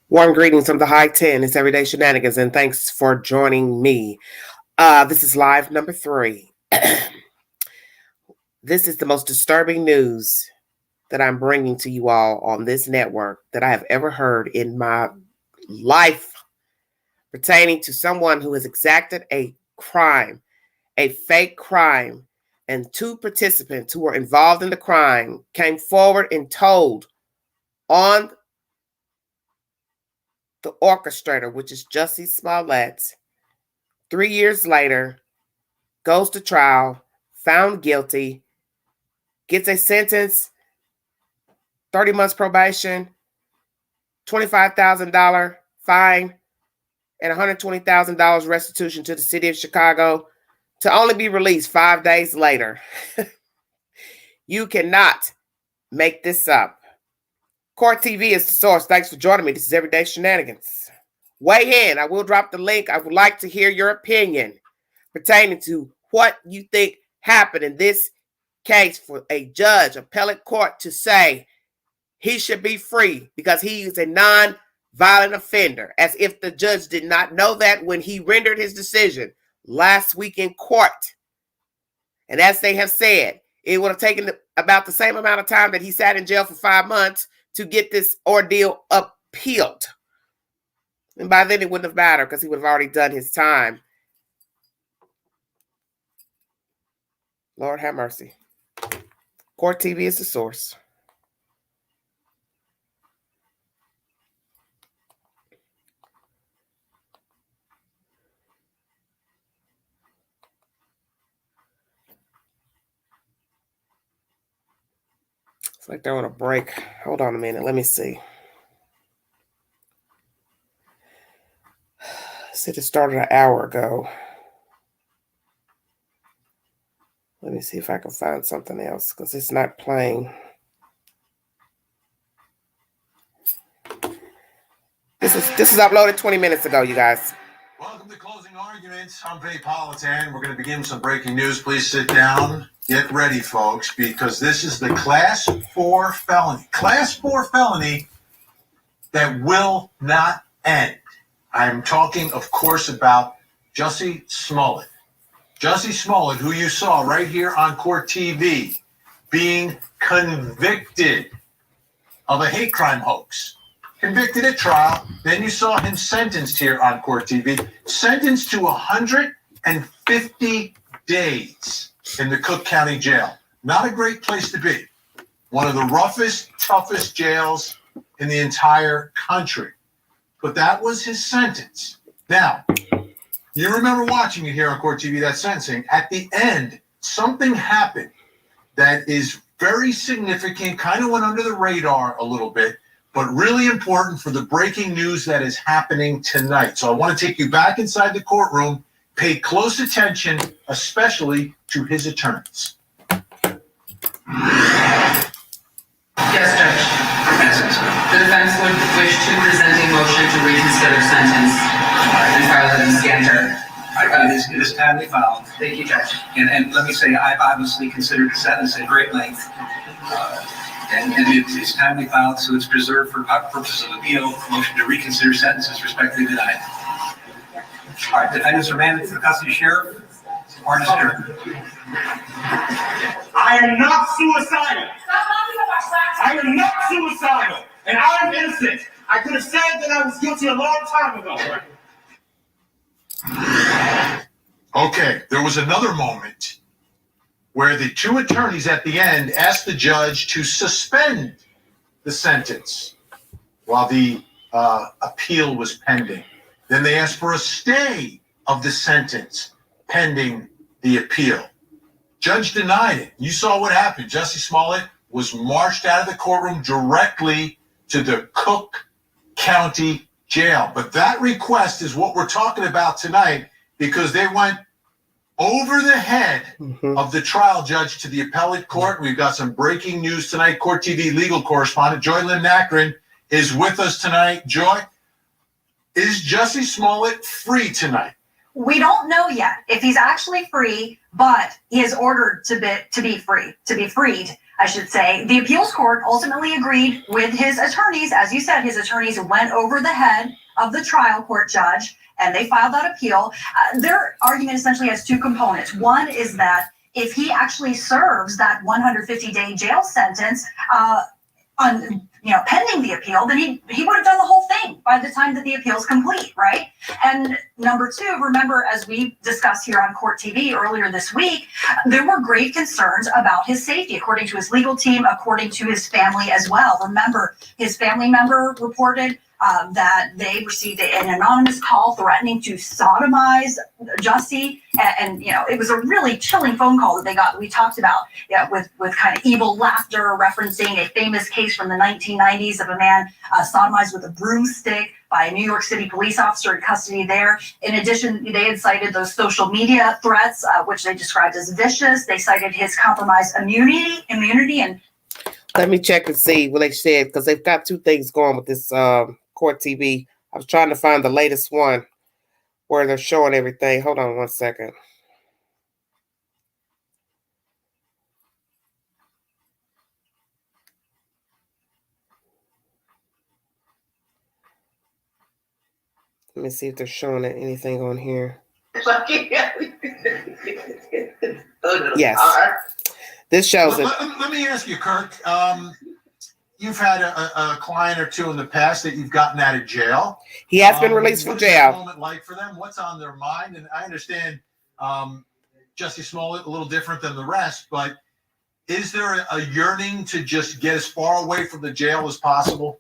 Warm greetings from the high 10. It's Everyday Shenanigans, and thanks for joining me. This is live number 3. This is the most disturbing news that I'm bringing to you all on this network that I have ever heard in my life, pertaining to someone who has exacted a crime, a fake crime, and 2 participants who were involved in the crime came forward and told on the orchestrator, which is Jussie Smollett, 3 years later, goes to trial, found guilty, gets a sentence, 30 months probation, $25,000 fine, and $120,000 restitution to the city of Chicago, to only be released 5 days later. You cannot make this up. Court TV is the source. Thanks for joining me. This is Everyday Shenanigans. Weigh in. I will drop the link. I would like to hear your opinion pertaining to what you think happened in this case for a judge, appellate court, to say he should be free because he is a non-violent offender, as if the judge did not know that when he rendered his decision last week in court. And as they have said, it would have taken about the same amount of time that he sat in jail for 5 months to get this ordeal appealed. And by then it wouldn't have mattered because he would have already done his time. Lord have mercy. Court TV is the source. It's like they're on a break. Hold on a minute. Let me see. Said it started an hour ago. Let me see if I can find something else because it's not playing. This is uploaded 20 minutes ago, you guys. Welcome to Closing Arguments. I'm Faye Politan. We're going to begin with some breaking news. Please sit down. Get ready, folks, because this is the Class 4 felony. Class 4 felony that will not end. I'm talking, of course, about Jussie Smollett. Jussie Smollett, who you saw right here on Court TV, being convicted of a hate crime hoax. Convicted at trial. Then you saw him sentenced here on Court TV. Sentenced to 150 days in the Cook County Jail. Not a great place to be. One of the roughest, toughest jails in the entire country. But that was his sentence. Now, you remember watching it here on Court TV, that sentencing. At the end, something happened that is very significant, kind of went under the radar a little bit, but really important for the breaking news that is happening tonight. So I want to take you back inside the courtroom, pay close attention, especially to his attorneys. Yes, Judge. The defense would wish to present a motion to reconsider sentence and file it in scanner. It is timely filed. Thank you, Judge. And let me say, I've obviously considered the sentence at great length. And it is timely filed, so it's preserved for purposes of appeal. Motion to reconsider sentence is respectfully denied. All right, defendants remanded to the custody of sheriff. Court is adjourned. I am not suicidal. I am not suicidal. And I am innocent. I could have said that I was guilty a long time ago. Okay, there was another moment where the 2 attorneys at the end asked the judge to suspend the sentence while the appeal was pending. Then they asked for a stay of the sentence pending the appeal. Judge denied it. You saw what happened. Jussie Smollett was marched out of the courtroom directly to the Cook County Jail. But that request is what we're talking about tonight, because they went over the head of the trial judge to the appellate court. We've got some breaking news tonight. Court TV legal correspondent Joy Lynn Nakrin is with us tonight. Joy, is Jussie Smollett free tonight? We don't know yet if he's actually free, but he is ordered to be freed. I should say. The appeals court ultimately agreed with his attorneys. As you said, his attorneys went over the head of the trial court judge and they filed that appeal. Their argument essentially has two components. One is that if he actually serves that 150-day jail sentence, pending the appeal, then he would have done the whole thing by the time that the appeal is complete, right? And number two, remember, as we discussed here on Court TV earlier this week, there were grave concerns about his safety, according to his legal team, according to his family as well. Remember, his family member reported that they received an anonymous call threatening to sodomize Jussie, and it was a really chilling phone call that they got. We talked about with kind of evil laughter, referencing a famous case from the 1990s of a man sodomized with a broomstick by a New York City police officer in custody there. In addition, they had cited those social media threats, which they described as vicious. They cited his compromised immunity, and let me check and see what they said, because they've got two things going with this Court TV. I was trying to find the latest one where they're showing everything. Hold on one second. Let me see if they're showing anything on here. Yes. This shows it. Let me ask you, Kirk. You've had a client or two in the past that you've gotten out of jail. He has been released from jail. What's that moment like for them? What's on their mind? And I understand Jussie Smollett a little different than the rest, but is there a yearning to just get as far away from the jail as possible?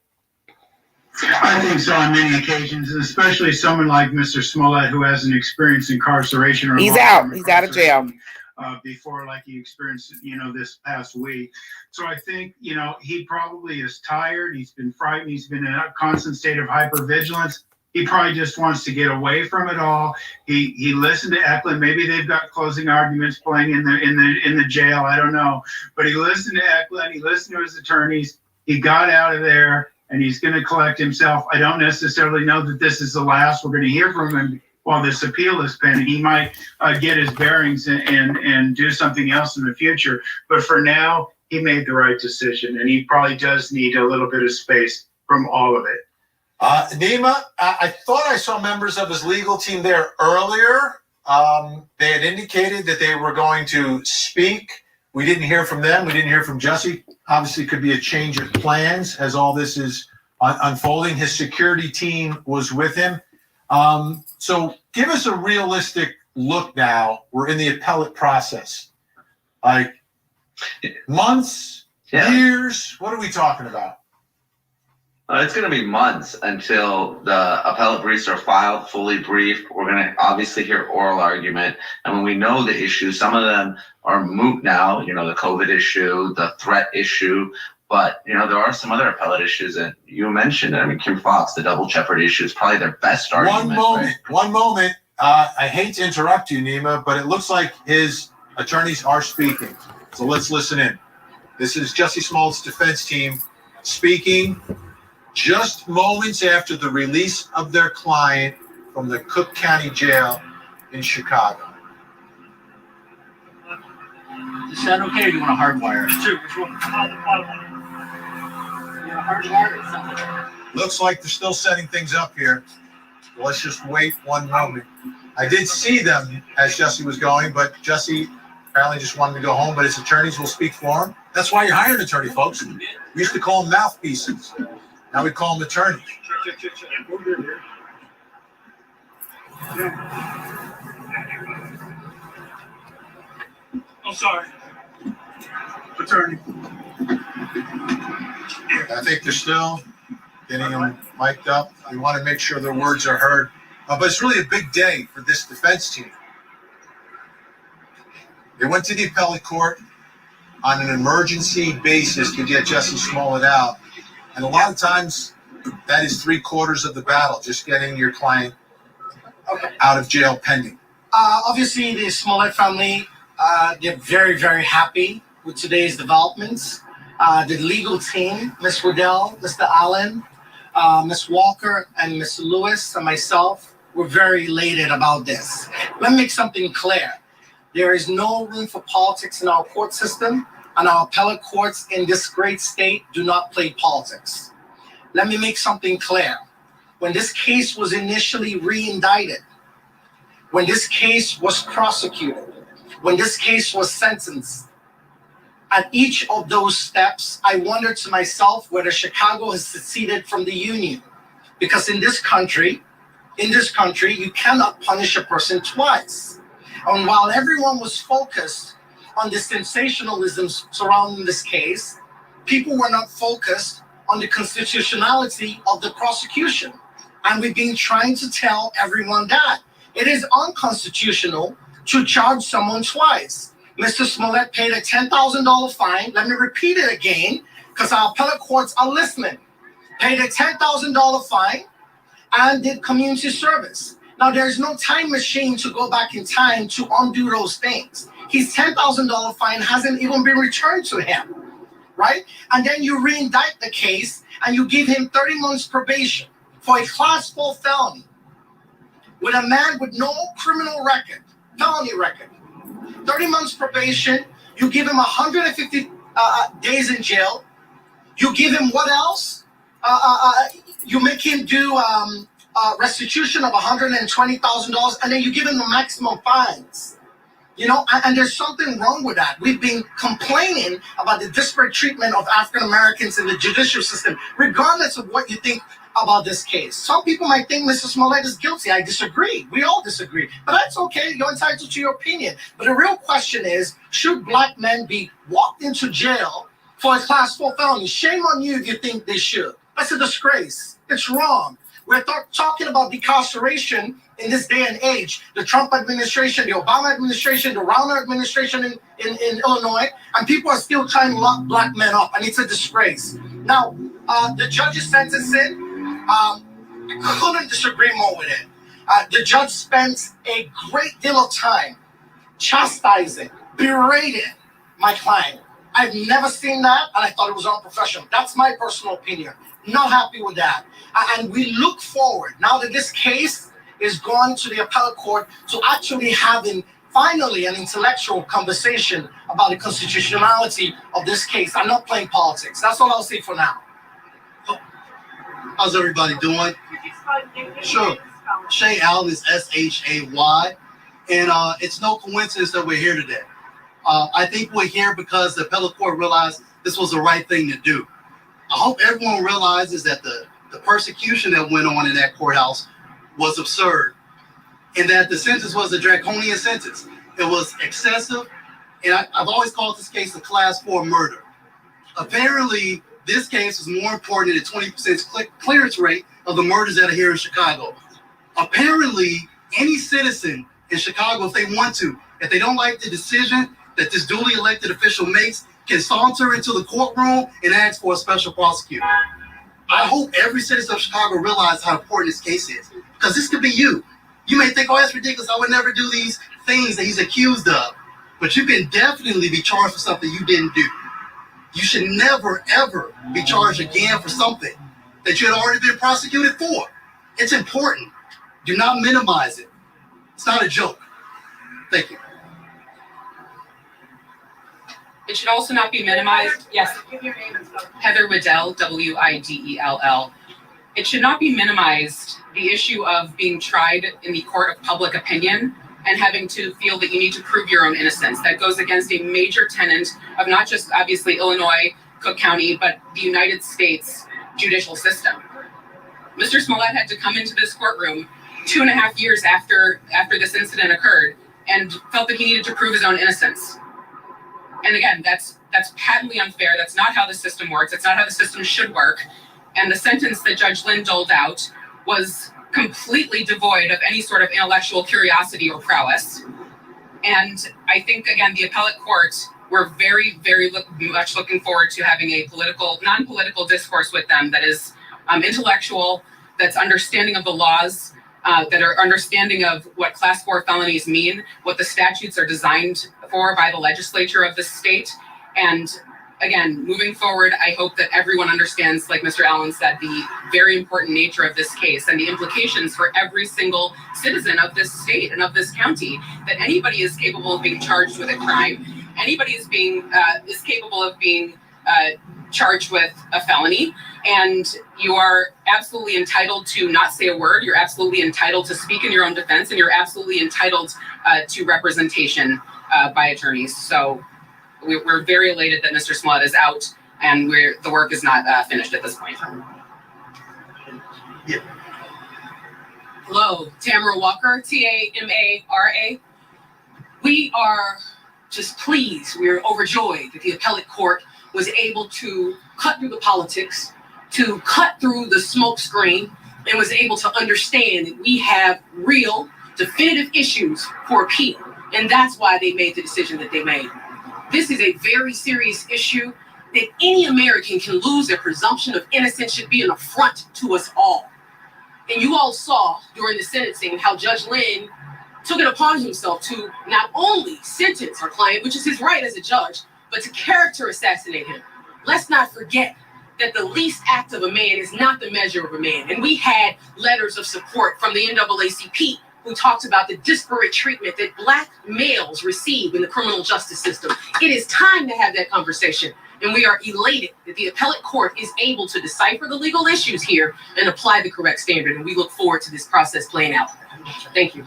I think so on many occasions, and especially someone like Mr. Smollett, who hasn't experienced incarceration or he's out of jail before, like he experienced, this past week. So I think, he probably is tired. He's been frightened. He's been in a constant state of hypervigilance. He probably just wants to get away from it all. He listened to Eklund. Maybe they've got closing arguments playing in the jail. I don't know, but he listened to Eklund. He listened to his attorneys. He got out of there. And he's going to collect himself. I don't necessarily know that this is the last we're going to hear from him while this appeal is pending. He might get his bearings and do something else in the future. But for now, he made the right decision, and he probably does need a little bit of space from all of it. Nima, I thought I saw members of his legal team there earlier. They had indicated that they were going to speak. We didn't hear from them. We didn't hear from Jussie. Obviously, could be a change of plans as all this is unfolding. His security team was with him. So give us a realistic look now. We're in the appellate process. Like months, years, what are we talking about? It's going to be months until the appellate briefs are filed, fully briefed. We're going to obviously hear oral argument. And when we know the issues, some of them are moot now, the COVID issue, the threat issue. But, there are some other appellate issues that you mentioned. I mean, Kim Fox, the double jeopardy issue is probably their best argument. One moment. I hate to interrupt you, Nima, but it looks like his attorneys are speaking. So let's listen in. This is Jussie Smollett's defense team speaking just moments after the release of their client from the Cook County Jail in Chicago. Is that okay, or do you want to hardwire? Looks like they're still setting things up here. Let's just wait one moment. I did see them as Jussie was going, but Jussie apparently just wanted to go home, but his attorneys will speak for him. That's why you hire an attorney, folks. We used to call them mouthpieces. Now we call them attorneys. I'm sorry. Attorney. I think they're still getting them mic'd up. We want to make sure their words are heard. But it's really a big day for this defense team. They went to the appellate court on an emergency basis to get Jussie Smollett out. And a lot of times, that is 3/4 of the battle, just getting your client out of jail pending. Obviously, the Smollett family, they're very, very happy with today's developments. The legal team, Ms. Waddell, Mr. Allen, Ms. Walker, and Mr. Lewis, and myself, we're very elated about this. Let me make something clear. There is no room for politics in our court system. and our appellate courts in this great state do not play politics. Let me make something clear. When this case was initially re-indicted, when this case was prosecuted, when this case was sentenced, at each of those steps, I wondered to myself whether Chicago has seceded from the Union. Because in this country, you cannot punish a person twice. And while everyone was focused on the sensationalism surrounding this case, people were not focused on the constitutionality of the prosecution. And we've been trying to tell everyone that it is unconstitutional to charge someone twice. Mr. Smollett paid a $10,000 fine. Let me repeat it again, because our appellate courts are listening. Paid a $10,000 fine and did community service. Now, there's no time machine to go back in time to undo those things. His $10,000 fine hasn't even been returned to him, right? And then you re-indict the case and you give him 30 months probation for a Class 4 felony with a man with no criminal record, felony record. 30 months probation, you give him 150 days in jail. You give him what else? You make him do restitution of $120,000, and then you give him the maximum fines. You know, and there's something wrong with that. We've been complaining about the disparate treatment of African Americans in the judicial system, regardless of what you think about this case. Some people might think Mr. Smollett is guilty. I disagree. We all disagree. But that's okay. You're entitled to your opinion. But the real question is, should black men be walked into jail for a Class 4 felony? Shame on you if you think they should. That's a disgrace. It's wrong. We're talking about decarceration in this day and age. The Trump administration, the Obama administration, the Rauner administration in Illinois, and people are still trying to lock black men up, and it's a disgrace. Now, the judge's sentencing, I couldn't disagree more with it. The judge spent a great deal of time chastising, berating my client. I've never seen that, and I thought it was unprofessional. That's my personal opinion. Not happy with that. And we look forward, now that this case is going to the appellate court, to actually having finally an intellectual conversation about the constitutionality of this case. I'm not playing politics. That's all I'll say for now. How's everybody doing? Sure. Shay Allen is S-H-A-Y. And it's no coincidence that we're here today. I think we're here because the appellate court realized this was the right thing to do. I hope everyone realizes that the persecution that went on in that courthouse was absurd, and that the sentence was a draconian sentence. It was excessive, and I've always called this case a Class 4 murder. Apparently, this case was more important than the 20% clearance rate of the murders that are here in Chicago. Apparently, any citizen in Chicago, if they want to, if they don't like the decision that this duly elected official makes, can saunter into the courtroom and ask for a special prosecutor. I hope every citizen of Chicago realizes how important this case is, because this could be you. You may think, oh, that's ridiculous. I would never do these things that he's accused of. But you can definitely be charged for something you didn't do. You should never, ever be charged again for something that you had already been prosecuted for. It's important. Do not minimize it. It's not a joke. Thank you. It should also not be minimized. Yes. Heather Widell, W-I-D-E-L-L. It should not be minimized, the issue of being tried in the court of public opinion and having to feel that you need to prove your own innocence. That goes against a major tenet of not just obviously Illinois, Cook County, but the United States judicial system. Mr. Smollett had to come into this courtroom 2.5 years after this incident occurred and felt that he needed to prove his own innocence. And again, that's patently unfair. That's not how the system works. It's not how the system should work. And the sentence that Judge Lynn doled out was completely devoid of any sort of intellectual curiosity or prowess. And I think, again, the appellate court, we're very, very much looking forward to having a non-political discourse with them that is intellectual, that's understanding of the laws, that are understanding of what Class 4 felonies mean, what the statutes are designed for by the legislature of the state. And again, moving forward, I hope that everyone understands, like Mr. Allen said, the very important nature of this case and the implications for every single citizen of this state and of this county, that anybody is capable of being charged with a crime. anybody is capable of being charged with a felony, and you are absolutely entitled to not say a word. You're absolutely entitled to speak in your own defense, and you're absolutely entitled to representation by attorneys. So we're very elated that Mr. Smollett is out, and the work is not finished at this point. Yeah. Hello, Tamara Walker, Tamara. We are just pleased, we're overjoyed that the appellate court was able to cut through the politics, to cut through the smoke screen, and was able to understand that we have real, definitive issues for appeal. And that's why they made the decision that they made. This is a very serious issue that any American can lose their presumption of innocence should be an affront to us all. And you all saw during the sentencing how Judge Lynn took it upon himself to not only sentence our client, which is his right as a judge, but to character assassinate him. Let's not forget that the least act of a man is not the measure of a man. And we had letters of support from the NAACP who talked about the disparate treatment that Black males receive in the criminal justice system. It is time to have that conversation. And we are elated that the appellate court is able to decipher the legal issues here and apply the correct standard. And we look forward to this process playing out. Thank you.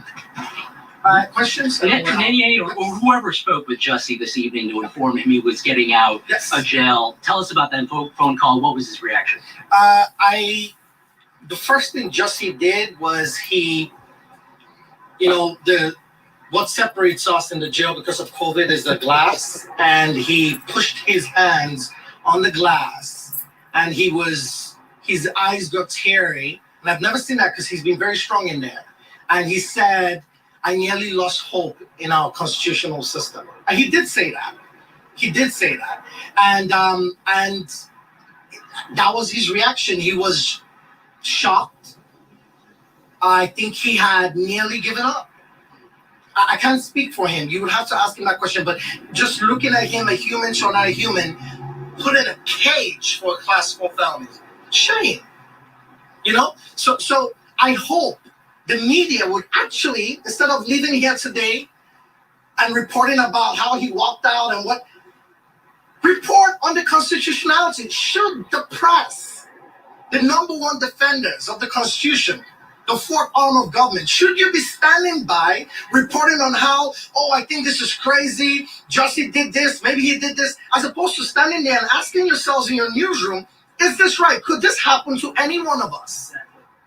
Questions? Nene or whoever spoke with Jussie this evening to inform him he was getting out of jail. Tell us about that phone call. What was his reaction? The first thing Jussie did was he, what separates us in the jail because of COVID is the glass, and he pushed his hands on the glass, and his eyes got teary, and I've never seen that because he's been very strong in there, and he said, "I nearly lost hope in our constitutional system." And he did say that. And that was his reaction. He was shocked. I think he had nearly given up. I can't speak for him. You would have to ask him that question. But just looking at him, a human or not a human, put in a cage for a class 4 felony. Shame. So I hope the media would actually, instead of leaving here today and reporting about how he walked out and what, report on the constitutionality. Should the press, the number one defenders of the Constitution, the fourth arm of government, should you be standing by reporting on how, I think this is crazy, Jussie did this, maybe he did this, as opposed to standing there and asking yourselves in your newsroom, is this right? Could this happen to any one of us?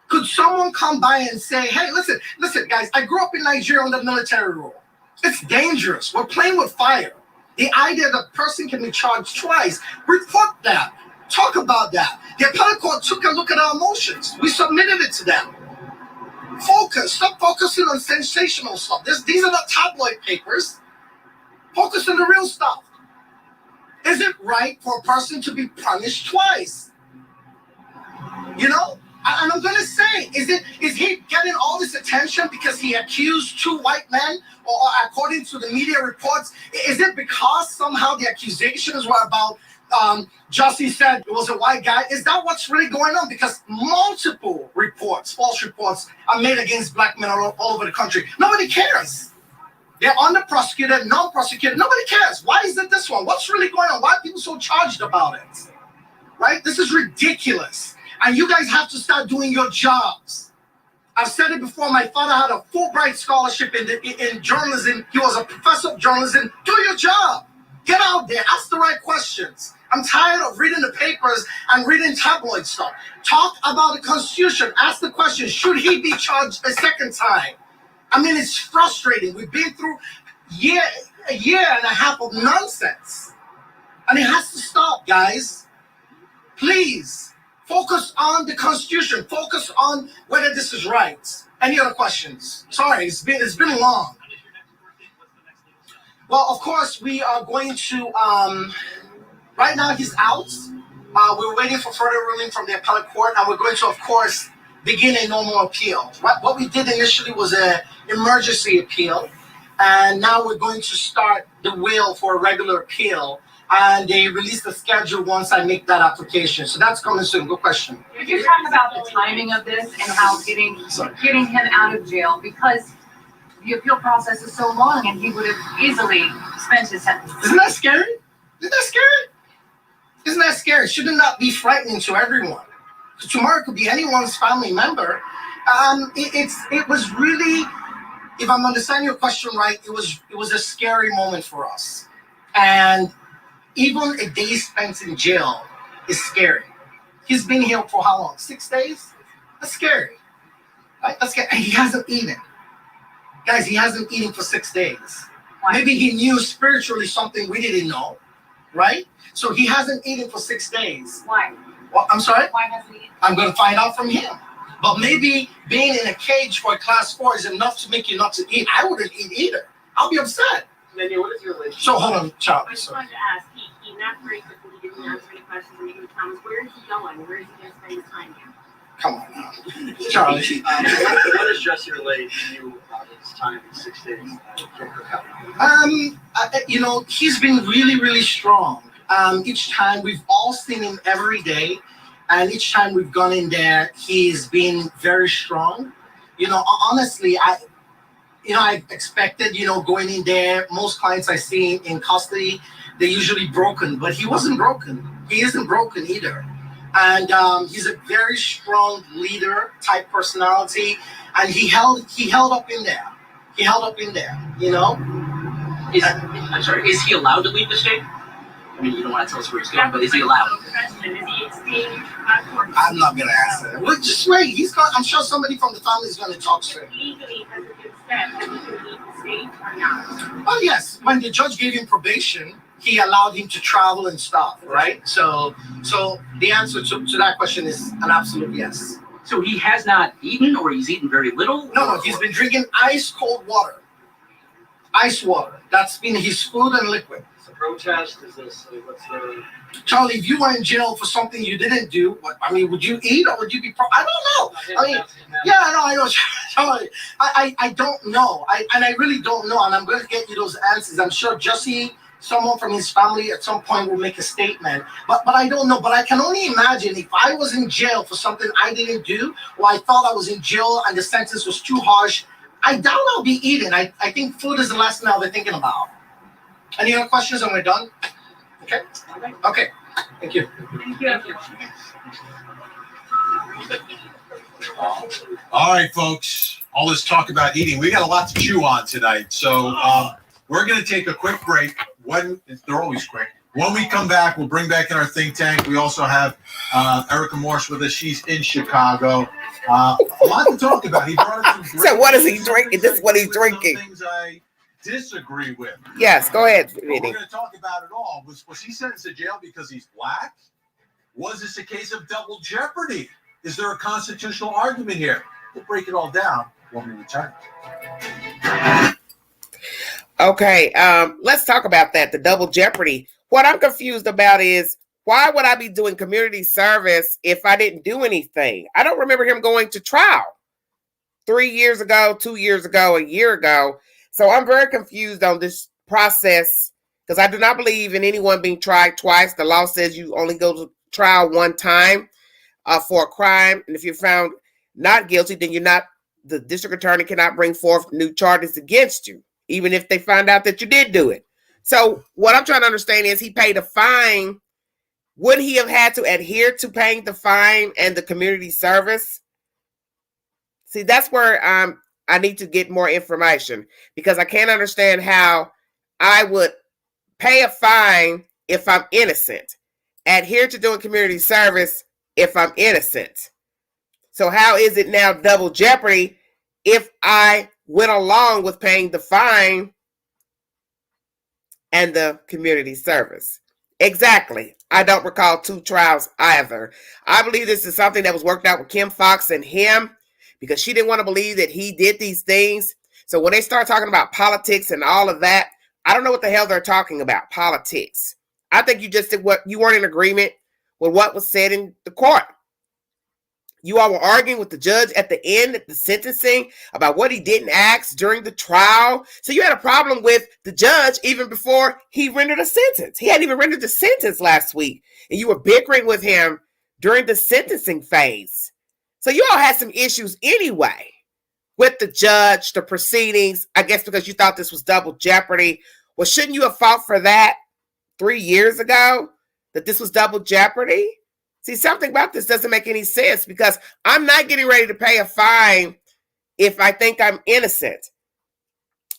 Could someone come by and say, hey, listen, guys, I grew up in Nigeria under military rule. It's dangerous. We're playing with fire. The idea that a person can be charged twice, report that. Talk about that. The appellate court took a look at our motions. We submitted it to them. Focus. Stop focusing on sensational stuff. These are not tabloid papers. Focus on the real stuff. Is it right for a person to be punished twice? And I'm going to say, is he getting all this attention because he accused 2 white men, or according to the media reports, is it because somehow the accusations were about Jussie said it was a white guy? Is that what's really going on? Because multiple reports, false reports, are made against Black men all over the country. Nobody cares. They're under-prosecuted, non-prosecuted. Nobody cares. Why is it this one? What's really going on? Why are people so charged about it? Right? This is ridiculous. And you guys have to start doing your jobs. I've said it before. My father had a Fulbright scholarship in journalism. He was a professor of journalism. Do your job. Get out there. Ask the right questions. I'm tired of reading the papers and reading tabloid stuff. Talk about the Constitution. Ask the question, should he be charged a second time? I mean, it's frustrating. We've been through a year and a half of nonsense. And it has to stop, guys. Please. Focus on the Constitution. Focus on whether this is right. Any other questions? Sorry, it's been long. Well, of course, we are going to, right now he's out. We're waiting for further ruling from the appellate court, and we're going to, of course, begin a normal appeal. What we did initially was an emergency appeal, and now we're going to start the wheel for a regular appeal. And they release the schedule once I make that application. So that's coming soon. Good question. If you're talking about the timing of this and how getting him out of jail, because the appeal process is so long and he would have easily spent his sentence. Isn't that scary? Isn't that scary? Isn't that scary? Shouldn't that be frightening to everyone? Tomorrow it could be anyone's family member. It was really, if I'm understanding your question right, it was a scary moment for us. And even a day spent in jail is scary. He's been here for how long? 6 days? That's scary. Right? That's scary. And he hasn't eaten. Guys, he hasn't eaten for 6 days. Why? Maybe he knew spiritually something we didn't know, right? So he hasn't eaten for 6 days. Why? Well, I'm sorry? Why hasn't he? I'm going to find out from him. But maybe being in a cage for a class 4 is enough to make you not to eat. I wouldn't eat either. I'll be upset. Lenny, what is your relationship? So hold on, Charlie. I just wanted to ask, he left very quickly, he didn't answer any questions or make any comments. Where is he going? Where is he going to spend his time here? Come on now. Charlie. What does Jussie relate to you about his time in 6 days? He's been really, really strong. Each time we've all seen him every day, and each time we've gone in there, he's been very strong. Honestly, I expected, going in there, most clients I see in custody, they're usually broken, but he wasn't broken. He isn't broken either. And he's a very strong leader type personality, and he held up in there. He held up in there, I'm sorry, is he allowed to leave the state? I mean, you don't want to tell us where he's going, but is he allowed? I'm not going to answer that. Well, just wait. I'm sure somebody from the family is going to talk to him. Legally, has it been said that he can leave the state or not? Oh, yes. When the judge gave him probation, he allowed him to travel and stuff, right? So the answer to that question is an absolute yes. So he has not eaten, or he's eaten very little? No, he's been drinking ice cold water. Ice water. That's been his food and liquid. It's a protest. Is this what's the? Charlie, if you were in jail for something you didn't do, would you eat or would you be? I don't know. I know. Charlie, I don't know. I really don't know, and I'm going to get you those answers. I'm sure Jussie, someone from his family, at some point will make a statement. But I don't know. But I can only imagine if I was in jail for something I didn't do, or I thought I was in jail and the sentence was too harsh, I doubt I'll be eating. I think food is the last thing I'll be thinking about. Any other questions and we're done? Okay. Okay. Thank you. Thank you. All right, folks. All this talk about eating. We got a lot to chew on tonight. So we're going to take a quick break. They're always quick. When we come back, we'll bring back in our think tank. We also have Erica Morse with us. She's in Chicago. A lot to talk about. He brought us some So what is he drinking? This is what he's drinking. Things I disagree with. Yes, go ahead, We're Vinny. going to talk about it all. Was he sentenced to jail because he's black? Was this a case of double jeopardy? Is there a constitutional argument here? We'll break it all down when we return. Okay, let's talk about that, the double jeopardy. What I'm confused about is, why would I be doing community service if I didn't do anything? I don't remember him going to trial 3 years ago, 2 years ago, a year ago. So I'm very confused on this process because I do not believe in anyone being tried twice. The law says you only go to trial one time for a crime. And if you're found not guilty, then the district attorney cannot bring forth new charges against you, even if they find out that you did do it. So what I'm trying to understand is, he paid a fine. Would he have had to adhere to paying the fine and the community service? See, that's where I need to get more information, because I can't understand how I would pay a fine if I'm innocent, adhere to doing community service if I'm innocent. So how is it now double jeopardy if I went along with paying the fine and the community service? Exactly. I don't recall 2 trials either. I believe this is something that was worked out with Kim Fox and him, because she didn't want to believe that he did these things. So when they start talking about politics and all of that, I don't know what the hell they're talking about, politics. I think you just did what you weren't in agreement with what was said in the court. You all were arguing with the judge at the end, at the sentencing, about what he didn't ask during the trial. So you had a problem with the judge even before he rendered a sentence. He hadn't even rendered the sentence last week, and you were bickering with him during the sentencing phase. So you all had some issues anyway with the judge, the proceedings, I guess because you thought this was double jeopardy. Well, shouldn't you have fought for that 3 years ago, that this was double jeopardy? See, something about this doesn't make any sense, because I'm not getting ready to pay a fine if I think I'm innocent.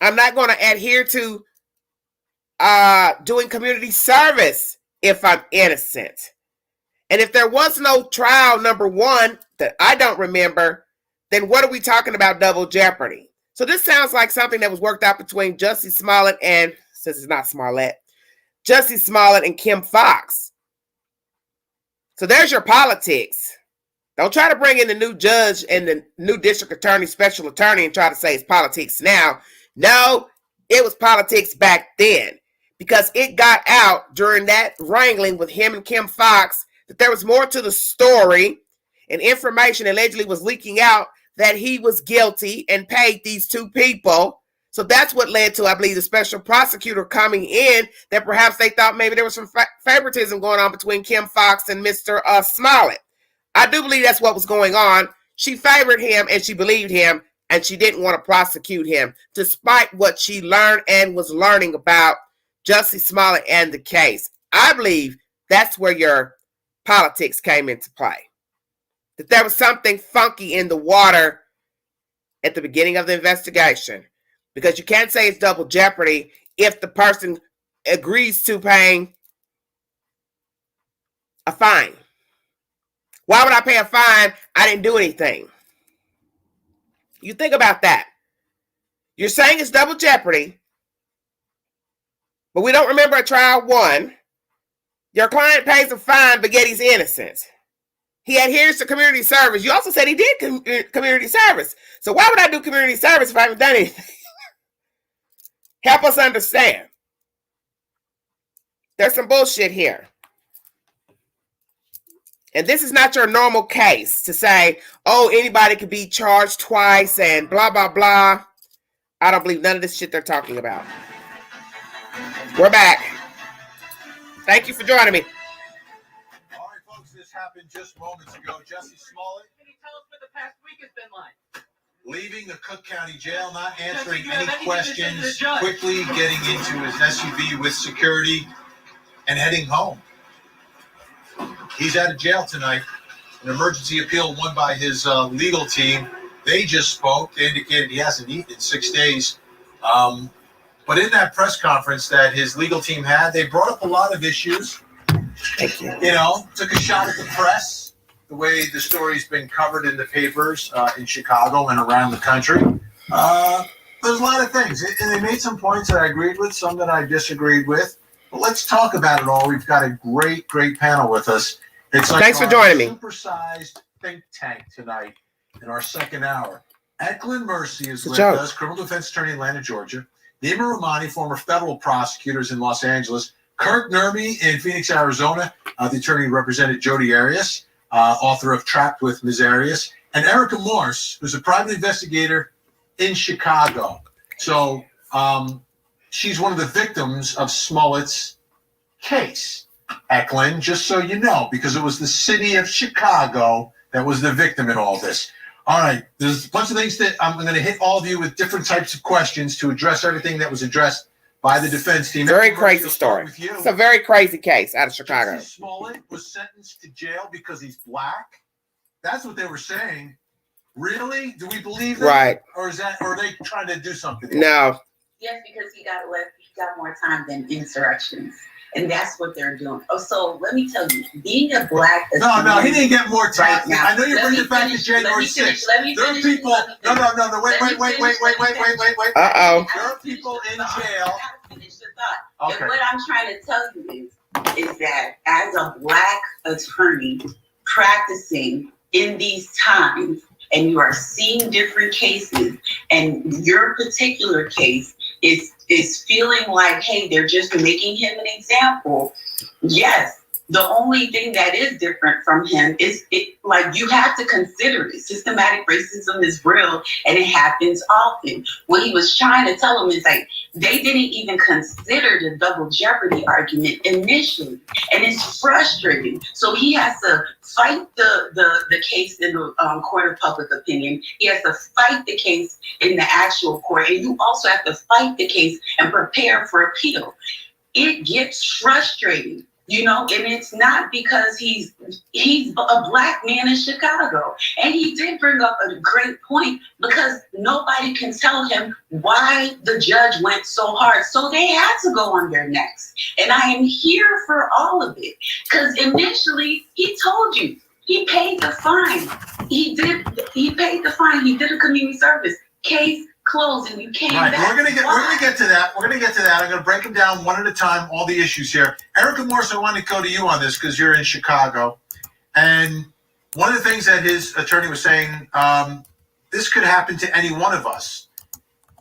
I'm not going to adhere to doing community service if I'm innocent. And if there was no trial, number one, that I don't remember, then what are we talking about double jeopardy? So this sounds like something that was worked out between Jussie Smollett and, since it's not Smollett, Jussie Smollett and Kim Fox. So there's your politics. Don't try to bring in the new judge and the new district attorney, special attorney, and try to say it's politics now. No, it was politics back then, because it got out during that wrangling with him and Kim Fox that there was more to the story, and information allegedly was leaking out that he was guilty and paid these two people. So that's what led to, I believe, the special prosecutor coming in, that perhaps they thought maybe there was some favoritism going on between Kim Fox and Mr. Smollett. I do believe that's what was going on. She favored him and she believed him, and she didn't want to prosecute him, despite what she learned and was learning about Jussie Smollett and the case. I believe that's where your politics came into play. That there was something funky in the water at the beginning of the investigation, because you can't say it's double jeopardy if the person agrees to paying a fine. Why would I pay a fine? I didn't do anything. You think about that. You're saying it's double jeopardy, but we don't remember a trial won. Your client pays a fine, but yet he's innocent. He adheres to community service. You also said he did community service. So why would I do community service if I haven't done anything? Help us understand. There's some bullshit here. And this is not your normal case to say, oh, anybody could be charged twice and blah, blah, blah. I don't believe none of this shit they're talking about. We're back. Thank you for joining me. All right, folks, this happened just moments ago. Jussie Smollett. Can you tell us what the past week has been like? Leaving the Cook County Jail, not answering any questions, quickly getting into his SUV with security and heading home. He's out of jail tonight. An emergency appeal won by his legal team. They just spoke. They indicated he hasn't eaten in 6 days. But in that press conference that his legal team had, they brought up a lot of issues. Thank you. You know, took a shot at the press, the way the story's been covered in the papers in Chicago and around the country. There's a lot of things. And they made some points that I agreed with, some that I disagreed with. But let's talk about it all. We've got a great, great panel with us. It's like Thanks for joining me. Supersized think tank tonight in our second hour. Eklund Mercy is with joke. us, criminal defense attorney in Atlanta, Georgia. Nima Rahmani, former federal prosecutors in Los Angeles. Kirk Nerby in Phoenix, Arizona, the attorney who represented Jodi Arias, author of Trapped with Ms. Arias. And Erica Morse, who's a private investigator in Chicago. So she's one of the victims of Smollett's case. Eklund, just so you know, because it was the city of Chicago that was the victim in all this. All right, there's a bunch of things that I'm going to hit all of you with different types of questions to address everything that was addressed by the defense team. Very crazy story. It's a very crazy case out of Chicago. Jussie Smollett was sentenced to jail because he's black. That's what they were saying. Really? Do we believe that? Right. Or are they trying to do something? No. Yes, because he got more time than insurrections. And that's what they're doing. Oh, so let me tell you, being a black No, he didn't get more time. Right now. I know you're Let bringing me it back finish, to January let me finish, 6th. let me There are finish, people. let me No, finish. wait. Uh-oh. There are people in jail. Finish the thought. Okay. And what I'm trying to tell you is that as a black attorney practicing in these times, and you are seeing different cases, and your particular case is feeling like, hey, they're just making him an example. Yes, The only thing that is different from him is like you have to consider it. Systematic racism is real and it happens often. What he was trying to tell them is like they didn't even consider the double jeopardy argument initially, and it's frustrating. So he has to fight the case in the court of public opinion. He has to fight the case in the actual court, and you also have to fight the case and prepare for appeal. It gets frustrating. You know, and it's not because he's a black man in Chicago. And he did bring up a great point because nobody can tell him why the judge went so hard. So they had to go on their necks. And I am here for all of it. Because initially, he told you, he paid the fine. He paid the fine. He did a community service. Case closed, and you came back. We're gonna get to that. I'm gonna break them down one at a time, all the issues here. Erica Morse, I want to go to you on this because you're in Chicago. And one of the things that his attorney was saying, this could happen to any one of us.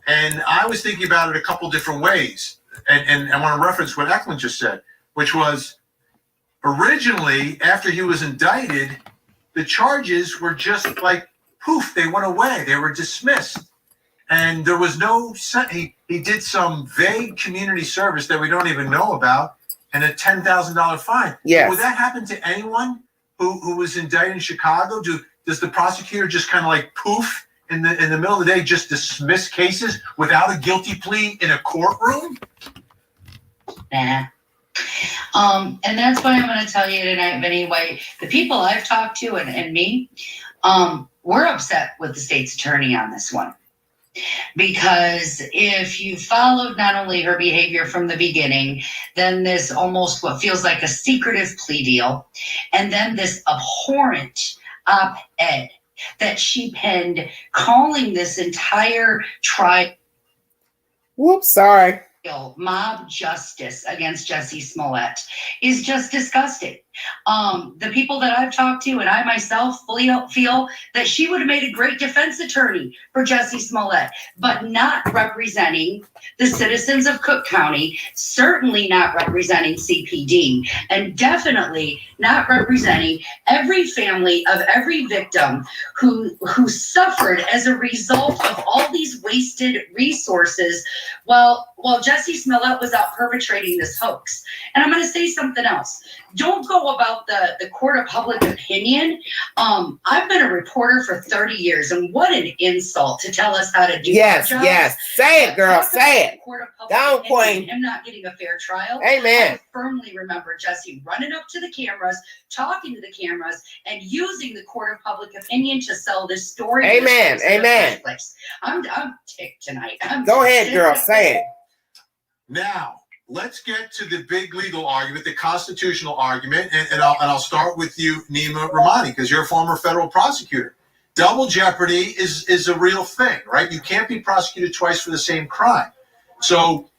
And I was thinking about it a couple different ways. And I want to reference what Eklund just said, which was originally, after he was indicted, the charges were just like poof, they went away. They were dismissed. And there was no, he did some vague community service that we don't even know about and a $10,000 fine. Yes. Would that happen to anyone who was indicted in Chicago? Does the prosecutor just kind of like poof in the middle of the day, just dismiss cases without a guilty plea in a courtroom? Nah. And that's why I'm going to tell you tonight, anyway, the people I've talked to and me, we're upset with the state's attorney on this one. Because if you followed not only her behavior from the beginning, then this almost what feels like a secretive plea deal, and then this abhorrent op-ed that she penned calling this entire trial mob justice against Jussie Smollett is just disgusting. The people that I've talked to and I myself feel that she would have made a great defense attorney for Jussie Smollett, but not representing the citizens of Cook County, certainly not representing CPD, and definitely not representing every family of every victim who suffered as a result of all these wasted resources while Jussie Smollett was out perpetrating this hoax. And I'm going to say something else. Don't go about the court of public opinion. I've been a reporter for 30 years, and what an insult to tell us how to do our jobs. Yes. Say it, girl. Say it. Down, queen. Him not getting a fair trial. Amen. I firmly remember Jussie running up to the cameras, talking to the cameras, and using the court of public opinion to sell this story. Amen. Amen. I'm ticked tonight. Go ahead, girl. Say it. Now, let's get to the big legal argument, the constitutional argument, and I'll start with you, Nima Rahmani, because you're a former federal prosecutor. Double jeopardy is a real thing, right? You can't be prosecuted twice for the same crime. So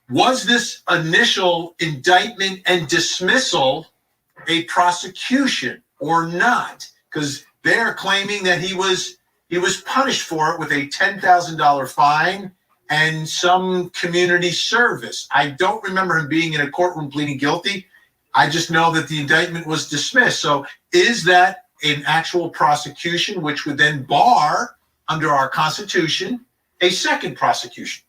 was this initial indictment and dismissal a prosecution or not? Because they're claiming that he was punished for it with a $10,000 fine and some community service. I don't remember him being in a courtroom pleading guilty. I just know that the indictment was dismissed. So is that an actual prosecution, which would then bar, under our Constitution, a second prosecution?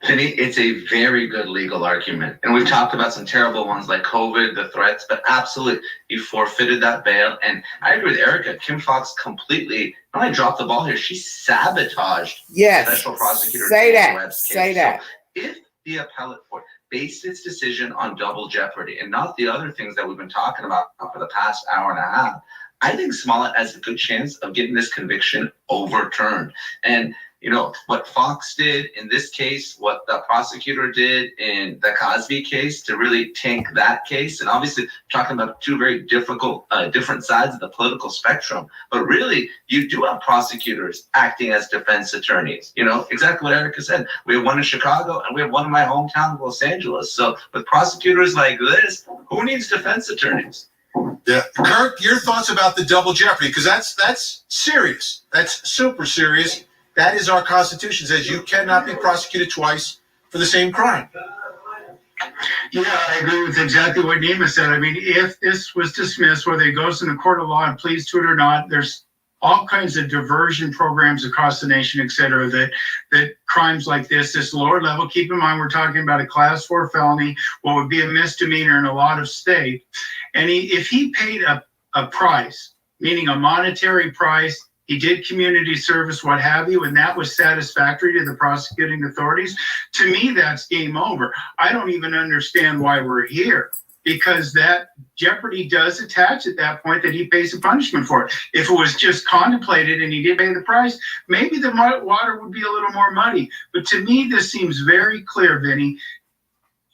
Vinny, it's a very good legal argument. And we've talked about some terrible ones like COVID, the threats, but absolutely, you forfeited that bail. And I agree with Erica. Kim Foxx completely not only dropped the ball here, she sabotaged special prosecutor. Say that. Say that. So if the appellate court based its decision on double jeopardy and not the other things that we've been talking about for the past hour and a half, I think Smollett has a good chance of getting this conviction overturned. And you know, what Fox did in this case, what the prosecutor did in the Cosby case to really tank that case. And obviously talking about two very different sides of the political spectrum. But really, you do have prosecutors acting as defense attorneys. You know, exactly what Erica said. We have one in Chicago and we have one in my hometown of Los Angeles. So with prosecutors like this, who needs defense attorneys? Yeah. Kirk, your thoughts about the double jeopardy? Because that's serious. That's super serious. That is our Constitution. It says you cannot be prosecuted twice for the same crime. Yeah, I agree with exactly what Nima said. I mean, if this was dismissed, whether it goes in the court of law and pleads to it or not, there's all kinds of diversion programs across the nation, et cetera, that crimes like this lower level, keep in mind, we're talking about a class 4 felony, what would be a misdemeanor in a lot of states. And if he paid a price, meaning a monetary price, he did community service, what have you, and that was satisfactory to the prosecuting authorities, to me, that's game over. I don't even understand why we're here, because that jeopardy does attach at that point that he pays a punishment for it. If it was just contemplated and he did pay the price, maybe the water would be a little more muddy. But to me, this seems very clear, Vinny.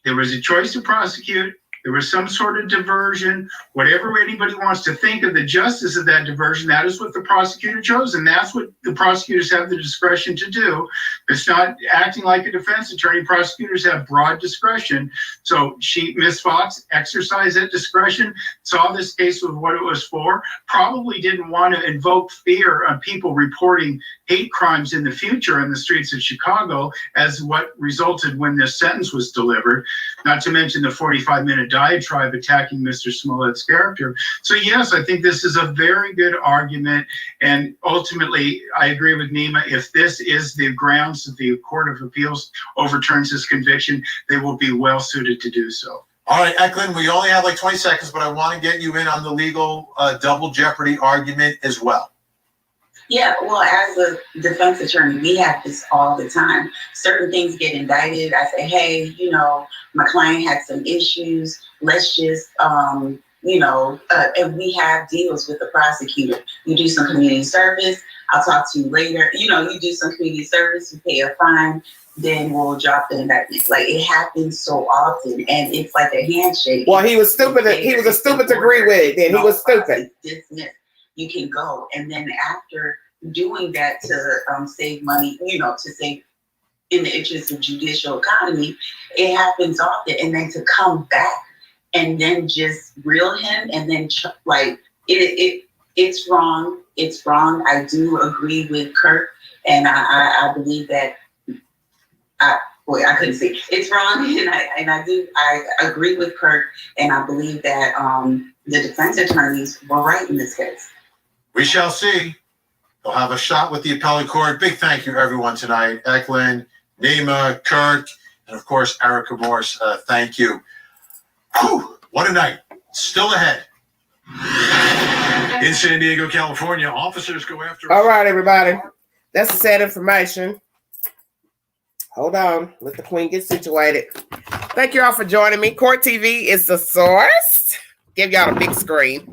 There was a choice to prosecute. There was some sort of diversion. Whatever anybody wants to think of the justice of that diversion, that is what the prosecutor chose, and that's what the prosecutors have the discretion to do. It's not acting like a defense attorney. Prosecutors have broad discretion. So Ms. Fox exercised that discretion, saw this case with what it was for, probably didn't want to invoke fear of people reporting hate crimes in the future in the streets of Chicago as what resulted when this sentence was delivered, not to mention the 45-minute diatribe attacking Mr. Smollett's character. So yes, I think this is a very good argument. And ultimately, I agree with Nima. If this is the grounds that the Court of Appeals overturns this conviction, they will be well suited to do so. All right, Eklund, we only have like 20 seconds, but I want to get you in on the legal double jeopardy argument as well. Yeah, well, as a defense attorney, we have this all the time. Certain things get indicted. I say, hey, you know, my client had some issues. Let's just, and we have deals with the prosecutor. You do some community service. I'll talk to you later. You know, you do some community service, you pay a fine, then we'll drop the indictment. Like, it happens so often, and it's like a handshake. Well, he was stupid. He was stupid to agree with. Then he was stupid. Dismissed. You can go, and then after doing that to save money, to save in the interest of judicial economy, it happens often. And then to come back and then just reel him, and then it's wrong. It's wrong. I do agree with Kirk, and I believe that. I couldn't say it's wrong, and I agree with Kirk, and I believe that the defense attorneys were right in this case. We shall see. They'll have a shot with the appellate court. Big thank you to everyone tonight. Eklund, Nima, Kirk, and of course, Erica Morse. Thank you. Whew, what a night. Still ahead. In San Diego, California, officers go after... All right, everybody. That's the sad information. Hold on. Let the queen get situated. Thank you all for joining me. Court TV is the source. Give y'all a big screen.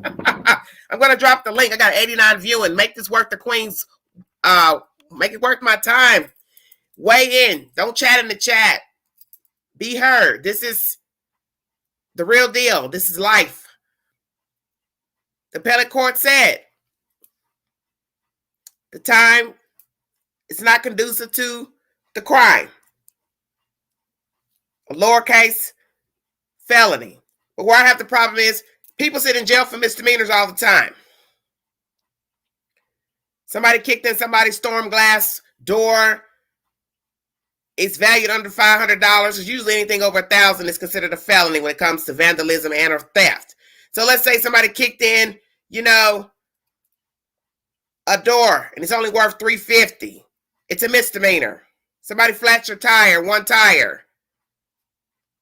I'm going to drop the link. I got 89 viewing. Make this worth the queen's, make it worth my time. Weigh in. Don't chat in the chat. Be heard. This is the real deal. This is life. The appellate court said the time is not conducive to the crime. A lowercase felony. But where I have the problem is people sit in jail for misdemeanors all the time. Somebody kicked in somebody's storm glass door. It's valued under $500. It's usually anything over $1,000 is considered a felony when it comes to vandalism and or theft. So let's say somebody kicked in, a door, and it's only worth $350. It's a misdemeanor. Somebody flat your tire, one tire.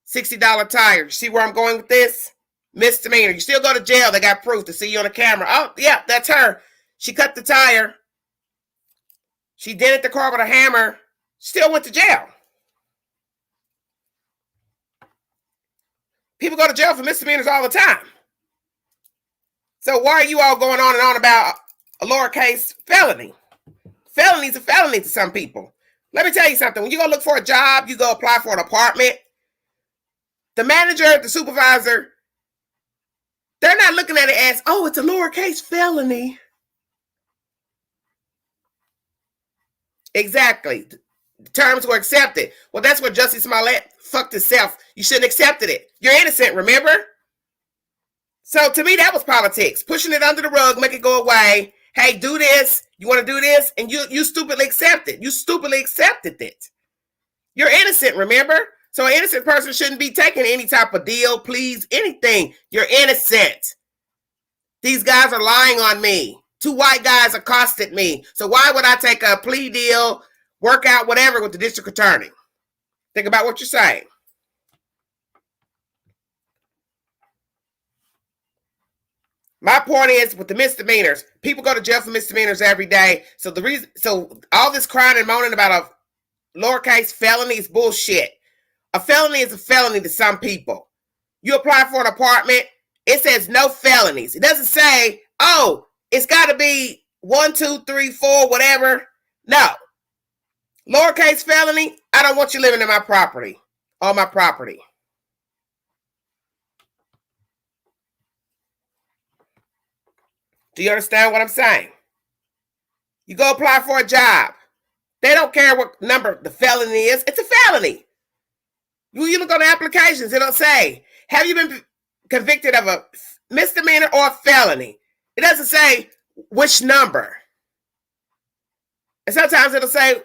$60 tire. You see where I'm going with this? Misdemeanor. You still go to jail. They got proof to see you on the camera. Oh, yeah, that's her. She cut the tire. She dented the car with a hammer. Still went to jail. People go to jail for misdemeanors all the time. So why are you all going on and on about a lowercase felony? Felony's a felony to some people. Let me tell you something. When you go look for a job, you go apply for an apartment, the manager, the supervisor, they're not looking at it as, oh, it's a lowercase felony. Exactly. The terms were accepted. Well, that's where Jussie Smollett fucked himself. You shouldn't have accepted it. You're innocent, remember? So to me, that was politics. Pushing it under the rug, make it go away. Hey, do this. You want to do this? And you stupidly accepted. You stupidly accepted it. You're innocent, remember? So an innocent person shouldn't be taking any type of deal, please, anything. You're innocent. These guys are lying on me. 2 white guys accosted me. So why would I take a plea deal, work out whatever with the district attorney? Think about what you're saying. My point is with the misdemeanors, people go to jail for misdemeanors every day. So all this crying and moaning about a lowercase felony is bullshit. A felony is a felony to some people. You apply for an apartment, it says no felonies. It doesn't say, oh, it's got to be 1, 2, 3, 4, whatever. No. Lowercase felony, I don't want you living in my property, on my property. Do you understand what I'm saying? You go apply for a job. They don't care what number the felony is. It's a felony. You look on the applications, it'll say, have you been convicted of a misdemeanor or a felony? It doesn't say which number. And sometimes it'll say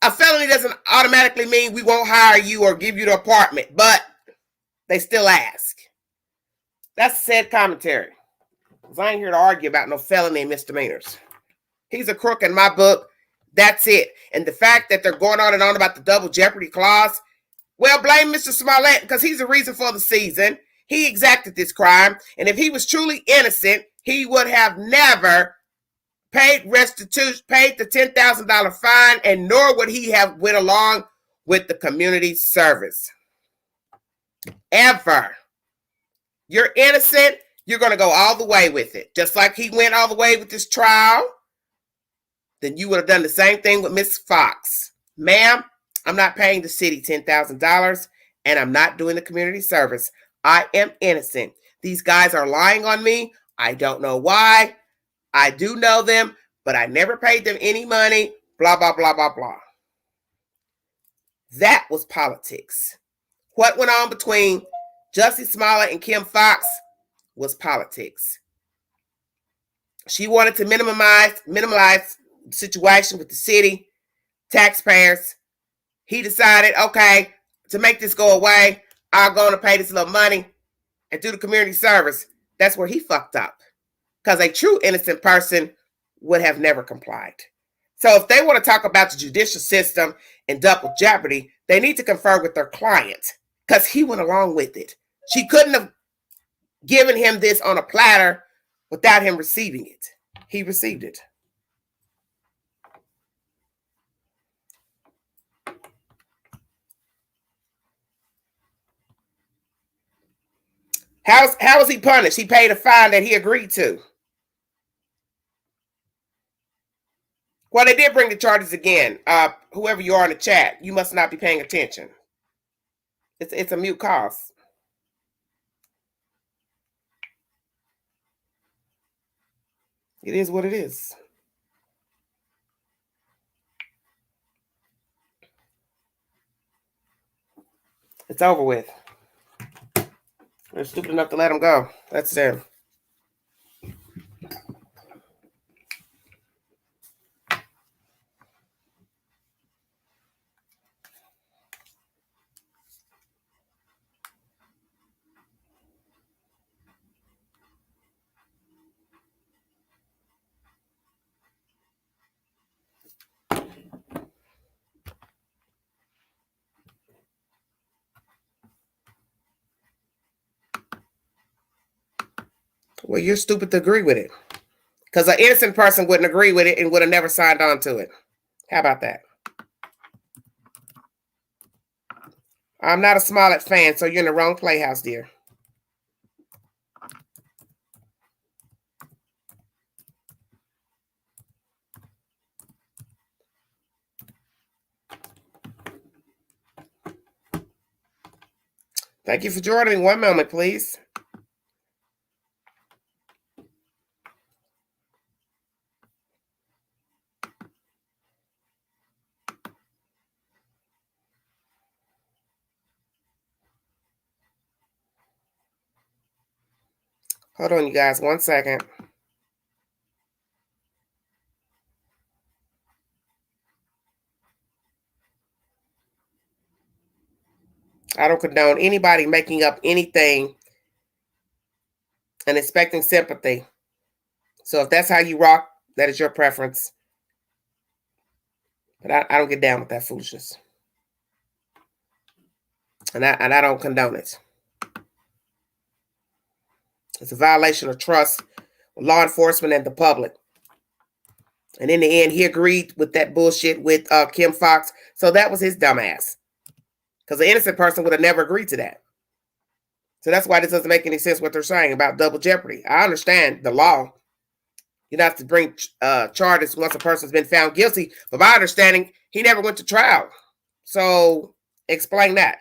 a felony doesn't automatically mean we won't hire you or give you the apartment, but they still ask. That's said commentary. Because I ain't here to argue about no felony and misdemeanors. He's a crook in my book. That's it. And the fact that they're going on and on about the double jeopardy clause, well, blame Mr. Smollett because he's the reason for the season. He exacted this crime. And if he was truly innocent, he would have never paid restitution, paid the $10,000 fine, and nor would he have went along with the community service. Ever. You're innocent, you're going to go all the way with it. Just like he went all the way with this trial, then you would have done the same thing with Miss Fox. Ma'am, I'm not paying the city $10,000, and I'm not doing the community service. I am innocent. These guys are lying on me. I don't know why. I do know them, but I never paid them any money. Blah, blah, blah, blah, blah. That was politics. What went on between Jussie Smollett and Kim Fox was politics. She wanted to minimize the situation with the city, taxpayers. He decided, okay, to make this go away, I'm going to pay this little money and do the community service. That's where he fucked up. Because a true innocent person would have never complied. So if they want to talk about the judicial system and double jeopardy, they need to confer with their client because he went along with it. She couldn't have given him this on a platter without him receiving it. He received it. How was he punished? He paid a fine that he agreed to. Well, they did bring the charges again. Whoever you are in the chat, you must not be paying attention. It's a mute cause. It is what it is. It's over with. They're stupid enough to let him go. That's them. Well, you're stupid to agree with it. Because an innocent person wouldn't agree with it and would have never signed on to it. How about that? I'm not a Smollett fan, so you're in the wrong playhouse, dear. Thank you for joining me. One moment, please. Hold on, you guys. 1 second. I don't condone anybody making up anything and expecting sympathy. So if that's how you rock, that is your preference. But I don't get down with that foolishness. And I don't condone it. It's a violation of trust with law enforcement and the public. And in the end, he agreed with that bullshit with Kim Fox. So that was his dumbass. Because an innocent person would have never agreed to that. So that's why this doesn't make any sense what they're saying about double jeopardy. I understand the law. You have to bring charges once a person's been found guilty. But my understanding, he never went to trial. So explain that.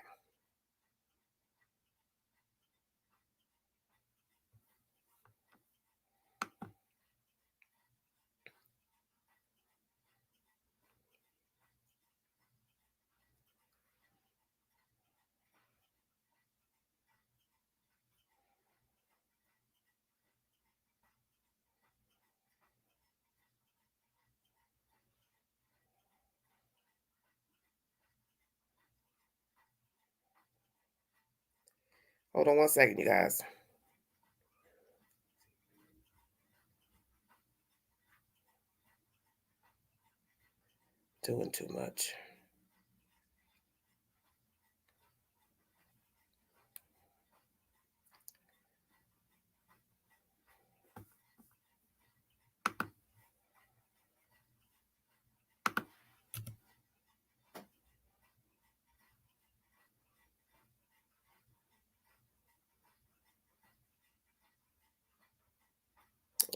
Hold on one second, you guys. Doing too much.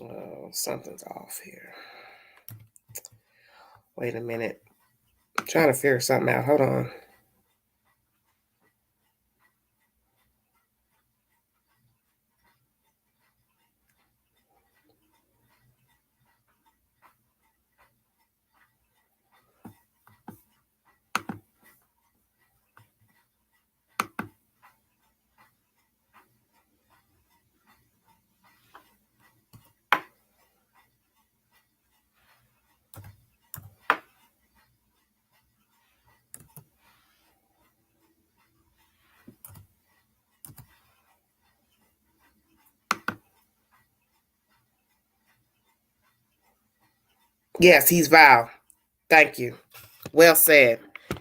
Oh, something's off here. Wait a minute. I'm trying to figure something out. Hold on. Yes, he's vile. Thank you. Well said.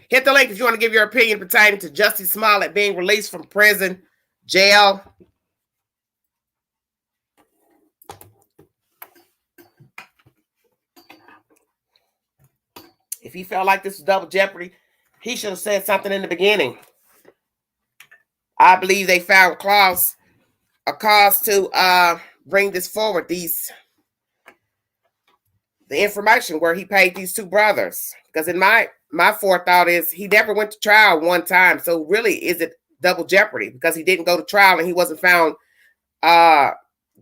Hit the link if you want to give your opinion pertaining to Jussie Smollett being released from prison, jail. If he felt like this was double jeopardy, he should have said something in the beginning. I believe they found a cause to bring this forward, the information where he paid these two brothers. Because in my forethought is he never went to trial one time. So really, is it double jeopardy? Because he didn't go to trial and he wasn't found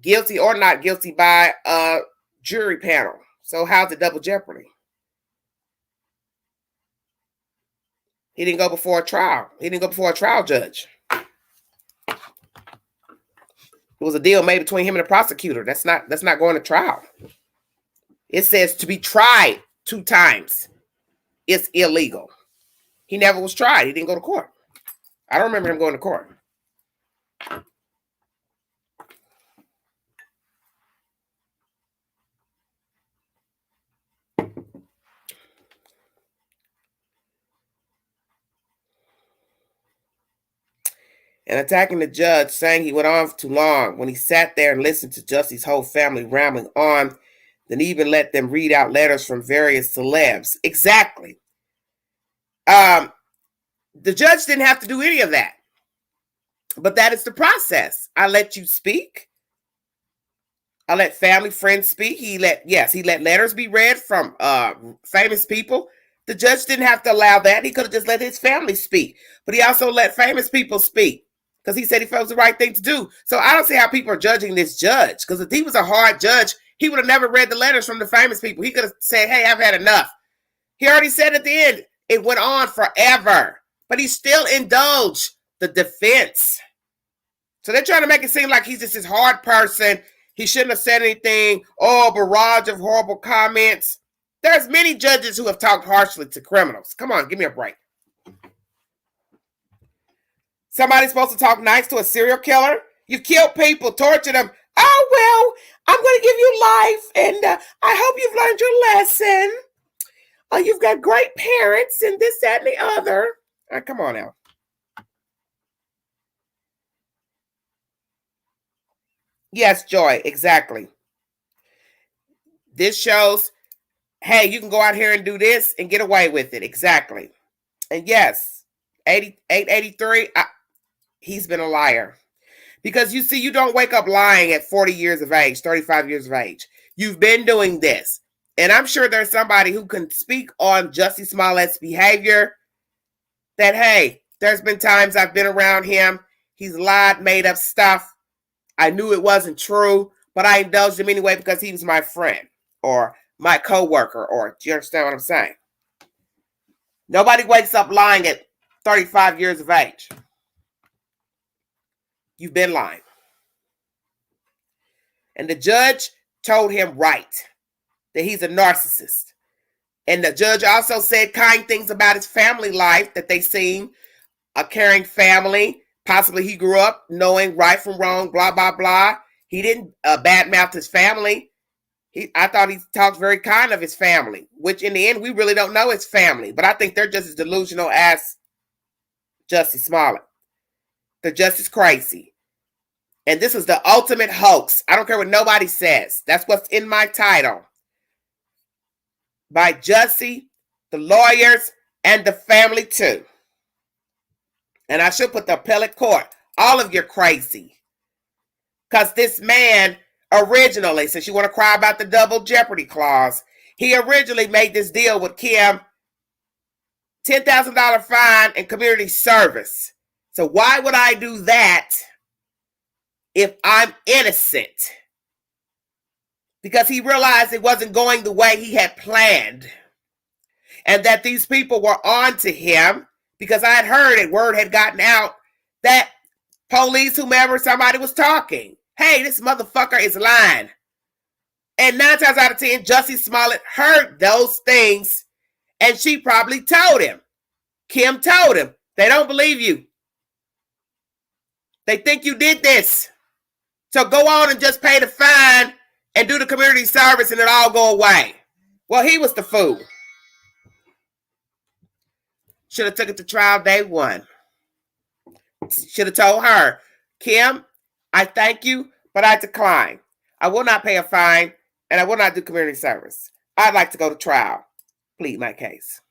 guilty or not guilty by a jury panel. So how's it double jeopardy? He didn't go before a trial. He didn't go before a trial judge. It was a deal made between him and the prosecutor. That's not going to trial. It says to be tried 2 times. It's illegal. He never was tried. He didn't go to court. I don't remember him going to court. And attacking the judge, saying he went on for too long when he sat there and listened to Jussie's whole family rambling on, then even let them read out letters from various celebs. Exactly. The judge didn't have to do any of that. But that is the process. I let you speak. I let family friends speak. He let letters be read from famous people. The judge didn't have to allow that. He could have just let his family speak. But he also let famous people speak because he said he felt it was the right thing to do. So I don't see how people are judging this judge, because if he was a hard judge, he would have never read the letters from the famous people. He could have said, hey, I've had enough. He already said at the end, it went on forever. But he still indulged the defense. So they're trying to make it seem like he's just this hard person. He shouldn't have said anything. Oh, a barrage of horrible comments. There's many judges who have talked harshly to criminals. Come on, give me a break. Somebody's supposed to talk nice to a serial killer? You've killed people, tortured them. Oh, well, I'm going to give you life, and I hope you've learned your lesson. You've got great parents, and this, that, and the other. Come on now. Yes, Joy, exactly. This shows, hey, you can go out here and do this and get away with it. Exactly. And yes, 883, he's been a liar. Because you see, you don't wake up lying at 40 years of age, 35 years of age. You've been doing this. And I'm sure there's somebody who can speak on Jussie Smollett's behavior that, hey, there's been times I've been around him. He's lied, made up stuff. I knew it wasn't true, but I indulged him anyway because he was my friend or my coworker, or do you understand what I'm saying? Nobody wakes up lying at 35 years of age. You've been lying. And the judge told him right, that he's a narcissist. And the judge also said kind things about his family life, that they seem a caring family. Possibly he grew up knowing right from wrong, blah, blah, blah. He didn't badmouth his family. I thought he talked very kind of his family, which in the end, we really don't know his family. But I think they're just as delusional as Jussie Smollett. They're just as crazy. And this is the ultimate hoax. I don't care what nobody says. That's what's in my title. By Jussie, the lawyers, and the family too. And I should put the appellate court. All of you crazy. Because this man originally, since you want to cry about the double jeopardy clause, he originally made this deal with Kim, $10,000 fine and community service. So why would I do that if I'm innocent? Because he realized it wasn't going the way he had planned. And that these people were on to him, because I had heard it, word had gotten out that police, whomever, somebody was talking. Hey, this motherfucker is lying. And 9 times out of 10, Jussie Smollett heard those things, and she probably told him. Kim told him. They don't believe you. They think you did this. So go on and just pay the fine and do the community service and it'll all go away. Well, he was the fool. Should have took it to trial day one. Should have told her, Kim, I thank you, but I decline. I will not pay a fine, and I will not do community service. I'd like to go to trial. Plead my case.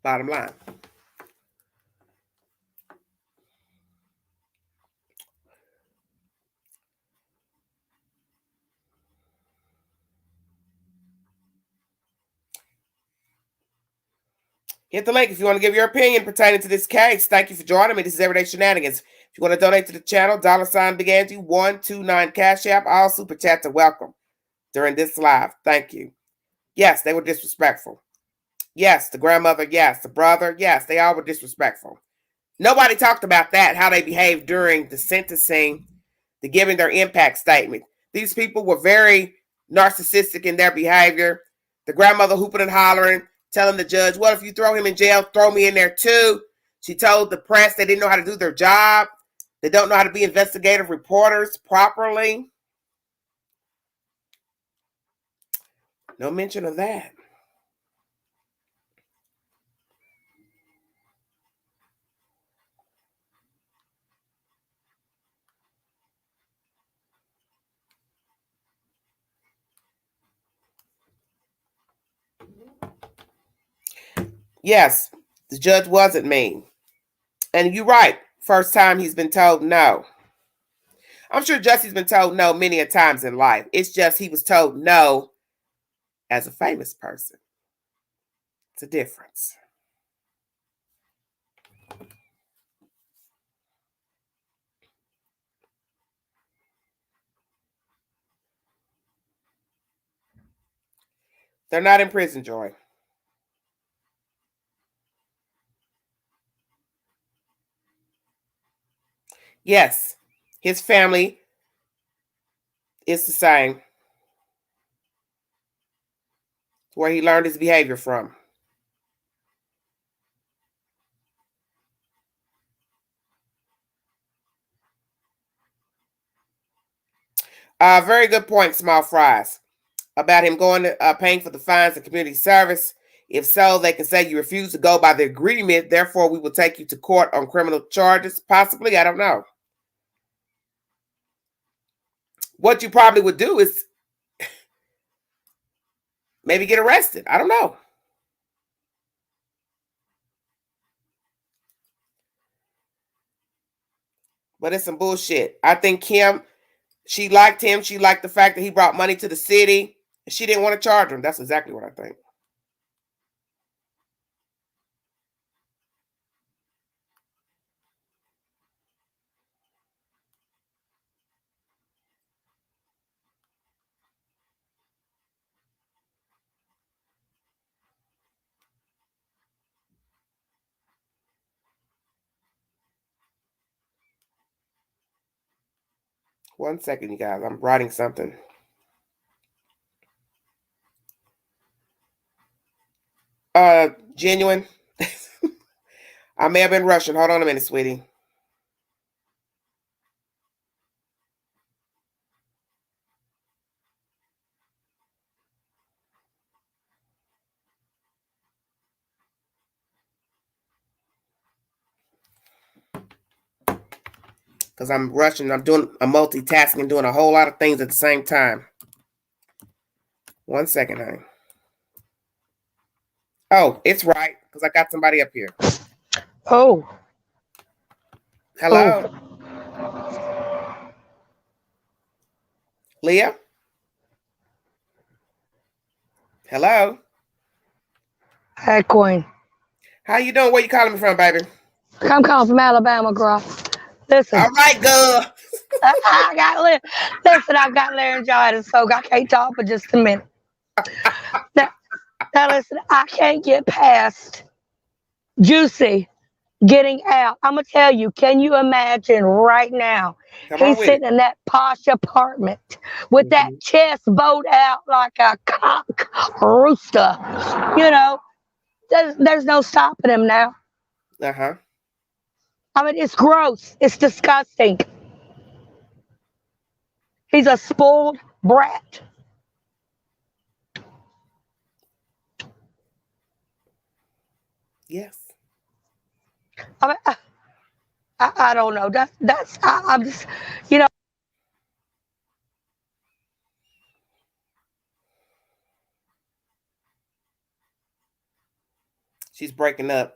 Bottom line. Hit the link if you want to give your opinion pertaining to this case. Thank you for joining me. This is Everyday Shenanigans. If you want to donate to the channel, $BigAngie129 Cash App. All super chats are welcome during this live. Thank you. Yes, they were disrespectful. Yes, the grandmother. Yes, the brother. Yes, they all were disrespectful. Nobody talked about that, how they behaved during the sentencing, the giving their impact statement. These people were very narcissistic in their behavior. The grandmother hooping and hollering, telling the judge, well, if you throw him in jail, throw me in there too. She told the press they didn't know how to do their job. They don't know how to be investigative reporters properly. No mention of that. Yes, the judge wasn't mean. And you're right. First time he's been told no. I'm sure Jussie's been told no many a times in life. It's just he was told no as a famous person. It's a difference. They're not in prison, Joy. Yes, his family is the same. Where he learned his behavior from. Very good point, Small Fries, about him going to paying for the fines and community service. If so, they can say you refuse to go by the agreement. Therefore, we will take you to court on criminal charges. Possibly, I don't know. What you probably would do is maybe get arrested. I don't know. But it's some bullshit. I think Kim, she liked him. She liked the fact that he brought money to the city. She didn't want to charge him. That's exactly what I think. One second, you guys. I'm writing something. Genuine. I may have been rushing. Hold on a minute, sweetie. Because I'm rushing. I'm multitasking, doing a whole lot of things at the same time. One second, honey. Oh, it's right. Because I got somebody up here. Oh. Hello. Leah? Hello. Hey, Queen. How you doing? Where you calling me from, baby? I'm calling from Alabama, girl. Listen. All right, girl. Listen, I've got laryngitis, so I can't talk for just a minute. Now listen, I can't get past Jussie getting out. I'm going to tell you, can you imagine right now? He's sitting in that posh apartment with that chest bowed out like a cock rooster. You know, there's no stopping him now. Uh-huh. I mean, it's gross. It's disgusting. He's a spoiled brat. Yes. I mean, I don't know. I'm just, you know. She's breaking up.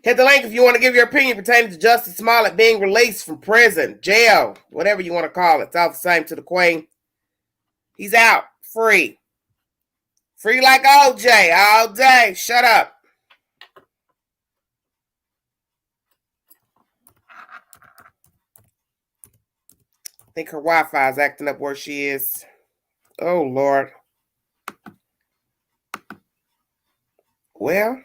Hit the link if you want to give your opinion pertaining to Jussie Smollett being released from prison, jail, whatever you want to call it. It's all the same to the Queen. He's out, free. Free like OJ, all day. Shut up. I think her Wi-Fi is acting up where she is. Oh, Lord. Well.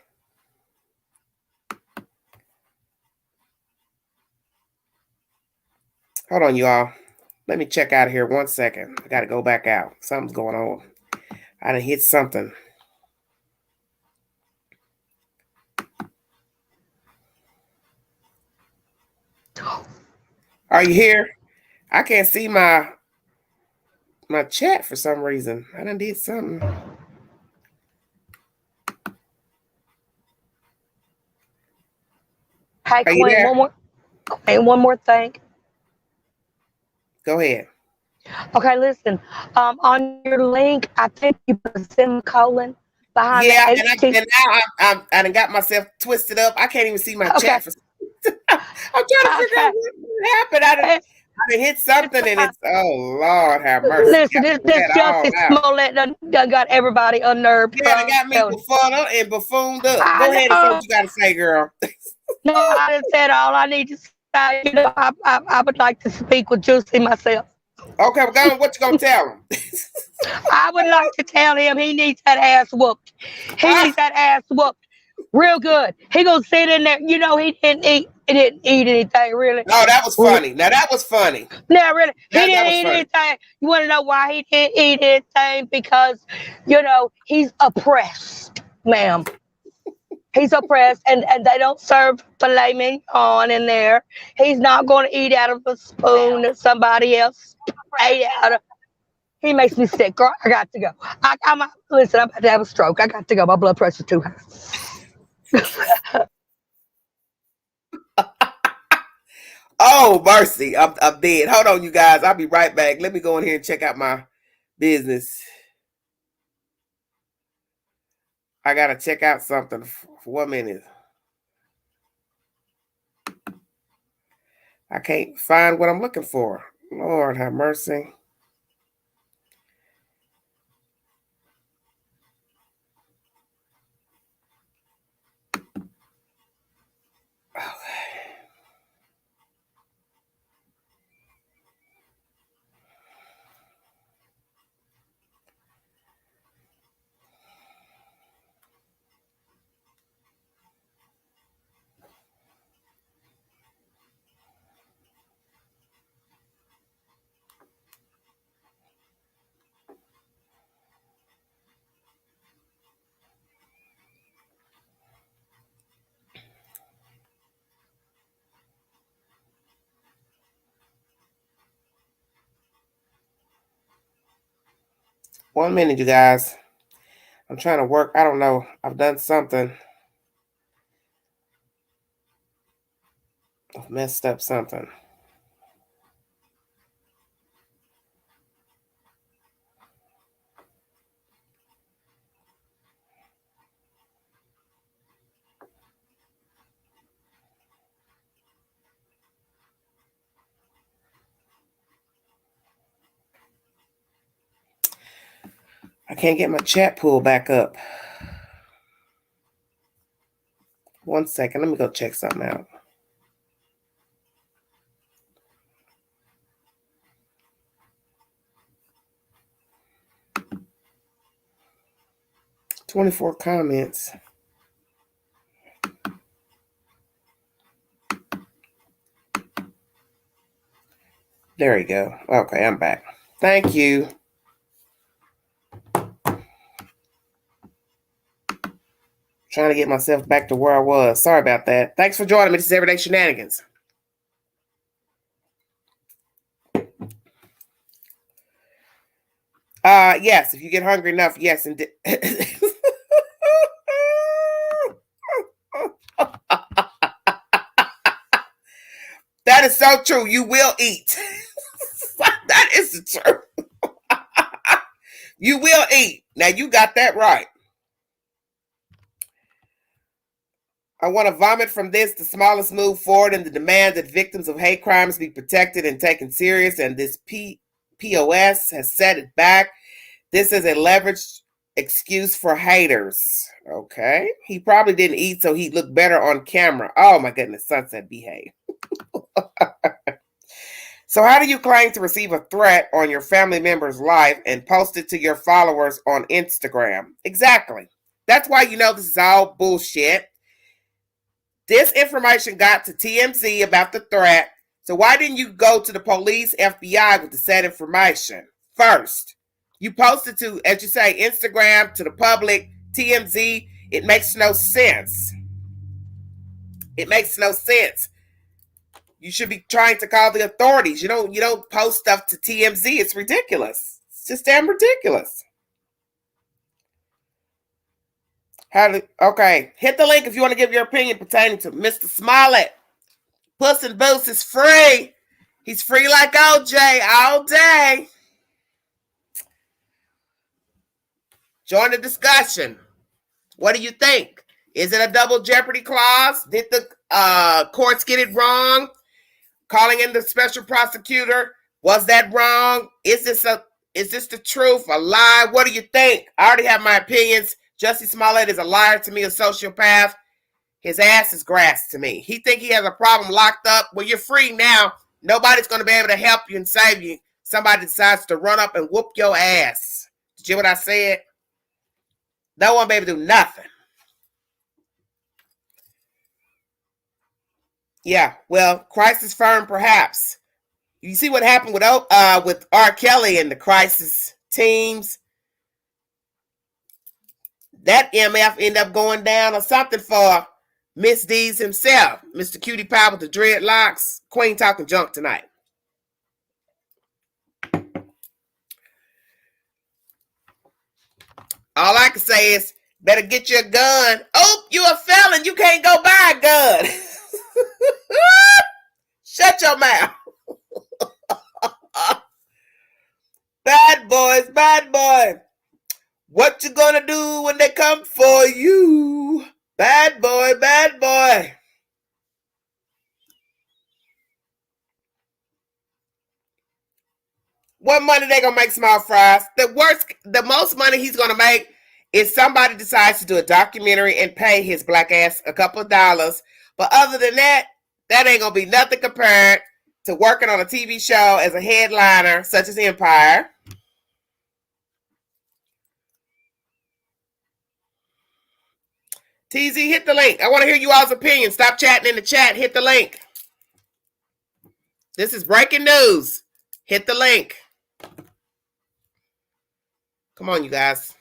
Hold on, y'all. Let me check out of here 1 second. I got to go back out. Something's going on. I done hit something. Are you here? I can't see my chat for some reason. I done did something. Hey, Queen, one more thing. Go ahead. Okay, listen. On your link, I think you put a semicolon behind the and now I done got myself twisted up. I can't even see my chat. I'm trying to figure out what happened. I done hit something and it's, oh, Lord have mercy. Listen, this Jussie Smollett done got everybody unnerved. Yeah, they got me befuddled and buffooned up. Go ahead and say what you got to say, girl. No, I done said all I need to say. You know, I would like to speak with Jussie myself. Okay, well, what you gonna tell him? I would like to tell him he needs that ass whooped. He needs that ass whooped real good. He gonna sit in there. You know, he He didn't eat anything, really. No, that was funny. Now that was funny. No, really. He That didn't was eat funny. anything. You want to know why he didn't eat anything? Because, you know, he's oppressed, ma'am. He's oppressed, and they don't serve filet mignon in there. He's not going to eat out of a spoon that somebody else ate out of. He makes me sick, girl. I got to go. Listen, I'm about to have a stroke. I got to go. My blood pressure's too high. Oh, mercy. I'm dead. Hold on, you guys. I'll be right back. Let me go in here and check out my business. I got to check out something for 1 minute. I can't find what I'm looking for. Lord have mercy. Okay. 1 minute, you guys. I'm trying to work. I don't know. I've done something. I've messed up something. I can't get my chat pulled back up. 1 second. Let me go check something out. "24 comments. There you go. Okay, I'm back. Thank you. Trying to get myself back to where I was. Sorry about that. Thanks for joining me. This is Everyday Shenanigans. Yes, if you get hungry enough, yes, and that is so true. You will eat. That is the truth. You will eat. Now you got that right. I want to vomit from this. The smallest move forward in the demand that victims of hate crimes be protected and taken serious, and this POS has set it back. This is a leveraged excuse for haters. Okay. He probably didn't eat so he'd look better on camera. Oh my goodness. Sunset, behave. So how do you claim to receive a threat on your family member's life and post it to your followers on Instagram? Exactly. That's why you know this is all bullshit. This information got to TMZ about the threat. So why didn't you go to the police, FBI with the said information first? You posted to, as you say, Instagram, to the public, TMZ. It makes no sense. It makes no sense. You should be trying to call the authorities. You don't post stuff to TMZ. It's ridiculous. It's just damn ridiculous. Okay, hit the link if you want to give your opinion pertaining to Mr. Smollett. Puss in Boots is free. He's free like OJ all day. Join the discussion. What do you think? Is it a double jeopardy clause? Did the courts get it wrong? Calling in the special prosecutor, was that wrong? Is this the truth, a lie? What do you think? I already have my opinions. Jussie Smollett is a liar to me, a sociopath. His ass is grass to me. He think he has a problem locked up. Well, you're free now. Nobody's going to be able to help you and save you. Somebody decides to run up and whoop your ass. Did you hear what I said? No one be able to do nothing. Yeah, well, crisis firm, perhaps. You see what happened with R. Kelly and the crisis teams? That MF ended up going down or something for Miss D's himself. Mr. Cutie Pie with the dreadlocks. Queen talking junk tonight. All I can say is, better get you a gun. Oh, you a felon. You can't go buy a gun. Shut your mouth. Bad boys, bad boy. What you gonna do when they come for you? Bad boy, bad boy. What money they gonna make Small Fries? The most money he's gonna make is somebody decides to do a documentary and pay his black ass a couple of dollars. But other than that, that ain't gonna be nothing compared to working on a TV show as a headliner, such as Empire. TZ, hit the link. I want to hear you all's opinion. Stop chatting in the chat. Hit the link. This is breaking news. Hit the link. Come on, you guys.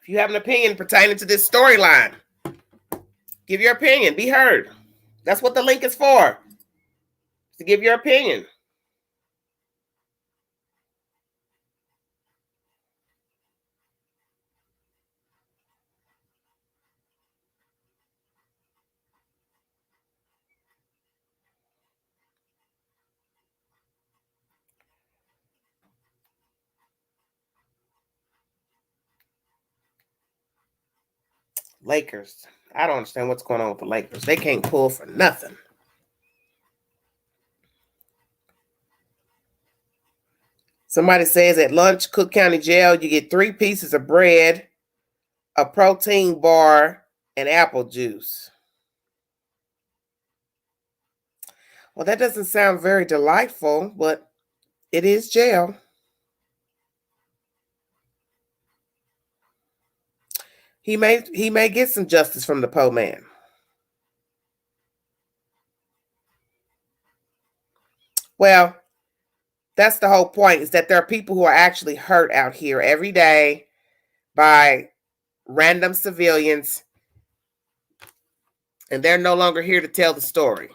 If you have an opinion pertaining to this storyline, give your opinion. Be heard. That's what the link is for. To give your opinion. Lakers. I don't understand what's going on with the Lakers. They can't pull for nothing. Somebody says at lunch, Cook County Jail, you get 3 pieces of bread, a protein bar, and apple juice. Well, that doesn't sound very delightful, but it is jail. He may get some justice from the poor man. Well, that's the whole point, is that there are people who are actually hurt out here every day by random civilians, and they're no longer here to tell the story.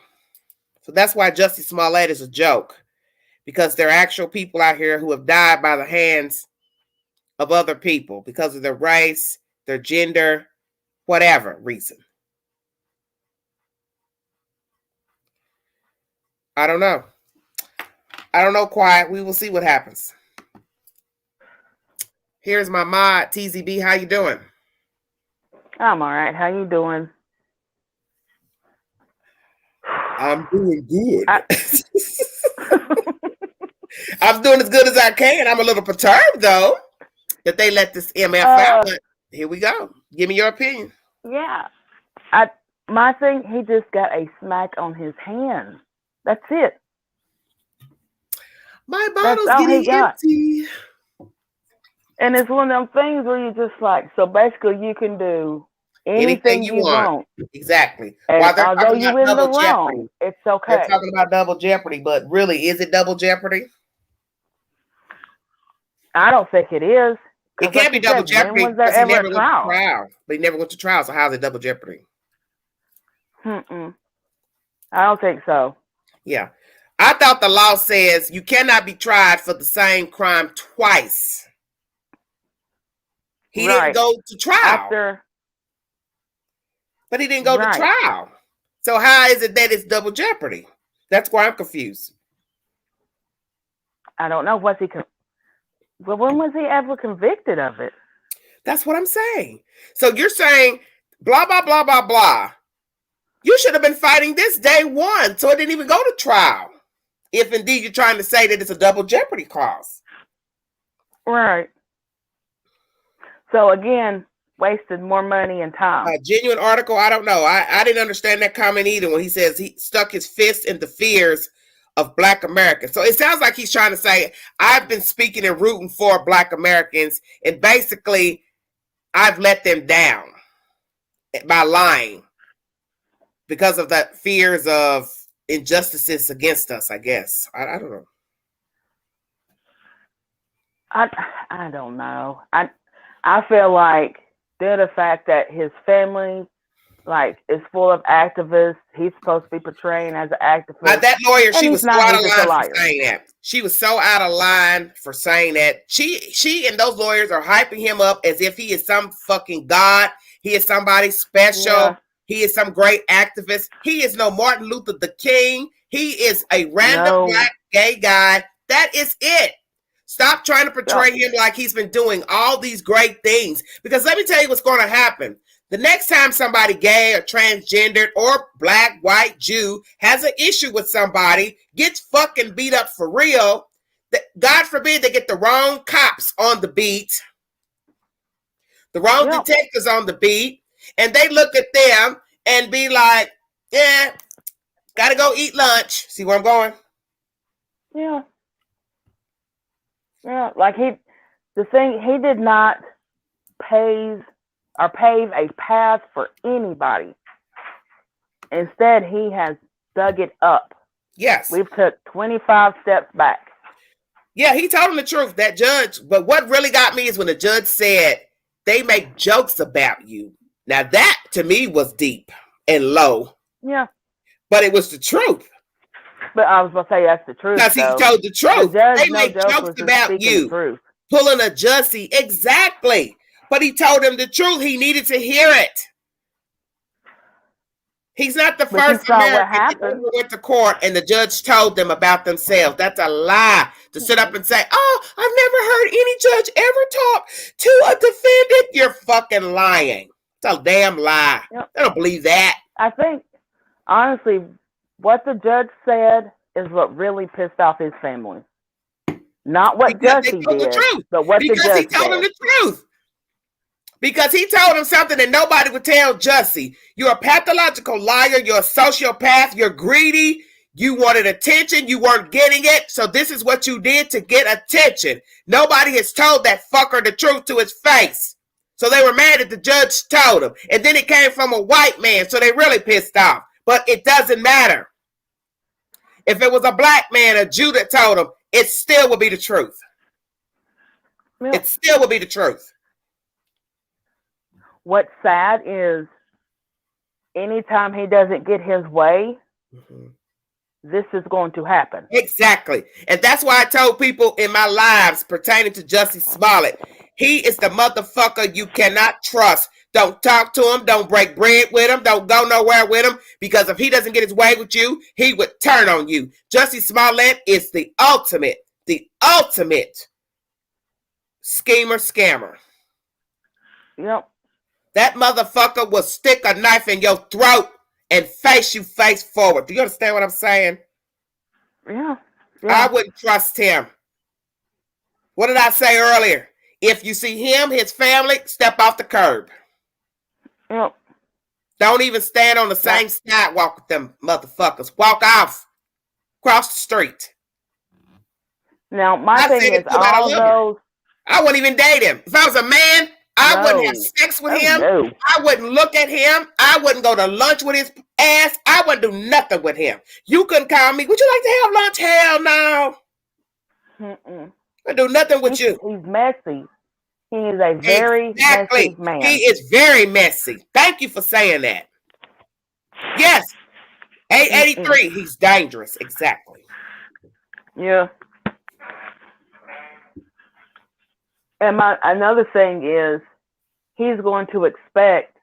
So that's why Jussie Smollett is a joke, because there are actual people out here who have died by the hands of other people because of their race, their gender, whatever reason. I don't know. I don't know, Quiet. We will see what happens. Here's my mod, TZB. How you doing? I'm all right. How you doing? I'm doing good. I'm doing as good as I can. I'm a little perturbed, though, that they let this MF out. But here we go. Give me your opinion. Yeah. My thing, he just got a smack on his hand. That's it. My bottle's getting empty. And it's one of them things where you just like, so basically you can do anything you want. Exactly. And while they're although you're in the jeopardy, wrong, it's okay. They're talking about double jeopardy, but really, is it double jeopardy? I don't think it is. It can't be double jeopardy because he never went to trial. But he never went to trial, so how's it double jeopardy? I don't think so. Yeah. I thought the law says you cannot be tried for the same crime twice. He didn't go to trial. But he didn't go to trial. So how is it that it's double jeopardy? That's why I'm confused. I don't know. Well, when was he ever convicted of it? That's what I'm saying. So you're saying blah, blah, blah, blah, blah. You should have been fighting this day one, so it didn't even go to trial. If indeed you're trying to say that it's a double jeopardy clause. Right. So again, wasted more money and time. A genuine article, I don't know. I didn't understand that comment either when he says he stuck his fist in the fears of Black Americans. So it sounds like he's trying to say, I've been speaking and rooting for Black Americans, and basically I've let them down by lying because of the fears of injustices against us, I guess. I don't know. I don't know. I feel like the fact that his family is full of activists. He's supposed to be portraying as an activist. Now, that lawyer, she was so out of line for saying that. She was so out of line for saying that. She and those lawyers are hyping him up as if he is some fucking god. He is somebody special. Yeah. He is some great activist. He is no Martin Luther the King. He is a random Black gay guy. That is it. Stop trying to portray him like he's been doing all these great things. Because let me tell you what's going to happen. The next time somebody gay or transgendered or Black, white, Jew has an issue with somebody, gets fucking beat up for real, God forbid they get the wrong cops on the beat, the wrong detectives on the beat, and they look at them and be like, yeah, gotta go eat lunch. See where I'm going? Yeah. Yeah, like he did not pave a path for anybody. Instead, he has dug it up. Yes. We've took 25 steps back. Yeah, he told him the truth, that judge. But what really got me is when the judge said, they make jokes about you. Now that, to me, was deep and low. Yeah. But it was the truth. But I was going to say that's the truth. Because he told the truth. They make jokes about you. Pulling a Jussie. Exactly. But he told him the truth. He needed to hear it. He's not the first American that went to court and the judge told them about themselves. That's a lie. To sit up and say, oh, I've never heard any judge ever talk to a defendant. You're fucking lying. It's a damn lie. Yep. I don't believe that. I think, honestly, what the judge said is what really pissed off his family. Not what Jussie did, but what the judge said. Because he told him the truth. Because he told him something that nobody would tell Jussie. You're a pathological liar. You're a sociopath. You're greedy. You wanted attention. You weren't getting it. So this is what you did to get attention. Nobody has told that fucker the truth to his face. So they were mad that the judge told him. And then it came from a white man. So they really pissed off. But it doesn't matter. If it was a Black man, a Jew that told him, it still would be the truth. Yeah. It still would be the truth. What's sad is anytime he doesn't get his way, this is going to happen. Exactly. And that's why I told people in my lives pertaining to Jussie Smollett, he is the motherfucker you cannot trust. Don't talk to him. Don't break bread with him. Don't go nowhere with him. Because if he doesn't get his way with you, he would turn on you. Jussie Smollett is the ultimate schemer, scammer. Yep. That motherfucker will stick a knife in your throat and face you face forward. Do you understand what I'm saying? Yeah. I wouldn't trust him. What did I say earlier? If you see him, his family, step off the curb. Yep. Don't even stand on the same sidewalk with them motherfuckers. Walk off. Cross the street. Now, my thing is, all those... I wouldn't even date him. If I was a man, I wouldn't have sex with him. No. I wouldn't look at him. I wouldn't go to lunch with his ass. I wouldn't do nothing with him. You couldn't call me. Would you like to have lunch? Hell no. I do nothing with you. He's messy. He is a very messy man. He is very messy. Thank you for saying that. Yes. 883. He's dangerous. Exactly. Yeah. And another thing is, he's going to expect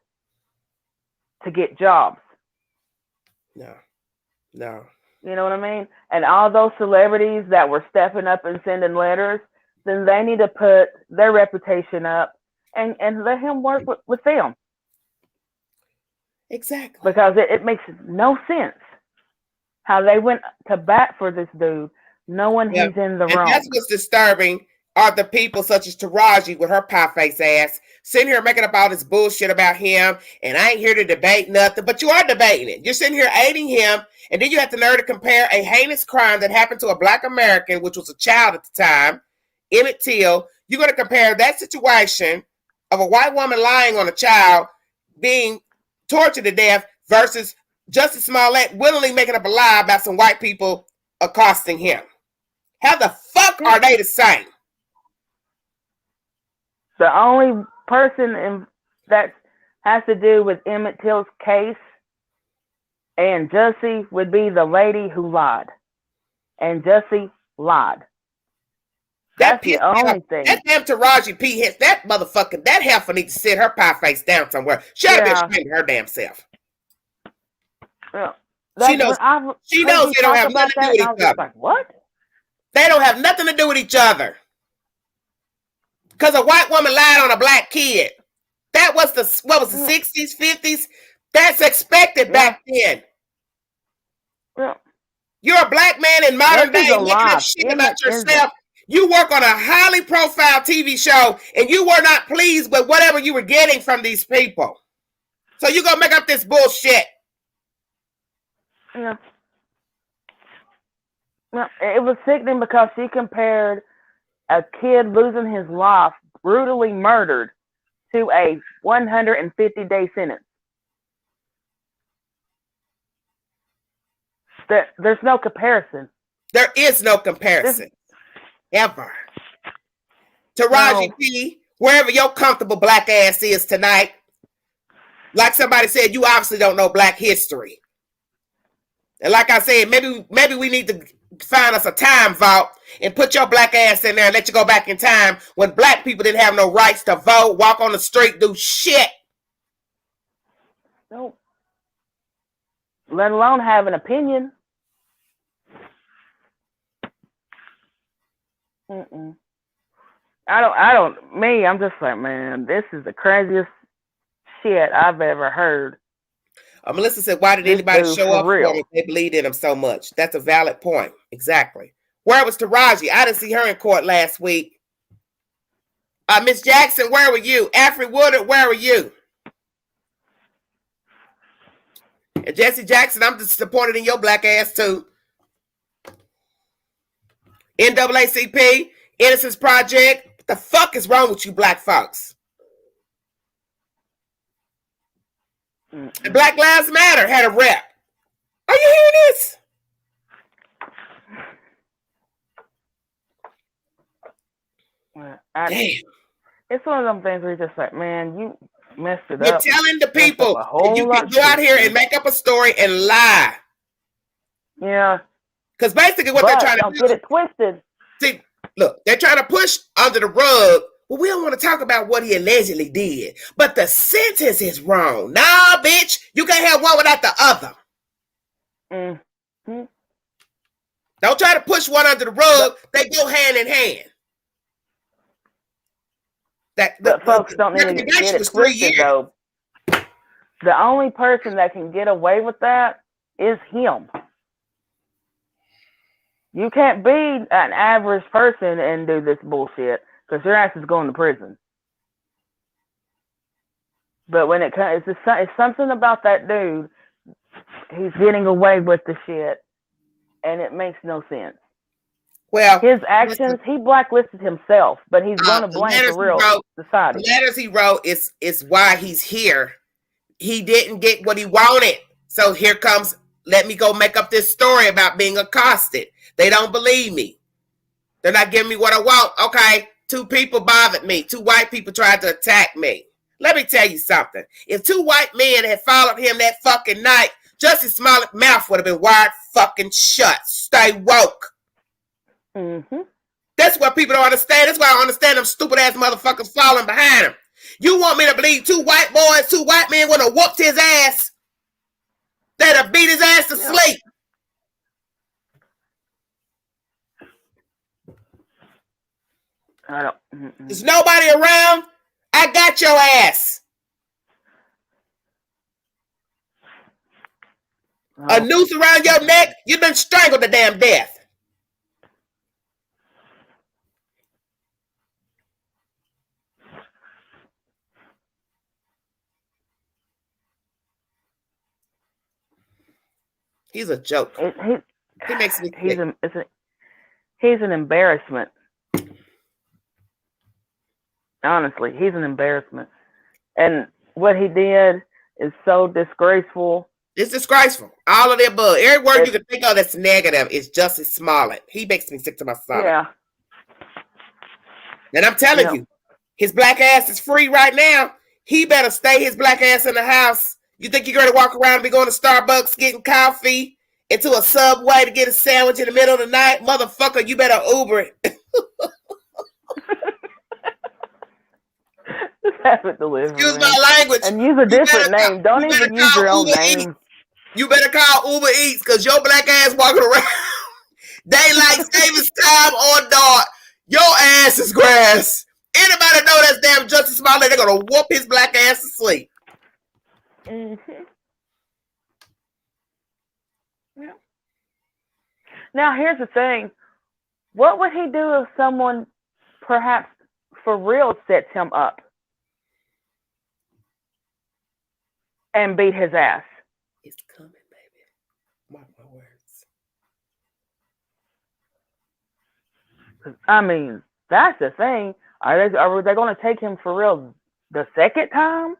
to get jobs. No. You know what I mean? And all those celebrities that were stepping up and sending letters, then they need to put their reputation up and let him work with them. Exactly. Because it makes no sense how they went to bat for this dude, knowing he's in the wrong. That's what's disturbing. Are the people such as Taraji with her pie face ass sitting here making up all this bullshit about him, and I ain't here to debate nothing, but you are debating it. You're sitting here aiding him, and then you have the nerve to compare a heinous crime that happened to a Black American, which was a child at the time, Emmett Till. You're going to compare that situation of a white woman lying on a child being tortured to death versus Jussie Smollett willingly making up a lie about some white people accosting him. How the fuck are they the same? The only person that has to do with Emmett Till's case and Jussie would be the lady who lied. And Jussie lied. That's the only thing. That damn Taraji P. Hicks, that motherfucker, that heifer needs to sit her pie face down somewhere. She ought to be ashamed of her damn self. Yeah. She knows they don't have nothing to do with each other. Like, what? They don't have nothing to do with each other. Because a white woman lied on a Black kid. That was the 60s, 50s? That's expected back then. Yeah. You're a Black man in modern day making up shit about yourself. You work on a highly profile TV show, and you were not pleased with whatever you were getting from these people. So you're going to make up this bullshit. Yeah. Well, it was sickening because she compared a kid losing his life, brutally murdered, to a 150-day sentence. There's no comparison. There is no comparison. Ever. Taraji P., wherever your comfortable Black ass is tonight, like somebody said, you obviously don't know Black history. And like I said, maybe we need to find us a time vault and put your Black ass in there and let you go back in time when Black people didn't have no rights to vote, walk on the street, do shit. Nope. Let alone have an opinion. I'm just like, man, this is the craziest shit I've ever heard. Melissa said, why did anybody show up for him if they believed in him so much? That's a valid point. Exactly. Where was Taraji? I didn't see her in court last week. Miss Jackson, where were you? Alfred Woodard, where were you? And Jesse Jackson, I'm disappointed in your Black ass too. NAACP, Innocence Project. What the fuck is wrong with you Black folks? And Black Lives Matter had a rep. Are you hearing this? Damn. It's one of them things where you're just like, man, you messed it You're up. telling the people you can go out here and make up a story and lie. Yeah. Because basically what they're trying to do. Don't get it twisted. See, look, they're trying to push under the rug. Well, we don't want to talk about what he allegedly did. But the sentence is wrong. Nah, bitch. You can't have one without the other. Mm-hmm. Don't try to push one under the rug. They go hand in hand. But folks don't need to get it twisted, though. The only person that can get away with that is him. You can't be an average person and do this bullshit because your ass is going to prison. But when it comes, it's something about that dude. He's getting away with the shit, and it makes no sense. Well, his actions, he blacklisted himself, but he's going to blame the real society. The letters he wrote is why he's here. He didn't get what he wanted, so here comes. Let me go make up this story about being accosted. They don't believe me. They're not giving me what I want. Okay, 2 people bothered me. 2 white people tried to attack me. Let me tell you something. If 2 white men had followed him that fucking night, Jussie Smollett's mouth would have been wide fucking shut. Stay woke. Mm-hmm. That's what people don't understand. That's why I don't understand them stupid ass motherfuckers falling behind him. You want me to believe 2 white boys, 2 white men would have whooped his ass? They'd have beat his ass to sleep. There's nobody around. I got your ass. A noose around your neck, you've been strangled to damn death. He's a joke. He makes me sick. He's an embarrassment. Honestly, he's an embarrassment. And what he did is so disgraceful. It's disgraceful. All of the above. Every word you can think of that's negative is Jussie Smollett. He makes me sick to my stomach. Yeah. And I'm telling you, his black ass is free right now. He better stay his black ass in the house. You think you're going to walk around and be going to Starbucks getting coffee, into a Subway to get a sandwich in the middle of the night? Motherfucker, you better Uber it. Just have it delivered. Excuse my language. And use a different name. Don't even use your own name. You better call Uber Eats because your black ass walking around daylight savings time or dark. Your ass is grass. Anybody know that's damn Jussie Smollett, they're going to whoop his black ass to sleep. Mm-hmm. Yeah. Now, here's the thing. What would he do if someone perhaps for real sets him up and beat his ass? It's coming, baby. Mark my words. I mean, that's the thing. Are they going to take him for real the second time?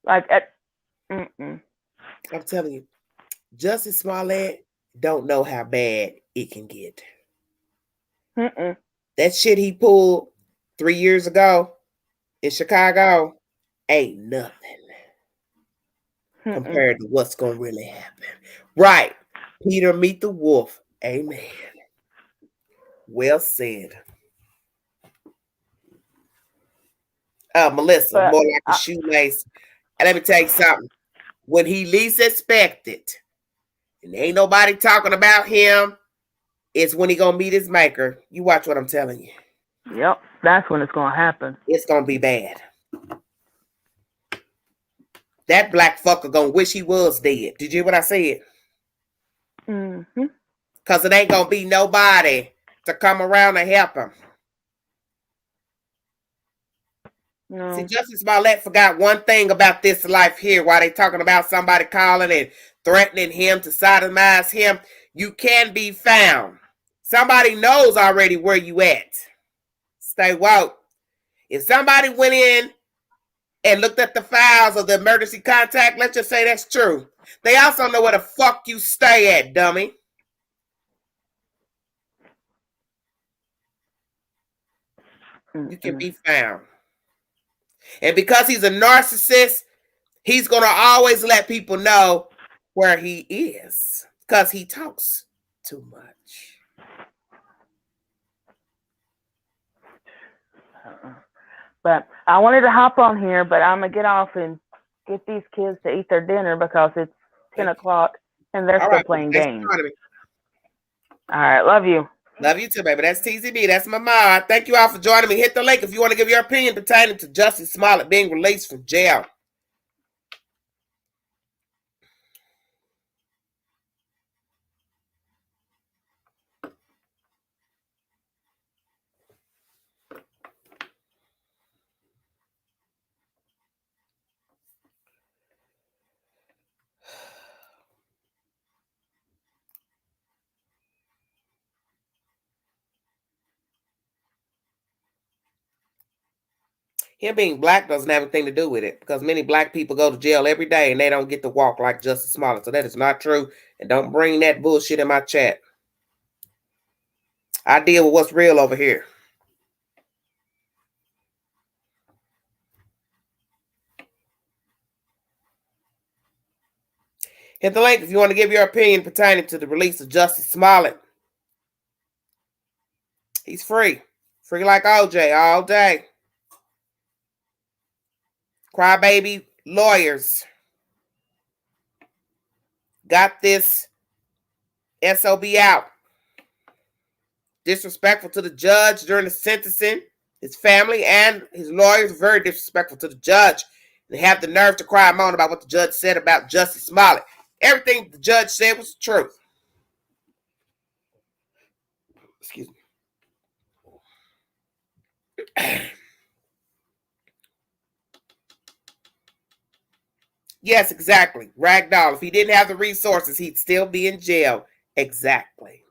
Like, I'm telling you, Jussie Smollett don't know how bad it can get. That shit he pulled 3 years ago in Chicago ain't nothing compared to what's going to really happen. Right. Peter meet the wolf. Amen. Well said. Melissa, more like a shoelace. And let me tell you something. When he least expected, and ain't nobody talking about him, it's when he gonna meet his maker. You watch what I'm telling you. Yep, that's when it's gonna happen. It's gonna be bad. That black fucker gonna wish he was dead. Did you hear what I said? Mm-hmm. Cause it ain't gonna be nobody to come around and help him. No. See, Jussie Smollett forgot one thing about this life here. While they talking about somebody calling and threatening him to sodomize him, you can be found. Somebody knows already where you at. Stay woke. If somebody went in and looked at the files of the emergency contact, let's just say that's true. They also know where the fuck you stay at, dummy. You can be found. And because he's a narcissist, he's going to always let people know where he is because he talks too much. But I wanted to hop on here, but I'm going to get off and get these kids to eat their dinner because it's 10 o'clock and they're still playing games. All right. Love you. Love you too, baby. That's TZB. That's my mom. Thank you all for joining me. Hit the link if you want to give your opinion pertaining to Jussie Smollett being released from jail. Him being black doesn't have anything to do with it because many black people go to jail every day and they don't get to walk like Jussie Smollett. So that is not true. And don't bring that bullshit in my chat. I deal with what's real over here. Hit the link if you want to give your opinion pertaining to the release of Jussie Smollett. He's free. Free like OJ all day. Crybaby lawyers got this SOB out. Disrespectful to the judge during the sentencing. His family and his lawyers very disrespectful to the judge. They have the nerve to cry and moan about what the judge said about Jussie Smollett. Everything the judge said was the truth. Excuse me. Yes, exactly. Ragdoll. If he didn't have the resources, he'd still be in jail. Exactly.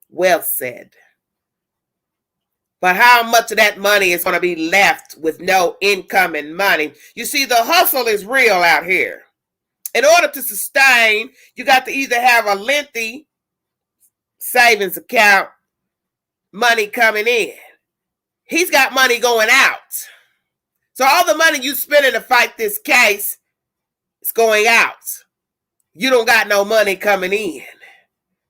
Well said. But how much of that money is going to be left with no income and money? You see, the hustle is real out here. In order to sustain, you got to either have a lengthy savings account, money coming in. He's got money going out. So all the money you spending to fight this case is going out. You don't got no money coming in.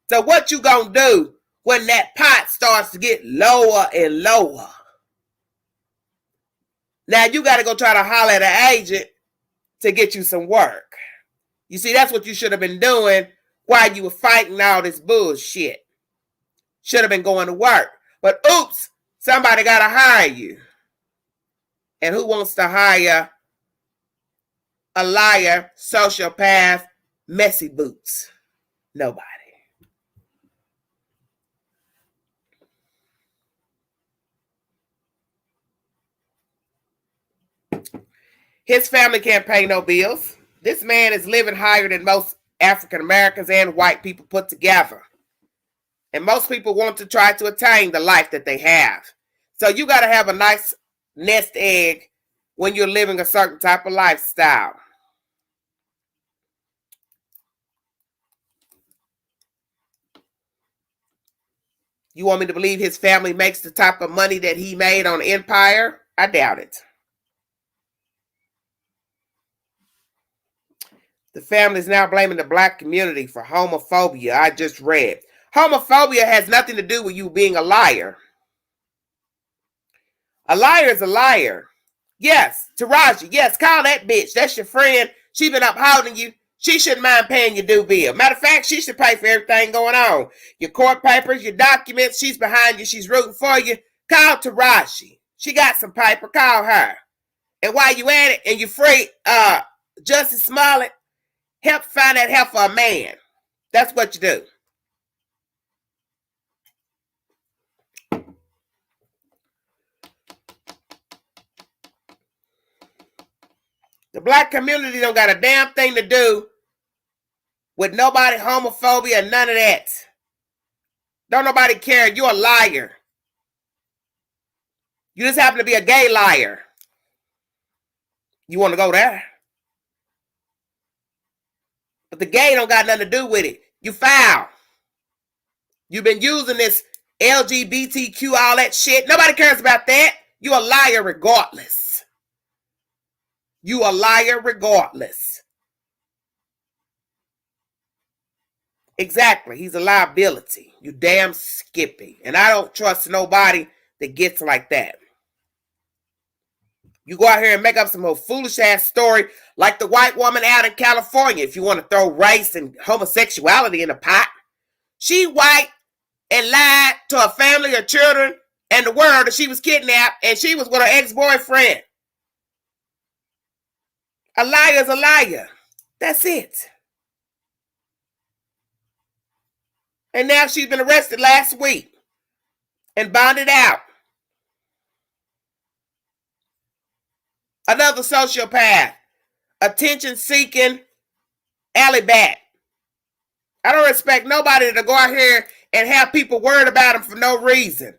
So what you gonna do when that pot starts to get lower and lower? Now you got to go try to holler at an agent to get you some work. You see, that's what you should have been doing while you were fighting all this bullshit. Should have been going to work. But oops, somebody got to hire you. And who wants to hire a liar, sociopath, messy boots? Nobody. His family can't pay no bills. This man is living higher than most African Americans and white people put together. And most people want to try to attain the life that they have. So you got to have a nice nest egg when you're living a certain type of lifestyle. You want me to believe his family makes the type of money that he made on Empire? I doubt it. The family is now blaming the black community for homophobia. I just read. Homophobia has nothing to do with you being a liar. A liar is a liar. Yes, Taraji, yes, call that bitch. That's your friend. She been upholding you. She shouldn't mind paying your due bill. Matter of fact, she should pay for everything going on. Your court papers, your documents, she's behind you. She's rooting for you. Call Taraji. She got some paper. Call her. And while you at it and you're free, Jussie Smollett, help find that help for a man. That's what you do. The black community don't got a damn thing to do with nobody homophobia, none of that. Don't nobody care. You're a liar. You just happen to be a gay liar. You want to go there? But the gay don't got nothing to do with it. You foul. You've been using this LGBTQ, all that shit. Nobody cares about that. You a liar regardless. You a liar regardless. Exactly. He's a liability. You damn skippy. And I don't trust nobody that gets like that. You go out here and make up some more foolish ass story like the white woman out in California. If you want to throw race and homosexuality in a pot. She white and lied to her family, her children, and the world that she was kidnapped and she was with her ex-boyfriend. A liar is a liar. That's it. And now she's been arrested last week and bonded out. Another sociopath. Attention-seeking alley bat. I don't respect nobody to go out here and have people worried about him for no reason.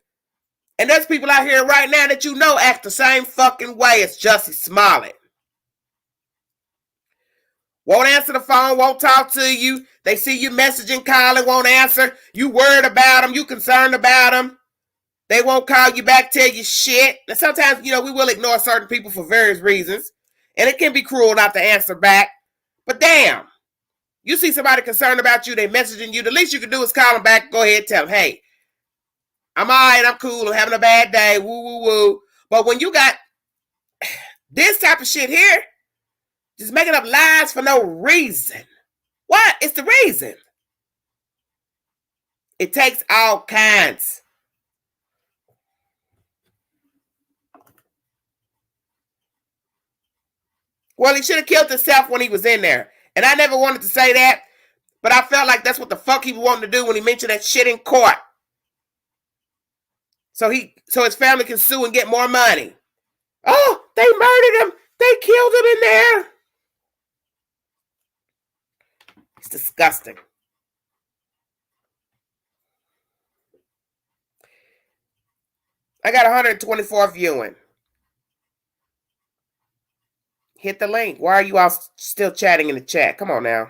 And there's people out here right now that you know act the same fucking way as Jussie Smollett. Won't answer the phone, won't talk to you. They see you messaging, calling, won't answer. You worried about them, you concerned about them. They won't call you back, tell you shit. And sometimes, we will ignore certain people for various reasons. And it can be cruel not to answer back. But damn, you see somebody concerned about you, they messaging you. The least you can do is call them back, go ahead and tell them, hey, I'm all right, I'm cool, I'm having a bad day, woo, woo, woo. But when you got this type of shit here, just making up lies for no reason. What? It's the reason. It takes all kinds. Well, he should have killed himself when he was in there. And I never wanted to say that, but I felt like that's what the fuck he wanted to do when he mentioned that shit in court. So his family can sue and get more money. Oh, they murdered him. They killed him in there. It's disgusting. I got 124 viewing. Hit the link. Why are you all still chatting in the chat? Come on now.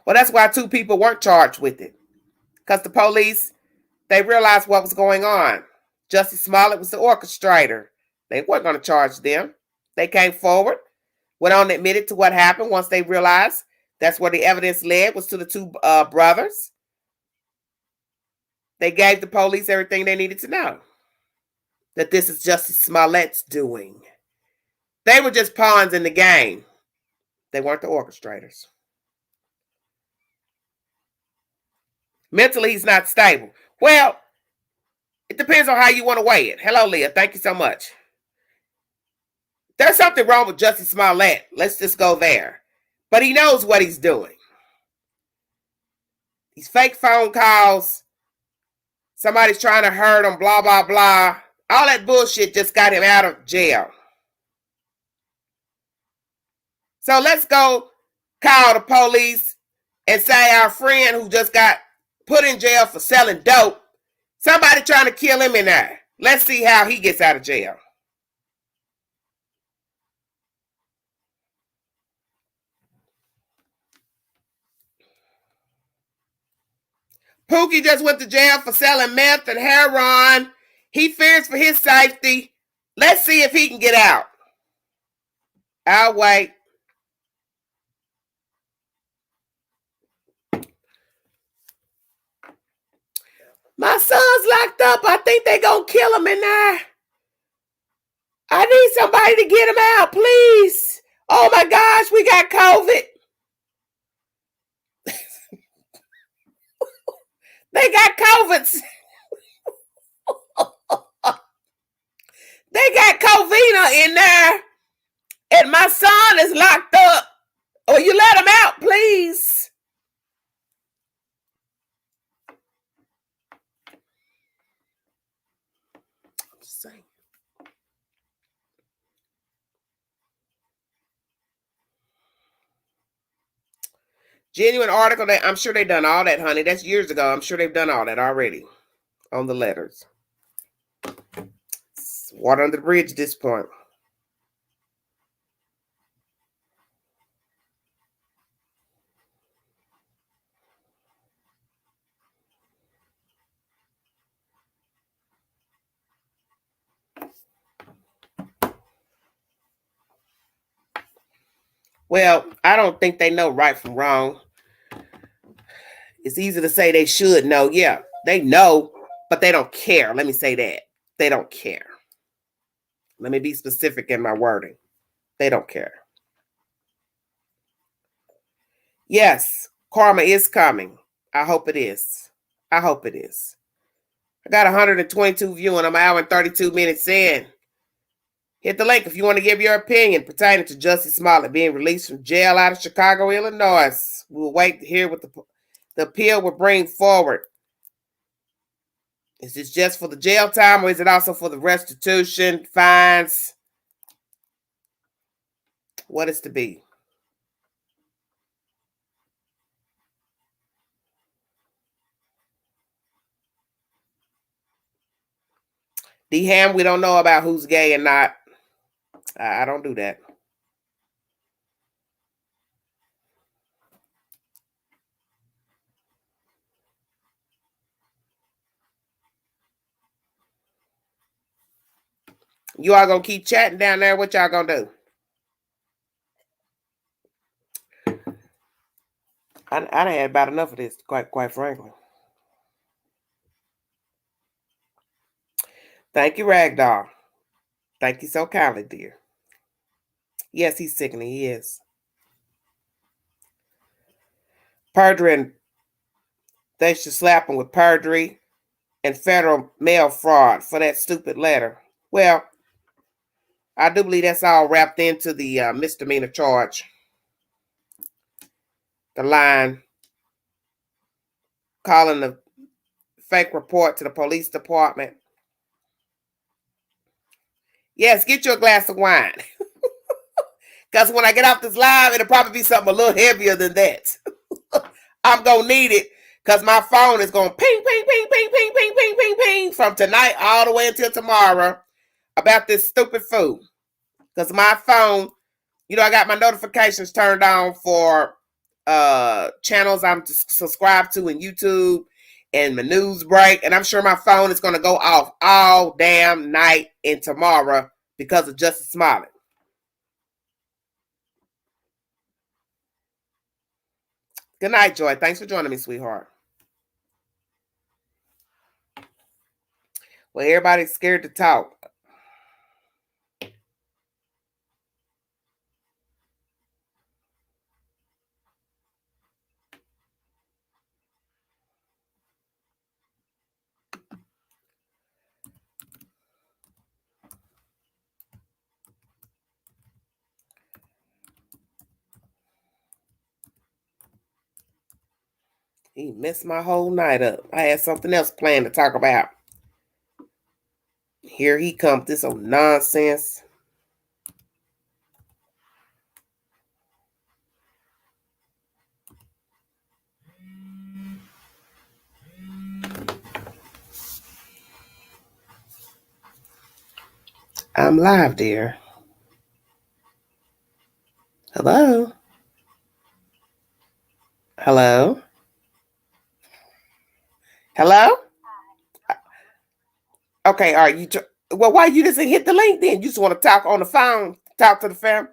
Well, that's why 2 people weren't charged with it. Because the police, they realized what was going on. Jussie Smollett was the orchestrator. They weren't going to charge them. They came forward, went on and admitted to what happened once they realized that's where the evidence led, was to the 2 brothers. They gave the police everything they needed to know. That this is Jussie Smollett's doing. They were just pawns in the game. They weren't the orchestrators. Mentally, he's not stable. Well, it depends on how you want to weigh it. Hello, Leah. Thank you so much. There's something wrong with Jussie Smollett. Let's just go there. But he knows what he's doing. These fake phone calls. Somebody's trying to hurt him, blah, blah, blah. All that bullshit just got him out of jail. So let's go call the police and say our friend who just got put in jail for selling dope, somebody trying to kill him in there. Let's see how he gets out of jail. Pookie just went to jail for selling meth and heroin. He fears for his safety. Let's see if he can get out. I'll wait. My son's locked up. I think they gonna kill him in there. I need somebody to get him out, please. Oh my gosh, we got COVID. They got COVID. They got Covina in there. And my son is locked up. Will you let him out, please? I'm just saying. Genuine article. I'm sure they've done all that, honey. That's years ago. I'm sure they've done all that already on the letters. It's water under the bridge at this point. Well, I don't think they know right from wrong. It's easy to say they should know. Yeah, they know, but they don't care. Let me say that. They don't care. Let me be specific in my wording. They don't care. Yes, karma is coming. I hope it is. I hope it is. I got 122 viewing. I'm an hour and 32 minutes in. Hit the link if you want to give your opinion pertaining to Jussie Smollett being released from jail out of Chicago, Illinois. We'll wait to hear what the appeal will bring forward. Is this just for the jail time or is it also for the restitution, fines? What is to be? D-Ham, we don't know about who's gay and not. I don't do that. You all gonna keep chatting down there? What y'all gonna do? I done had about enough of this, quite frankly. Thank you, Ragdoll. Thank you so kindly, dear. Yes, he's sickening. He is. Perjury, and they should slap him with perjury and federal mail fraud for that stupid letter. Well, I do believe that's all wrapped into the misdemeanor charge. The line calling the fake report to the police department. Yes, get you a glass of wine. Because when I get off this live, it'll probably be something a little heavier than that. I'm going to need it because my phone is going ping, ping, ping, ping, ping, ping, ping, ping, ping from tonight all the way until tomorrow about this stupid food. Because my phone, you know, I got my notifications turned on for channels I'm subscribed to in YouTube and my news break. And I'm sure my phone is going to go off all damn night and tomorrow because of Jussie Smollett. Good night, Joy. Thanks for joining me, sweetheart. Well, everybody's scared to talk. He messed my whole night up. I had something else planned to talk about. Here he comes, this old nonsense. I'm live, dear. Hello? Hello? Hello? Okay, all right. Well, why you just hit the link then? You just want to talk on the phone, talk to the family?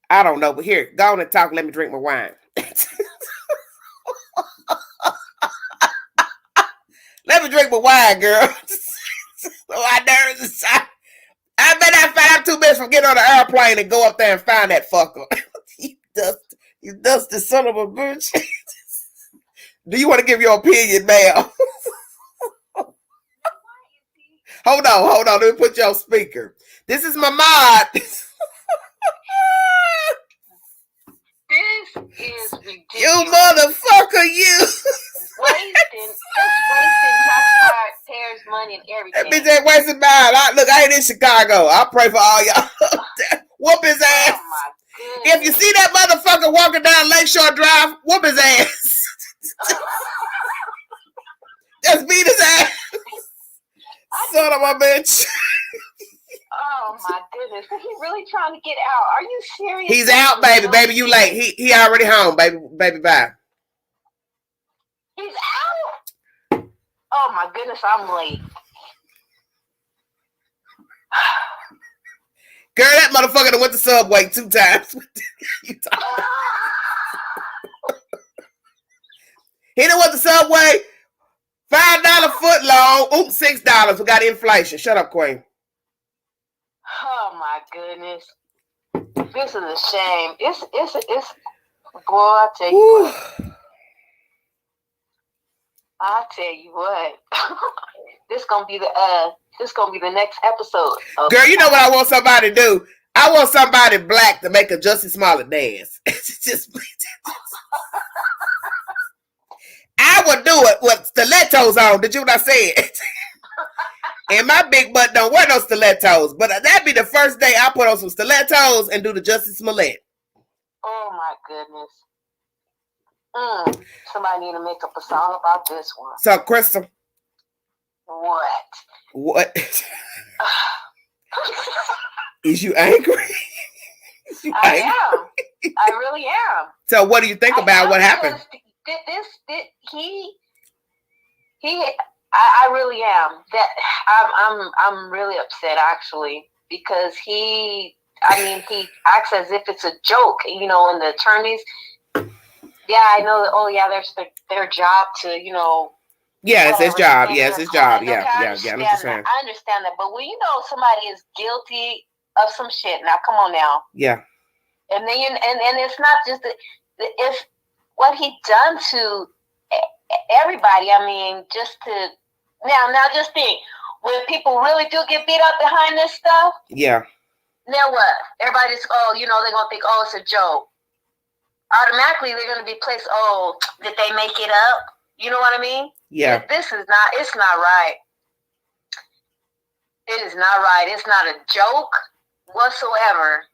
I don't know, but here, go on and talk. Let me drink my wine. Let me drink my wine, girl. So my nerves is shot. I bet I find out 2 minutes from getting on the airplane and go up there and find that fucker. You dusty son of a bitch. Do you want to give your opinion, ma'am? Hold on. Let me put you on speaker. This is my mod. This is ridiculous. You motherfucker, you. Wasting taxpayers' money and everything. That bitch ain't wasting mine. Look, I ain't in Chicago. I'll pray for all y'all. Whoop his ass. Oh my goodness. If you see that motherfucker walking down Lakeshore Drive, whoop his ass. Just beat his ass. Son of a bitch. Oh my goodness. Is he really trying to get out? Are you serious? He's out, baby. Baby, you late. He already home, baby. Baby, bye. He's out? Oh my goodness, I'm late. Girl, that motherfucker done went to Subway 2 times. He done went to Subway, $5 foot long. Ooh, $6. We got inflation. Shut up, Queen. Oh my goodness. This is a shame. It's boy, I tell you what. I tell you what. This gonna be the next episode. Girl, you know what I want somebody to do? I want somebody black to make a Jussie Smollett dance. I would do it with stilettos on. Did you what I said? And my big butt don't wear no stilettos. But that'd be the first day I put on some stilettos and do the Jussie Smollett. Oh my goodness. Somebody need to make up a song about this one. So, Crystal. What? Is you angry? I am. I really am. So what do you think about what happened? I really am. That I'm really upset actually because he acts as if it's a joke, you know, and the attorneys. Yeah, I know that. Oh, yeah, there's their job to, you know. Yeah, it's his job. Yeah, it's his job. Yeah, I understand that. But when you know somebody is guilty of some shit, now come on now. Yeah. And then and it's not just if what he done to everybody. I mean, just to now just think when people really do get beat up behind this stuff. Yeah. Now what? Everybody's they're gonna think it's a joke. Automatically they're gonna be placed. Oh, did they make it up? You know what I mean? Yeah. This is not, it's not right. It is not right. It's not a joke whatsoever.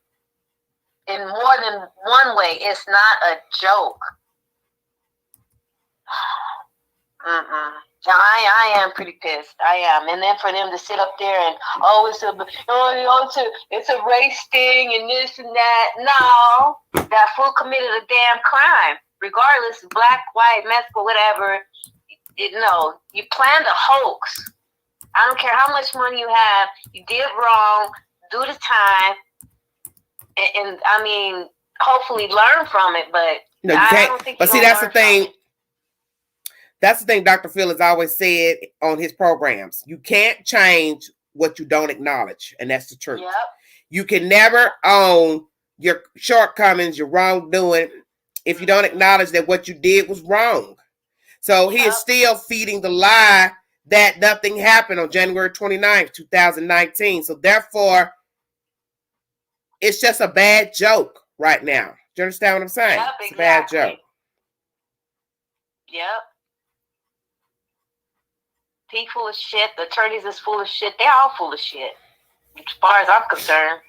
In more than one way, it's not a joke. I am pretty pissed. I am. And then for them to sit up there and it's a race thing and this and that. No, that fool committed a damn crime, regardless of black, white, Mexico, whatever. No, you planned a hoax. I don't care how much money you have. You did wrong. Do the time, and I mean, hopefully learn from it. But no, you I can't. don't think. But see, that's the thing. That's the thing Dr. Phil has always said on his programs. You can't change what you don't acknowledge, and that's the truth. Yep. You can never own your shortcomings, your wrongdoing, if you don't acknowledge that what you did was wrong. So he is still feeding the lie that nothing happened on January 29th, 2019. So therefore, it's just a bad joke right now. Do you understand what I'm saying? Yep, it's a bad joke. Yep. He full of shit. The attorneys is full of shit. They're all full of shit, as far as I'm concerned.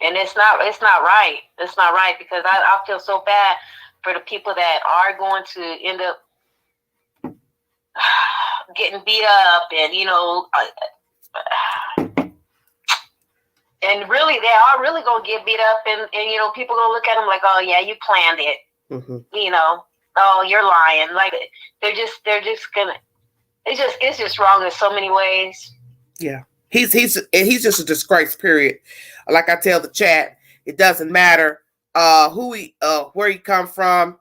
And it's not right. It's not right because I feel so bad for the people that are going to end up getting beat up and, and really, they are really going to get beat up and people going to look at them like, oh, yeah, you planned it. Mm-hmm. Oh, you're lying. Like, they're just going to, it's just wrong in so many ways. Yeah. He's just a disgrace, period. Like I tell the chat, it doesn't matter where he come from,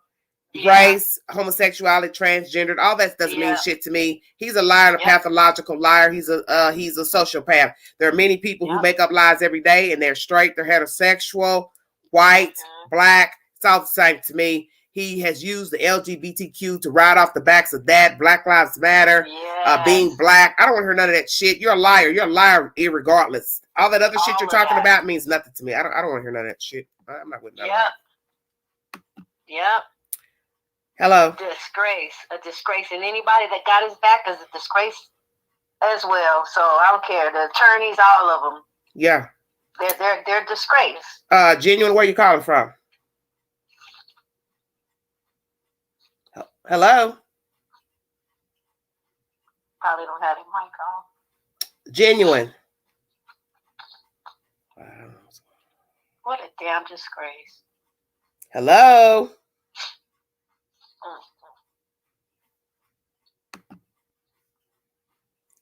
race, homosexuality, transgendered, all that doesn't mean shit to me. He's a liar, a pathological liar. He's a sociopath. There are many people who make up lies every day, and they're straight, they're heterosexual, white, black. It's all the same to me. He has used the LGBTQ to ride off the backs of that. Black Lives Matter, being black. I don't want to hear none of that shit. You're a liar. You're a liar irregardless. All that other shit you're talking about means nothing to me. I don't want to hear none of that shit. I'm not with none of that. Yep. Hello. A disgrace. And anybody that got his back is a disgrace as well. So I don't care. The attorneys, all of them. Yeah. They're disgrace. Genuine, where you calling from? Hello? Probably don't have his mic on. Genuine. What a damn disgrace. Hello?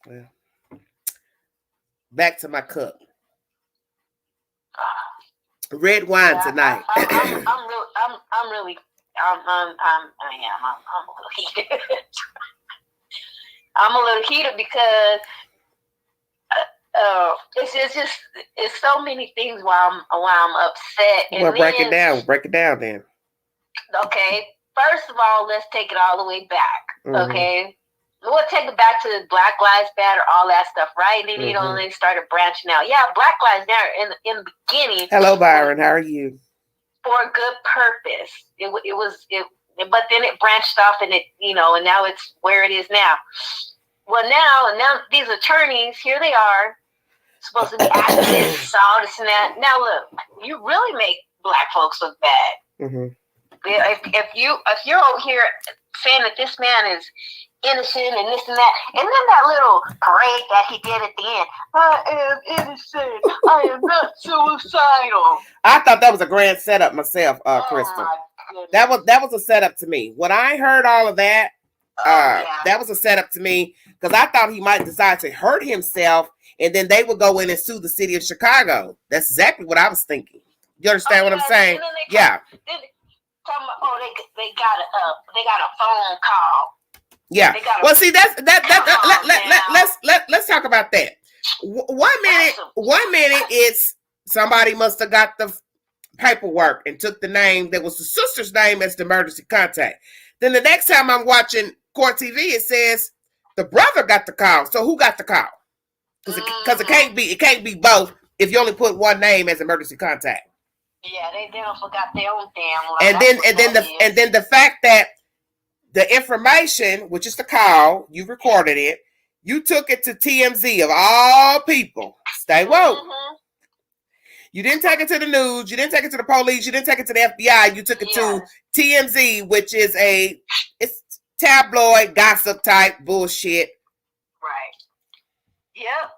Well, back to my cup. Red wine tonight. I'm really a little heated. I'm a little heated because it's so many things why I'm upset. And well, break it down. Break it down then. Okay. First of all, let's take it all the way back. Mm-hmm. Okay. We'll take it back to Black Lives Matter, all that stuff, right? And then they started branching out. Yeah, Black Lives Matter in the beginning. Hello, Byron. How are you? For a good purpose. But then it branched off, and and now it's where it is now. Well, now these attorneys, here they are, supposed to be activists, all this and that. Now look, you really make black folks look bad. Mm-hmm. If you're over here saying that this man is innocent and this and that, and then that little parade that he did at the end, I am innocent, I am not suicidal. I thought that was a grand setup myself, Crystal. That was a setup to me. When I heard all of that, that was a setup to me because I thought he might decide to hurt himself, and then they would go in and sue the city of Chicago. That's exactly what I was thinking. You understand what I'm saying? They got a phone call. Yeah. Well, see, let's talk about that. 1 minute it's somebody must have got the paperwork and took the name that was the sister's name as the emergency contact. Then the next time I'm watching court TV, it says the brother got the call. So who got the call? Because it can't be both if you only put one name as emergency contact. Yeah, they don't forgot their own damn life. And then the fact that the information, which is the call, you recorded it. You took it to TMZ of all people. Stay woke. You didn't take it to the news. You didn't take it to the police. You didn't take it to the FBI. You took it to TMZ, which is it's tabloid gossip type bullshit. Right. Yep.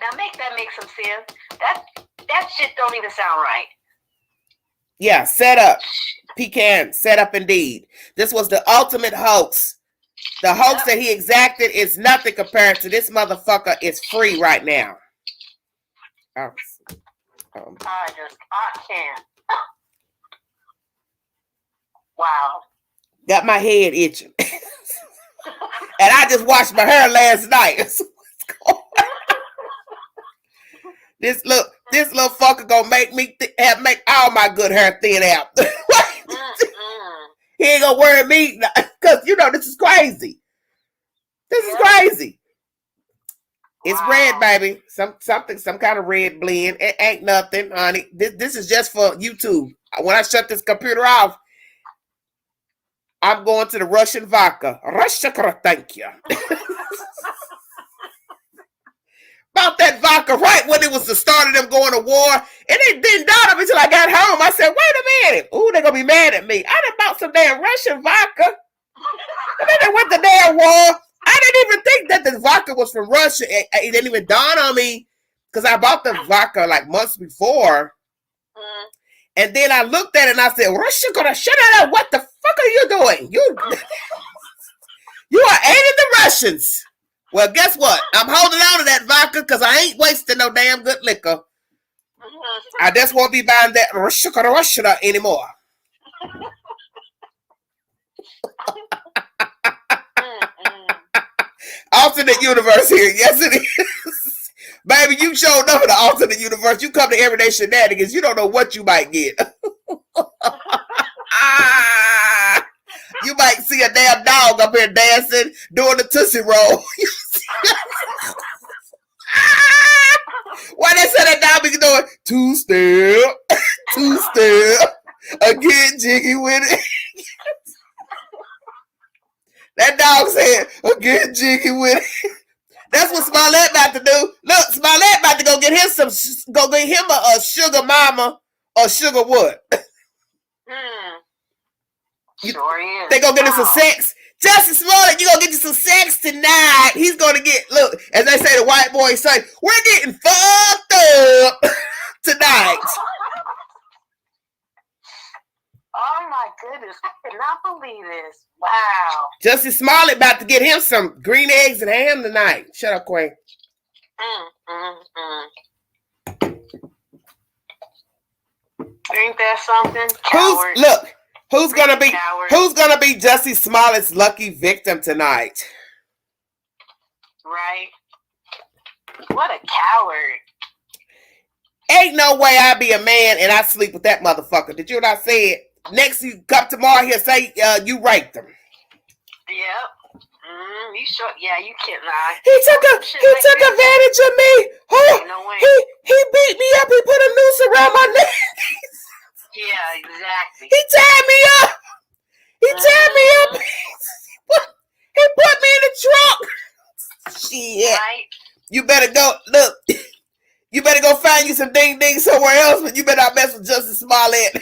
Now make some sense. That shit don't even sound right. Yeah, set up. Pecan, set up indeed. This was the ultimate hoax. The hoax that he exacted is nothing compared to this motherfucker is free right now. I can't. Wow. Got my head itching. And I just washed my hair last night. This little fucker gonna make me make all my good hair thin out. He ain't gonna worry me because this is crazy. This is crazy. It's red, baby. Some kind of red blend. It ain't nothing, honey. This is just for YouTube. When I shut this computer off, I'm going to the Russian vodka. Thank you. About that vodka right when it was the start of them going to war. And it didn't dawn on me until I got home. I said, wait a minute. Ooh, they're going to be mad at me. I done bought some damn Russian vodka. And then they went to damn war. I didn't even think that the vodka was from Russia. It didn't even dawn on me because I bought the vodka like months before. And then I looked at it and I said, Russia gonna shut up. What the fuck are you doing? You are aiding the Russians. Well, guess what? I'm holding on to that vodka because I ain't wasting no damn good liquor. I just won't be buying that Russia anymore. Alternate universe here. Yes, it is. Baby, you showed up in the alternate universe. You come to everyday shenanigans. You don't know what you might get. You might see a damn dog up here dancing, doing the Tootsie Roll. Why they say that dog be doing two-step, again jiggy with it. That dog said, again jiggy with it. That's what Smollett about to do. Look, Smollett about to go get him a sugar mama or sugar what? Sure is. They gonna get him some sex. Jussie Smollett, you gonna get you some sex tonight. He's gonna get, look, as they say, the white boys say, we're getting fucked up tonight. Oh my goodness, I cannot believe this. Wow. Jussie Smollett about to get him some green eggs and ham tonight. Shut up, Queen. Ain't that something? Who's gonna be Jussie Smollett's lucky victim tonight? Right. What a coward. Ain't no way I be a man and I sleep with that motherfucker. Did you hear what I said? Next you come tomorrow, he'll say you raped him. Yep. You sure? Yeah, you can't lie. He took advantage of me. Oh, he beat me up. He put a noose around my neck. Yeah, exactly. He tied me up. He put me in the trunk. Shit. Right. You better go. Look. You better go find you some ding ding somewhere else, but you better not mess with Jussie Smollett.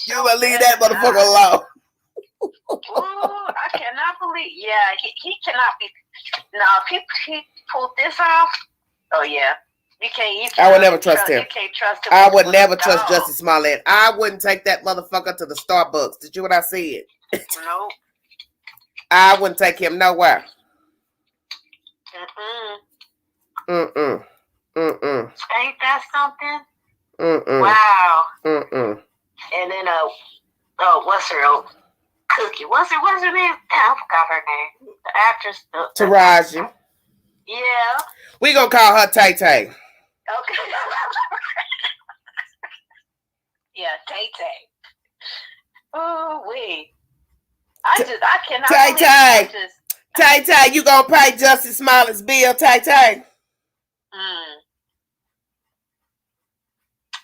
You better leave that motherfucker alone. Ooh, I cannot believe. Yeah, he cannot be. No, if he pulled this off. Oh yeah, you can't. I would never trust him. You can't trust him. I would never trust Jussie Smollett. I wouldn't take that motherfucker to the Starbucks. Did you hear what I said? Nope. I wouldn't take him nowhere. Ain't that something? Wow. And then what's her Cookie? What's her name? I forgot her name. The actress. Taraji. Yeah. We gonna call her Tay Tay. Okay. Yeah, Tay Tay. Oh wait. I cannot. Tay Tay. Tay Tay, you gonna pay Jussie Smollett's bill, Tay Tay?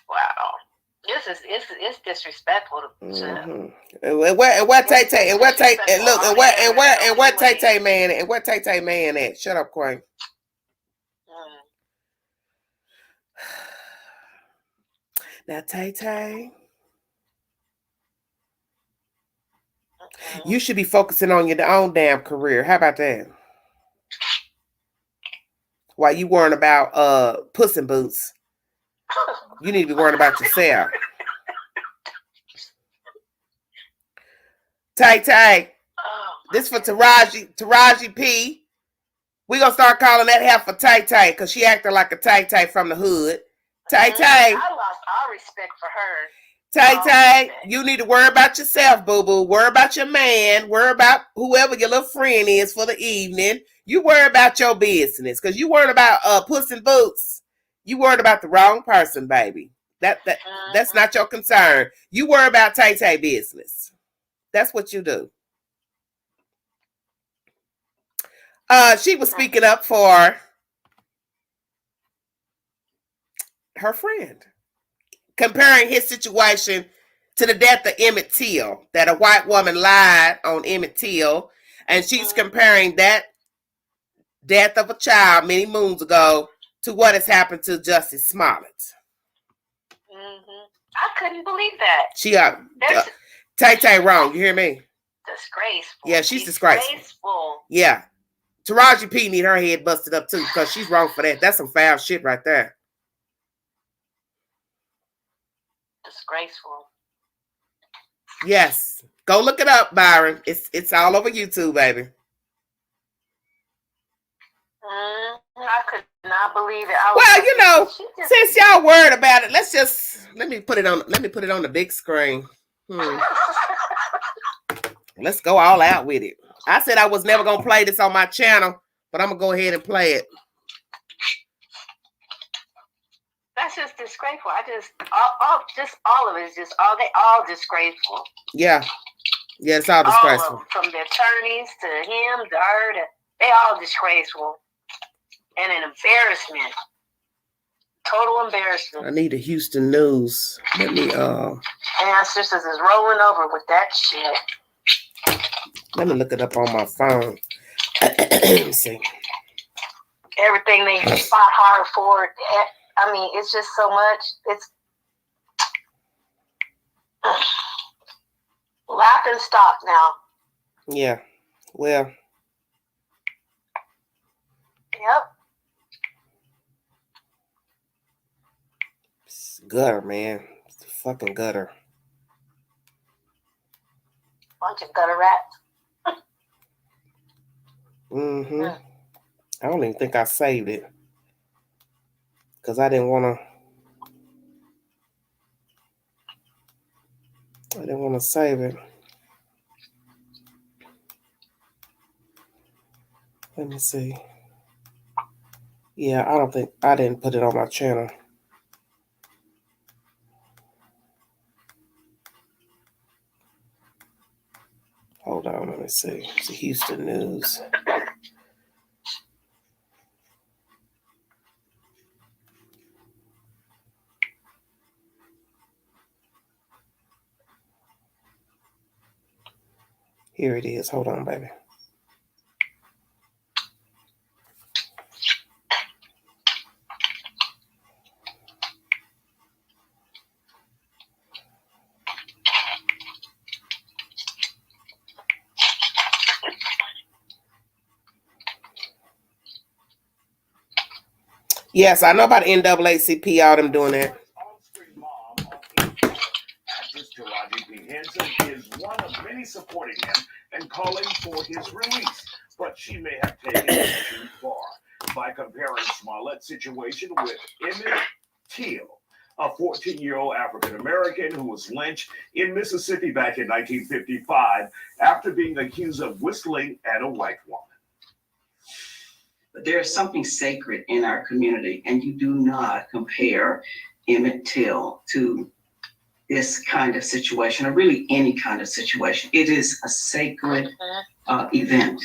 Wow. It's disrespectful to And where Tay Tay and what Tay and look and what Tay Tay man and what Tay Tay man at? Shut up, Queen. Now Tay Tay, you should be focusing on your own damn career. How about that? While you worrying about Puss in Boots, you need to be worrying about yourself. Tay Tay, this for Taraji P. We gonna start calling that heifer Tay Tay because she acting like a Tay Tay from the hood. Tay Tay. I lost all respect for her. Tay Tay, you need to worry about yourself, boo boo. Worry about your man. Worry about whoever your little friend is for the evening. You worry about your business because you worried about Puss in Boots. You worried about the wrong person, baby. That's not your concern. You worry about Tay Tay business. That's what you do. She was speaking up for her friend, comparing his situation to the death of Emmett Till, that a white woman lied on Emmett Till, and she's comparing that death of a child many moons ago to what has happened to Jussie Smollett. I couldn't believe that. She Tay Tay wrong. You hear me? Disgraceful. Yeah, she's disgraceful. Yeah. Taraji P need her head busted up too because she's wrong for that. That's some foul shit right there. Disgraceful. Yes. Go look it up, Byron. It's all over YouTube, baby. I could not believe it. Well, you know, since y'all worried about it, let me put it on the big screen. Let's go all out with it. I said I was never gonna play this on my channel, but I'm gonna go ahead and play it. That's just disgraceful. All of it is they all disgraceful. Yeah, it's all disgraceful. From the attorneys to him, to her, they all disgraceful. And an embarrassment. Total embarrassment. I need the Houston News. Let me And our sisters is rolling over with that shit. Let me look it up on my phone. Let me see. Everything they fought hard for. I mean, it's just so much. It's laughing stock now. Yeah. Well. Yep. It's gutter, man. It's a fucking gutter. Bunch of gutter rats. I don't even think I saved it. Because I didn't want to save it. Let me see. Yeah, I didn't put it on my channel. Hold on, let me see. It's the Houston News. Here it is. Hold on, baby. Yes, I know about NAACP, all them doing that. Actress Taraji P. Henson is one of many supporting him and calling for his release, but she may have taken it too far by comparing Smollett's situation with Emmett Till, a 14-year-old African-American who was lynched in Mississippi back in 1955 after being accused of whistling at a white woman. But there's something sacred in our community, and you do not compare Emmett Till to this kind of situation, or really any kind of situation. It is a sacred event,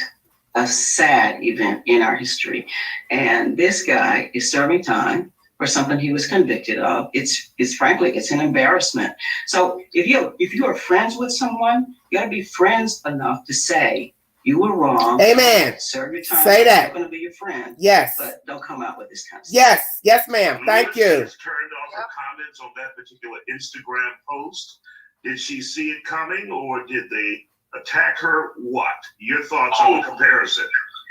a sad event in our history. And this guy is serving time for something he was convicted of. It's frankly, it's an embarrassment. So if you are friends with someone, you got to be friends enough to say you were wrong. Amen. Serve your time. Say that. I'm going to be your friend. Yes. But don't come out with this kind of stuff. Yes. Yes, ma'am. Thank you. Turned off her comments on that particular Instagram post. Did she see it coming, or did they attack her? What? Your thoughts on the comparison?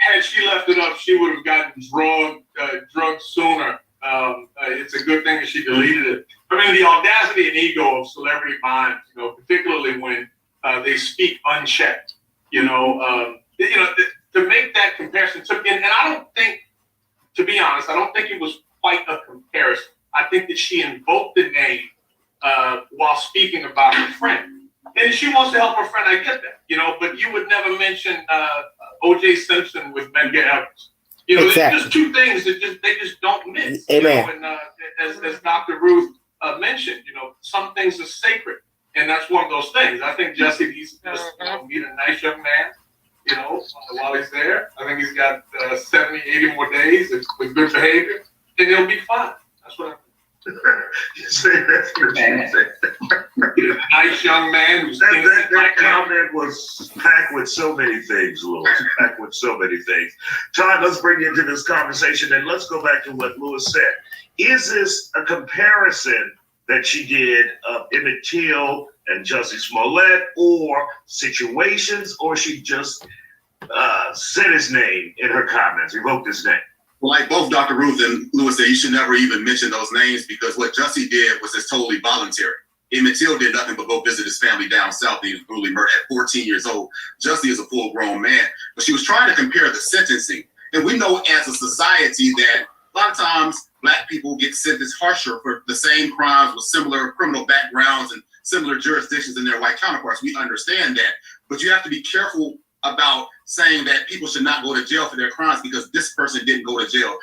Had she left it up, she would have gotten drugged sooner. It's a good thing that she deleted it. I mean, the audacity and ego of celebrity minds, particularly when they speak unchecked. To make that comparison and I don't think, to be honest, I don't think it was quite a comparison. I think that she invoked the name while speaking about her friend. And she wants to help her friend, I get that, but you would never mention O.J. Simpson with Medgar Evers. There's just two things that they just don't mix. Amen. And as Dr. Ruth mentioned, some things are sacred. And that's one of those things. I think Jussie needs to just meet a nice young man, while he's there. I think he's got 70, 80 more days with good behavior, and he'll be fine. That's what I think. A nice young man who's that comment was packed with so many things, Louis. Packed with so many things. Todd, let's bring you into this conversation and let's go back to what Louis said. Is this a comparison that she did of Emmett Till and Jussie Smollett, or situations, or she just said his name in her comments, evoked his name? Well, like both Dr. Ruth and Louis said, you should never even mention those names because what Jussie did was just totally voluntary. Emmett Till did nothing but go visit his family down south. He was brutally murdered at 14 years old. Jussie is a full-grown man. But she was trying to compare the sentencing. And we know as a society that a lot of times Black people get sentenced harsher for the same crimes with similar criminal backgrounds and similar jurisdictions than their white counterparts. We understand that. But you have to be careful about saying that people should not go to jail for their crimes because this person didn't go to jail.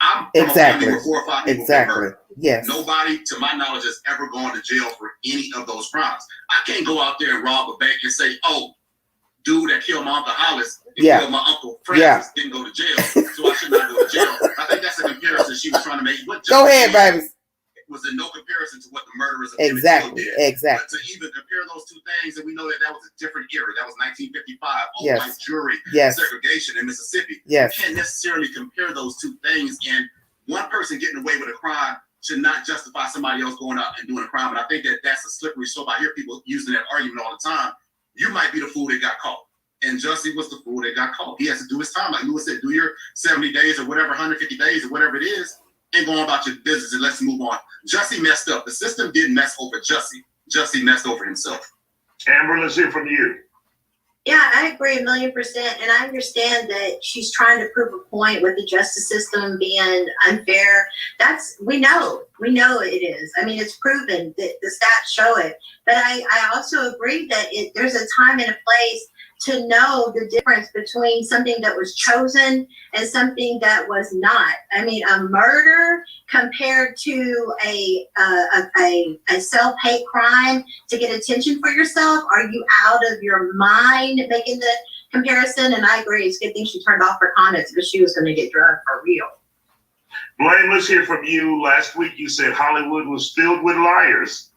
I'm from a family where 4 or 5 people been murdered. Yes. Nobody, to my knowledge, has ever gone to jail for any of those crimes. I can't go out there and rob a bank and say, oh, dude that killed my Uncle Hollis and killed my Uncle Francis didn't go to jail, so I should not go to jail. I think that's a comparison she was trying to make. Go ahead, baby. Was in no comparison to what the murderers of Exactly. did. Exactly. But to even compare those two things, and we know that was a different era. That was 1955. All-white jury, segregation in Mississippi. Yes. You can't necessarily compare those two things. And one person getting away with a crime should not justify somebody else going out and doing a crime. And I think that that's a slippery slope. I hear people using that argument all the time. You might be the fool that got caught. And Jussie was the fool that got caught. He has to do his time. Like Louis said, do your 70 days or whatever, 150 days or whatever it is, and go about your business and let's move on. Jussie messed up. The system didn't mess over Jussie. Jussie messed over himself. Amber, let's hear from you. Yeah, I agree 1,000,000%. And I understand that she's trying to prove a point with the justice system being unfair. We know it is. I mean, it's proven that the stats show it. But I also agree that there's a time and a place to know the difference between something that was chosen and something that was not. I mean, a murder compared to a self-hate crime to get attention for yourself. Are you out of your mind making the comparison? And I agree, it's a good thing she turned off her comments because she was going to get drugged for real. Blaine, let's hear from you. Last week you said Hollywood was filled with liars.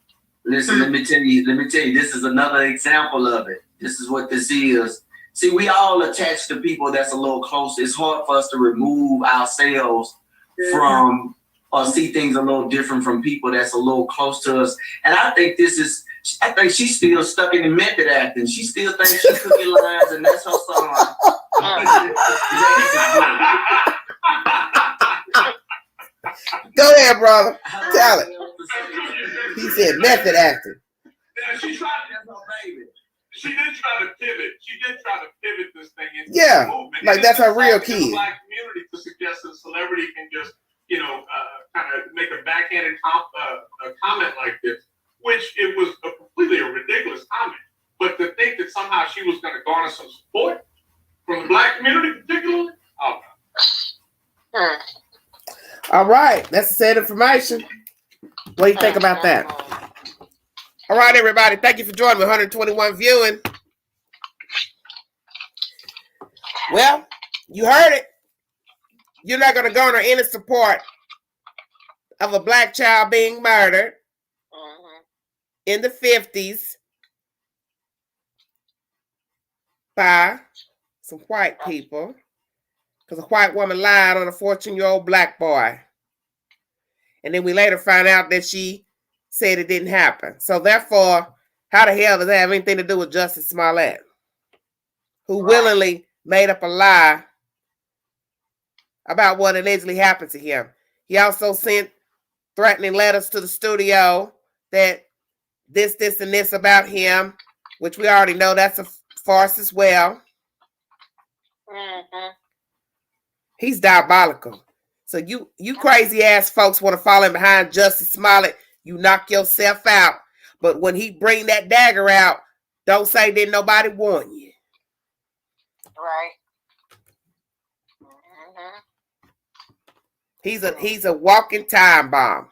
Listen, let me tell you, this is another example of it. This is what this is. See, we all attach to people that's a little close. It's hard for us to remove ourselves from or see things a little different from people that's a little close to us. And I think she's still stuck in the method acting. She still thinks she's cooking lines and that's her song. Go ahead, brother. Tell it. He said method acting. Yeah, she did try to pivot. She did try to pivot this thing into Yeah, the movement. like that's her real In the kid. Black community to suggest that a celebrity can just, kind of make a backhanded comment like this, which it was completely a ridiculous comment. But to think that somehow she was going to garner some support from the Black community, particularly, All right, that's the said information. What do you think about that? All right, everybody. Thank you for joining me. 121 viewing. Well, you heard it. You're not going to garner any support of a black child being murdered in the 50s by some white people because a white woman lied on a 14-year-old black boy. And then we later find out that she said it didn't happen. So therefore, how the hell does that have anything to do with Jussie Smollett, who willingly made up a lie about what allegedly happened to him? He also sent threatening letters to the studio that this, and this about him, which we already know that's a farce as well. He's diabolical. So you crazy ass folks want to fall in behind Jussie Smollett, you knock yourself out. But when he bring that dagger out, don't say didn't nobody warn you. Right. He's a walking time bomb.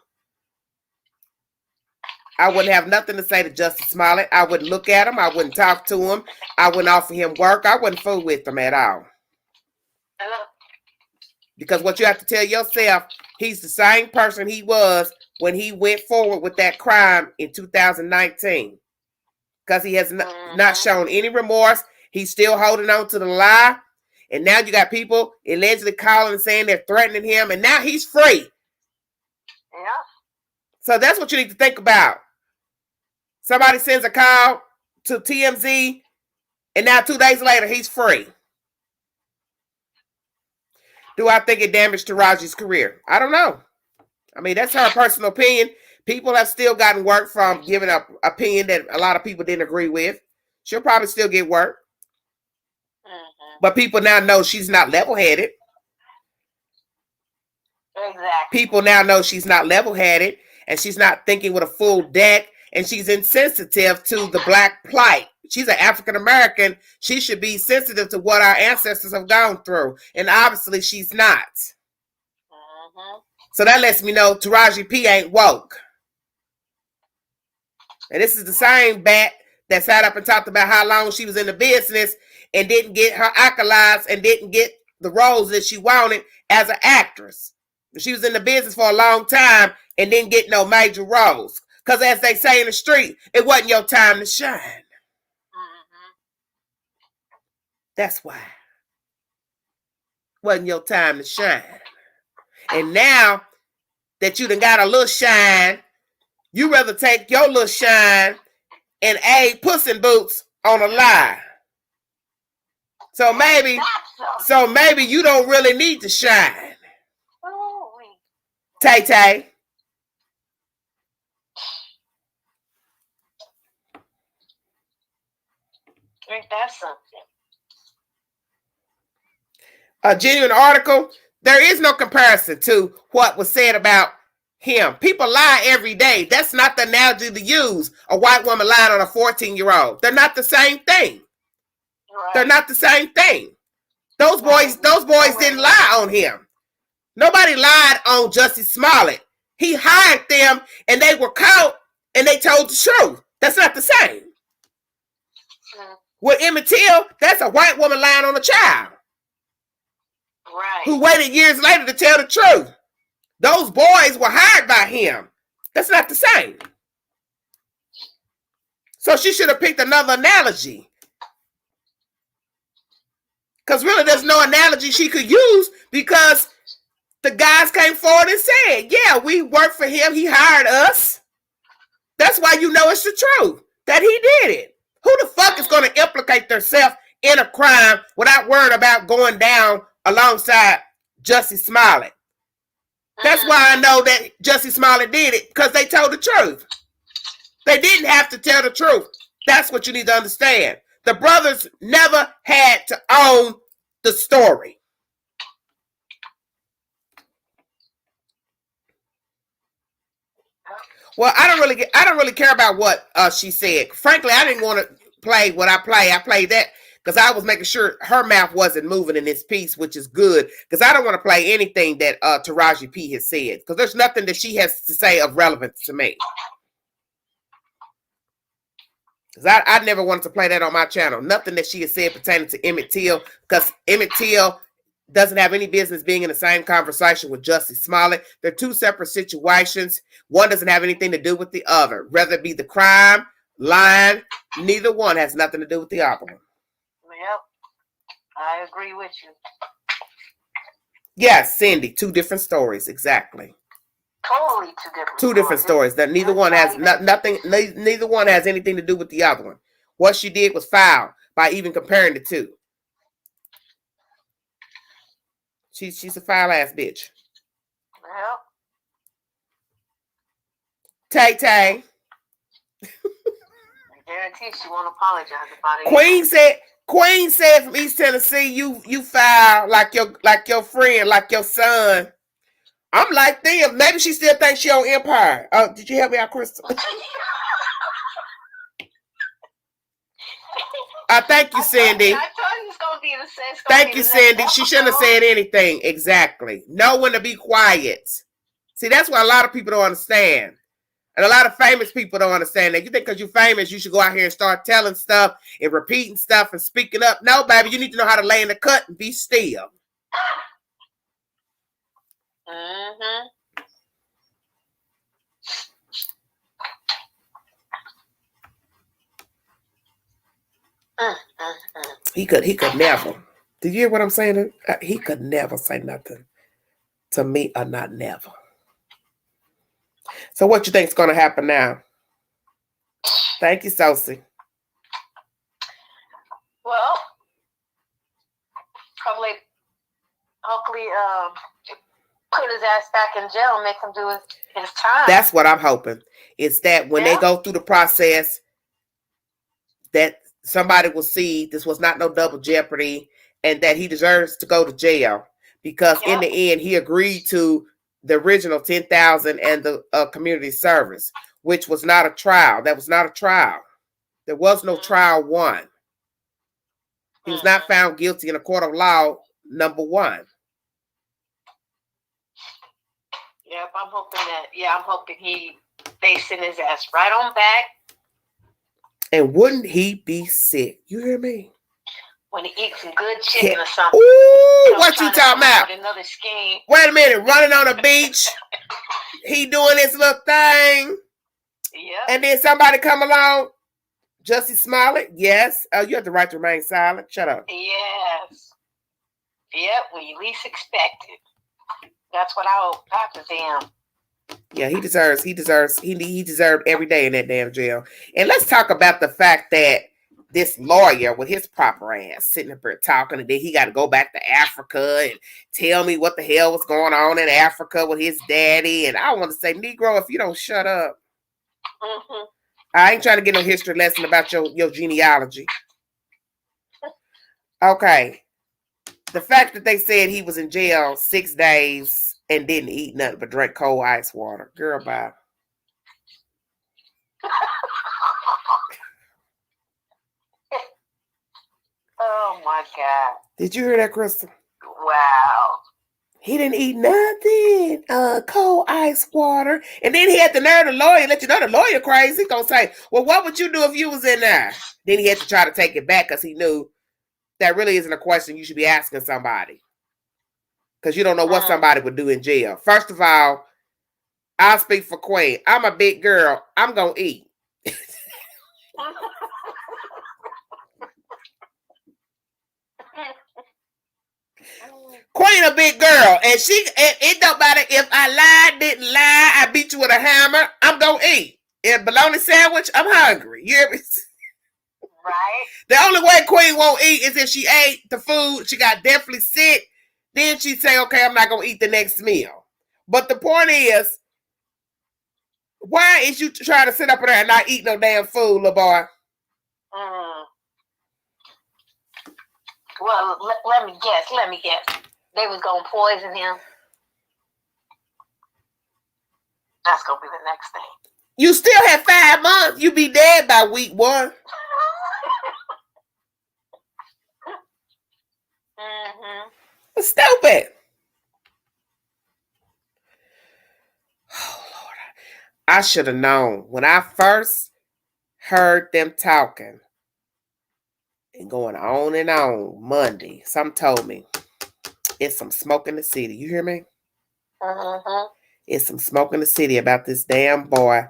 I wouldn't have nothing to say to Jussie Smollett. I wouldn't look at him. I wouldn't talk to him. I wouldn't offer him work. I wouldn't fool with him at all. Because what you have to tell yourself, he's the same person he was when he went forward with that crime in 2019. Because he has not shown any remorse. He's still holding on to the lie. And now you got people allegedly calling and saying they're threatening him. And now he's free. Yeah. So that's what you need to think about. Somebody sends a call to TMZ, and now 2 days later, he's free. Do I think it damaged Taraji's career? I don't know. I mean, that's her personal opinion. People have still gotten work from giving up opinion that a lot of people didn't agree with. She'll probably still get work. But people now know she's not level-headed. Exactly. People now know she's not level-headed, and she's not thinking with a full deck, and she's insensitive to the black plight. She's an African-American. She should be sensitive to what our ancestors have gone through. And obviously she's not. So that lets me know Taraji P ain't woke. And this is the same bat that sat up and talked about how long she was in the business and didn't get her accolades and didn't get the roles that she wanted as an actress. She was in the business for a long time and didn't get no major roles. Because as they say in the street, it wasn't your time to shine. That's why. Wasn't your time to shine. And now that you done got a little shine, you rather take your little shine and aid Puss in Boots on a lie. So maybe you don't really need to shine. Tay-Tay. Ain't that something? A genuine article, there is no comparison to what was said about him. People lie every day. That's not the analogy to use. A white woman lying on a 14-year-old. They're not the same thing. Right. They're not the same thing. Those boys didn't lie on him. Nobody lied on Jussie Smollett. He hired them and they were caught and they told the truth. That's not the same. With Emmett Till, that's a white woman lying on a child. Right. Who waited years later to tell the truth. Those boys were hired by him. That's not the same. So she should have picked another analogy. Because really there's no analogy she could use because the guys came forward and said, yeah, we worked for him. He hired us. That's why you know it's the truth. That he did it. Who the fuck is going to implicate themselves in a crime without worrying about going down alongside Jussie Smollett? That's why I know that Jussie Smollett did it, because they told the truth. They didn't have to tell the truth. That's what you need to understand. The brothers never had to own the story. Well, I don't really care about what she said. Frankly, I didn't want to play what I play. I played that because I was making sure her mouth wasn't moving in this piece, which is good. Because I don't want to play anything that Taraji P has said. Because there's nothing that she has to say of relevance to me. Because I never wanted to play that on my channel. Nothing that she has said pertaining to Emmett Till. Because Emmett Till doesn't have any business being in the same conversation with Jussie Smollett. They're two separate situations. One doesn't have anything to do with the other. Whether it be the crime, lying, neither one has nothing to do with the other one. Yep, I agree with you. Yes, Cindy, two different stories, exactly. Totally two different stories. That neither one has nothing. Neither one has anything to do with the other one. What she did was foul by even comparing the two. She's a foul ass bitch. Well, Tay. I guarantee she won't apologize about it. Queen said from East Tennessee, you foul like your friend, like your son. I'm like them. Maybe she still thinks she on Empire. Oh, did you help me out, Crystal? Thank you, Cindy. I told you it's gonna be the same. Thank you, Cindy. She shouldn't have said anything. Exactly. Know when to be quiet. See, that's what a lot of people don't understand. And a lot of famous people don't understand that. You think because you're famous, you should go out here and start telling stuff and repeating stuff and speaking up. No, baby, you need to know how to lay in the cut and be still. Mm-hmm. He could never. Did you hear what I'm saying? He could never say nothing to me or not never. So what you think is going to happen now? Thank you, Sosie. Well, hopefully, put his ass back in jail and make him do his time. That's what I'm hoping. It's that when they go through the process, that somebody will see this was not no double jeopardy and that he deserves to go to jail because in the end, he agreed to the original $10,000 and the community service, which was not a trial. That was not a trial. There was no trial one. He was not found guilty in a court of law, number one. Yep, I'm hoping they send his ass right on back. And wouldn't he be sick? You hear me? When he eats some good chicken or something. Ooh, what you talking about? Another scheme. Wait a minute, running on the beach. He doing this little thing. Yeah. And then somebody come along. Jussie Smollett, yes. Oh, you have the right to remain silent. Shut up. Yes. Yep, when you least expect it. That's what I hope happens to him. Yeah, he deserved every day in that damn jail. And let's talk about the fact that this lawyer with his proper ass sitting up here talking, and then he got to go back to Africa and tell me what the hell was going on in Africa with his daddy. And I want to say, Negro, if you don't shut up, I ain't trying to get no history lesson about your genealogy. Okay. The fact that they said he was in jail 6 days and didn't eat nothing but drink cold ice water. Girl, bye. Oh, my God. Did you hear that, Crystal? Wow. He didn't eat nothing. Cold ice water. And then he had the nerve, the lawyer, let you know the lawyer crazy. He's going to say, well, what would you do if you was in there? Then he had to try to take it back because he knew that really isn't a question you should be asking somebody. Because you don't know what somebody would do in jail. First of all, I'll speak for Queen. I'm a big girl. I'm going to eat. Queen a big girl. And it don't matter if I lied, didn't lie, I beat you with a hammer. I'm going to eat. A bologna sandwich, I'm hungry. You hear me? Right. The only way Queen won't eat is if she ate the food. She got deathly sick. Then she'd say, okay, I'm not going to eat the next meal. But the point is, why is you trying to sit up there and not eat no damn food, little boy? Well, let me guess. They was going to poison him. That's going to be the next thing. You still have 5 months. You be dead by week 1. It's stupid. Oh, Lord. I should have known. When I first heard them talking and going on and on Monday, something told me, It's some smoke in the city. You hear me? Mm-hmm. It's some smoke in the city about this damn boy.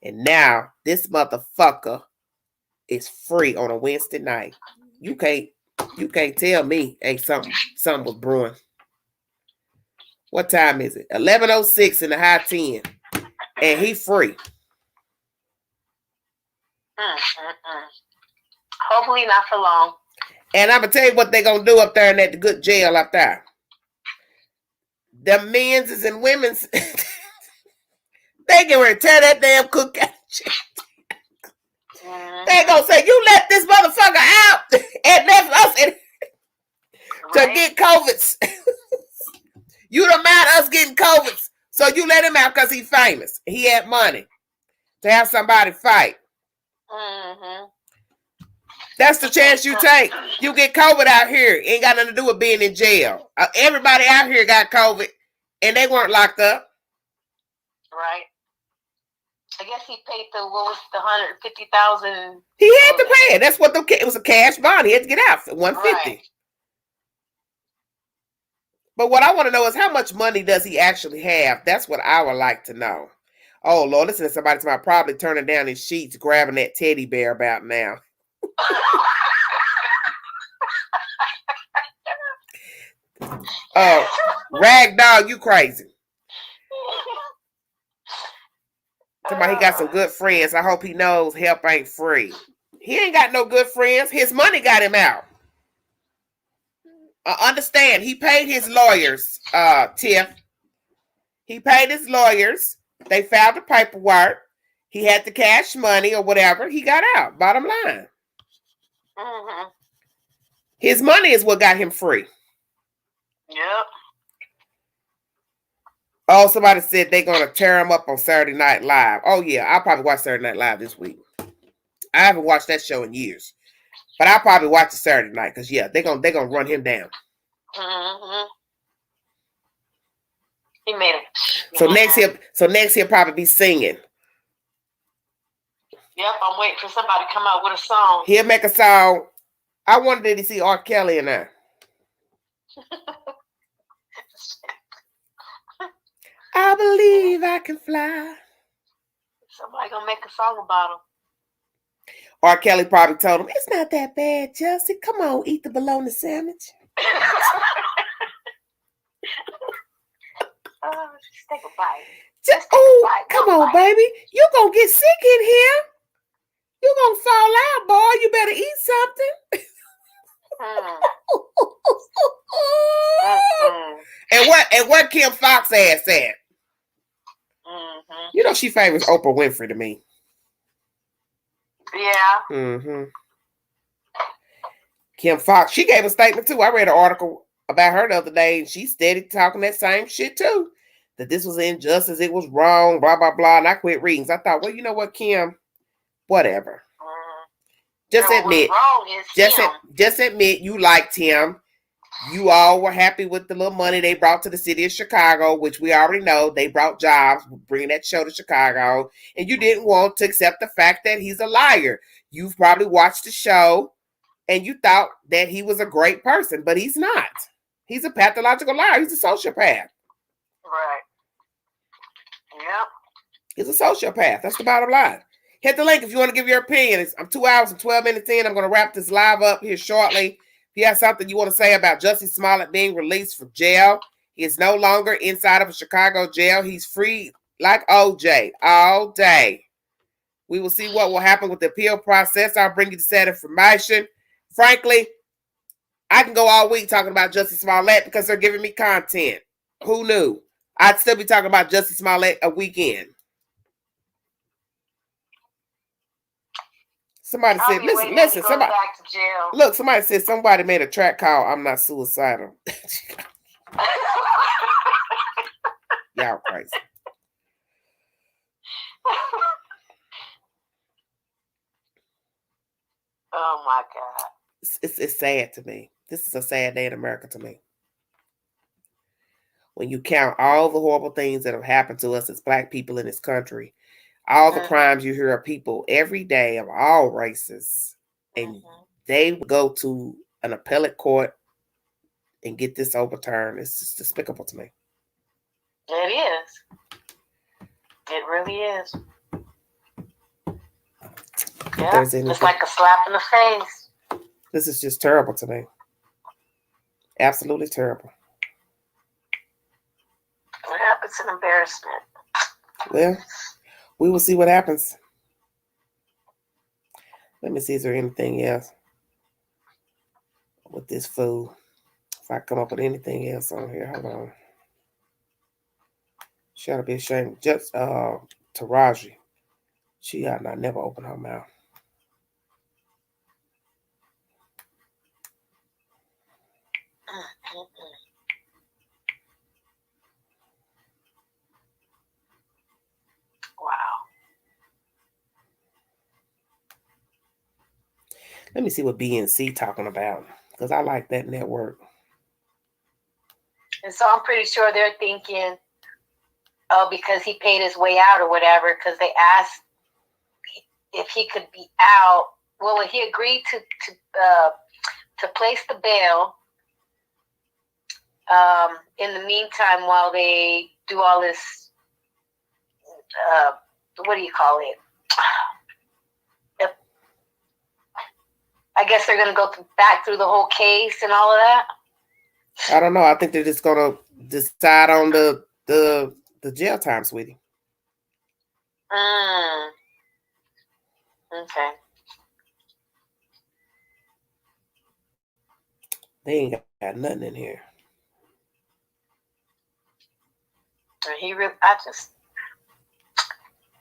And now this motherfucker is free on a Wednesday night. You can't tell me ain't something was brewing. What time is it? 11:06 in the high 10. And he free. Hopefully not for long. And I'm gonna tell you what they're gonna do up there in that good jail up there. The men's and women's they can ready to tear that damn cook out. They gonna say, you let this motherfucker out and left us to get COVIDs. You don't mind us getting COVIDs, so you let him out because he's famous. He had money to have somebody fight. Mm-hmm. That's the chance you take. You get COVID out here. Ain't got nothing to do with being in jail. Everybody out here got COVID, and they weren't locked up. Right. I guess he paid the $150,000. He had to pay it. That's what it was, a cash bond. He had to get out for $150. Right. But what I want to know is how much money does he actually have? That's what I would like to know. Oh Lord, listen to somebody probably turning down his sheets, grabbing that teddy bear about now. Rag dog, you crazy. Somebody, he got some good friends. I hope he knows help ain't free. He ain't got no good friends. His money got him out. Understand, he paid his lawyers, Tiff. He paid his lawyers. They filed the paperwork. He had the cash money or whatever. He got out. Bottom line. Mm-hmm. His money is what got him free. Yep. Oh, somebody said they're going to tear him up on Saturday Night Live. Oh, yeah. I'll probably watch Saturday Night Live this week. I haven't watched that show in years. But I'll probably watch it Saturday night because, yeah, they're gonna run him down. Mm-hmm. He made it. So next he'll probably be singing. Yep, I'm waiting for somebody to come out with a song. He'll make a song. I wonder did he see R. Kelly in there? I believe I can fly. Somebody gonna make a song about him. R. Kelly probably told him, it's not that bad, Jussie. Come on, eat the bologna sandwich. Just take a bite. Come on, baby. You gonna get sick in here. You gonna fall out, boy. You better eat something. And what Kim Fox ass said. Mm-hmm. You know she favors Oprah Winfrey to me. Yeah. Mm-hmm. Kim Fox, she gave a statement too. I read an article about her the other day, and she steady talking that same shit too. That this was injustice, it was wrong, blah, blah, blah. And I quit reading. So I thought, well, you know what, Kim? Whatever. Just admit. Just admit you liked him. You all were happy with the little money they brought to the city of Chicago, which we already know they brought jobs, bringing that show to Chicago. And you didn't want to accept the fact that he's a liar. You've probably watched the show and you thought that he was a great person, but he's not. He's a pathological liar. He's a sociopath. Right. Yep. He's a sociopath. That's the bottom line. Hit the link if you want to give your opinion. I'm 2 hours and 12 minutes in. I'm going to wrap this live up here shortly. If you have something you want to say about Jussie Smollett being released from jail, he is no longer inside of a Chicago jail. He's free like OJ all day. We will see what will happen with the appeal process. I'll bring you the set information. Frankly, I can go all week talking about Jussie Smollett because they're giving me content. Who knew? I'd still be talking about Jussie Smollett a weekend. Somebody said, listen, somebody, look, somebody said somebody made a track called I'm Not Suicidal. Y'all crazy. Oh my God. It's sad to me. This is a sad day in America to me. When you count all the horrible things that have happened to us as Black people in this country, all the crimes you hear of people every day of all races, and they go to an appellate court and get this overturned. It's just despicable to me. It is. It really is. Yeah, it's like a slap in the face. This is just terrible to me. Absolutely terrible. Yeah, it's an embarrassment. Well, we will see what happens. Let me see, is there anything else with this fool? If I come up with anything else on here, hold on. She ought to be ashamed. Just Taraji. She ought not never open her mouth. Wow. Let me see what BNC talking about, because I like that network. And so I'm pretty sure they're thinking, oh, because he paid his way out or whatever, because they asked if he could be out. Well, he agreed to place the bail in the meantime while they do all this, what do you call it? I guess they're going to go back through the whole case and all of that. I don't know. I think they're just going to decide on the jail time, sweetie. Okay. They ain't got nothing in here.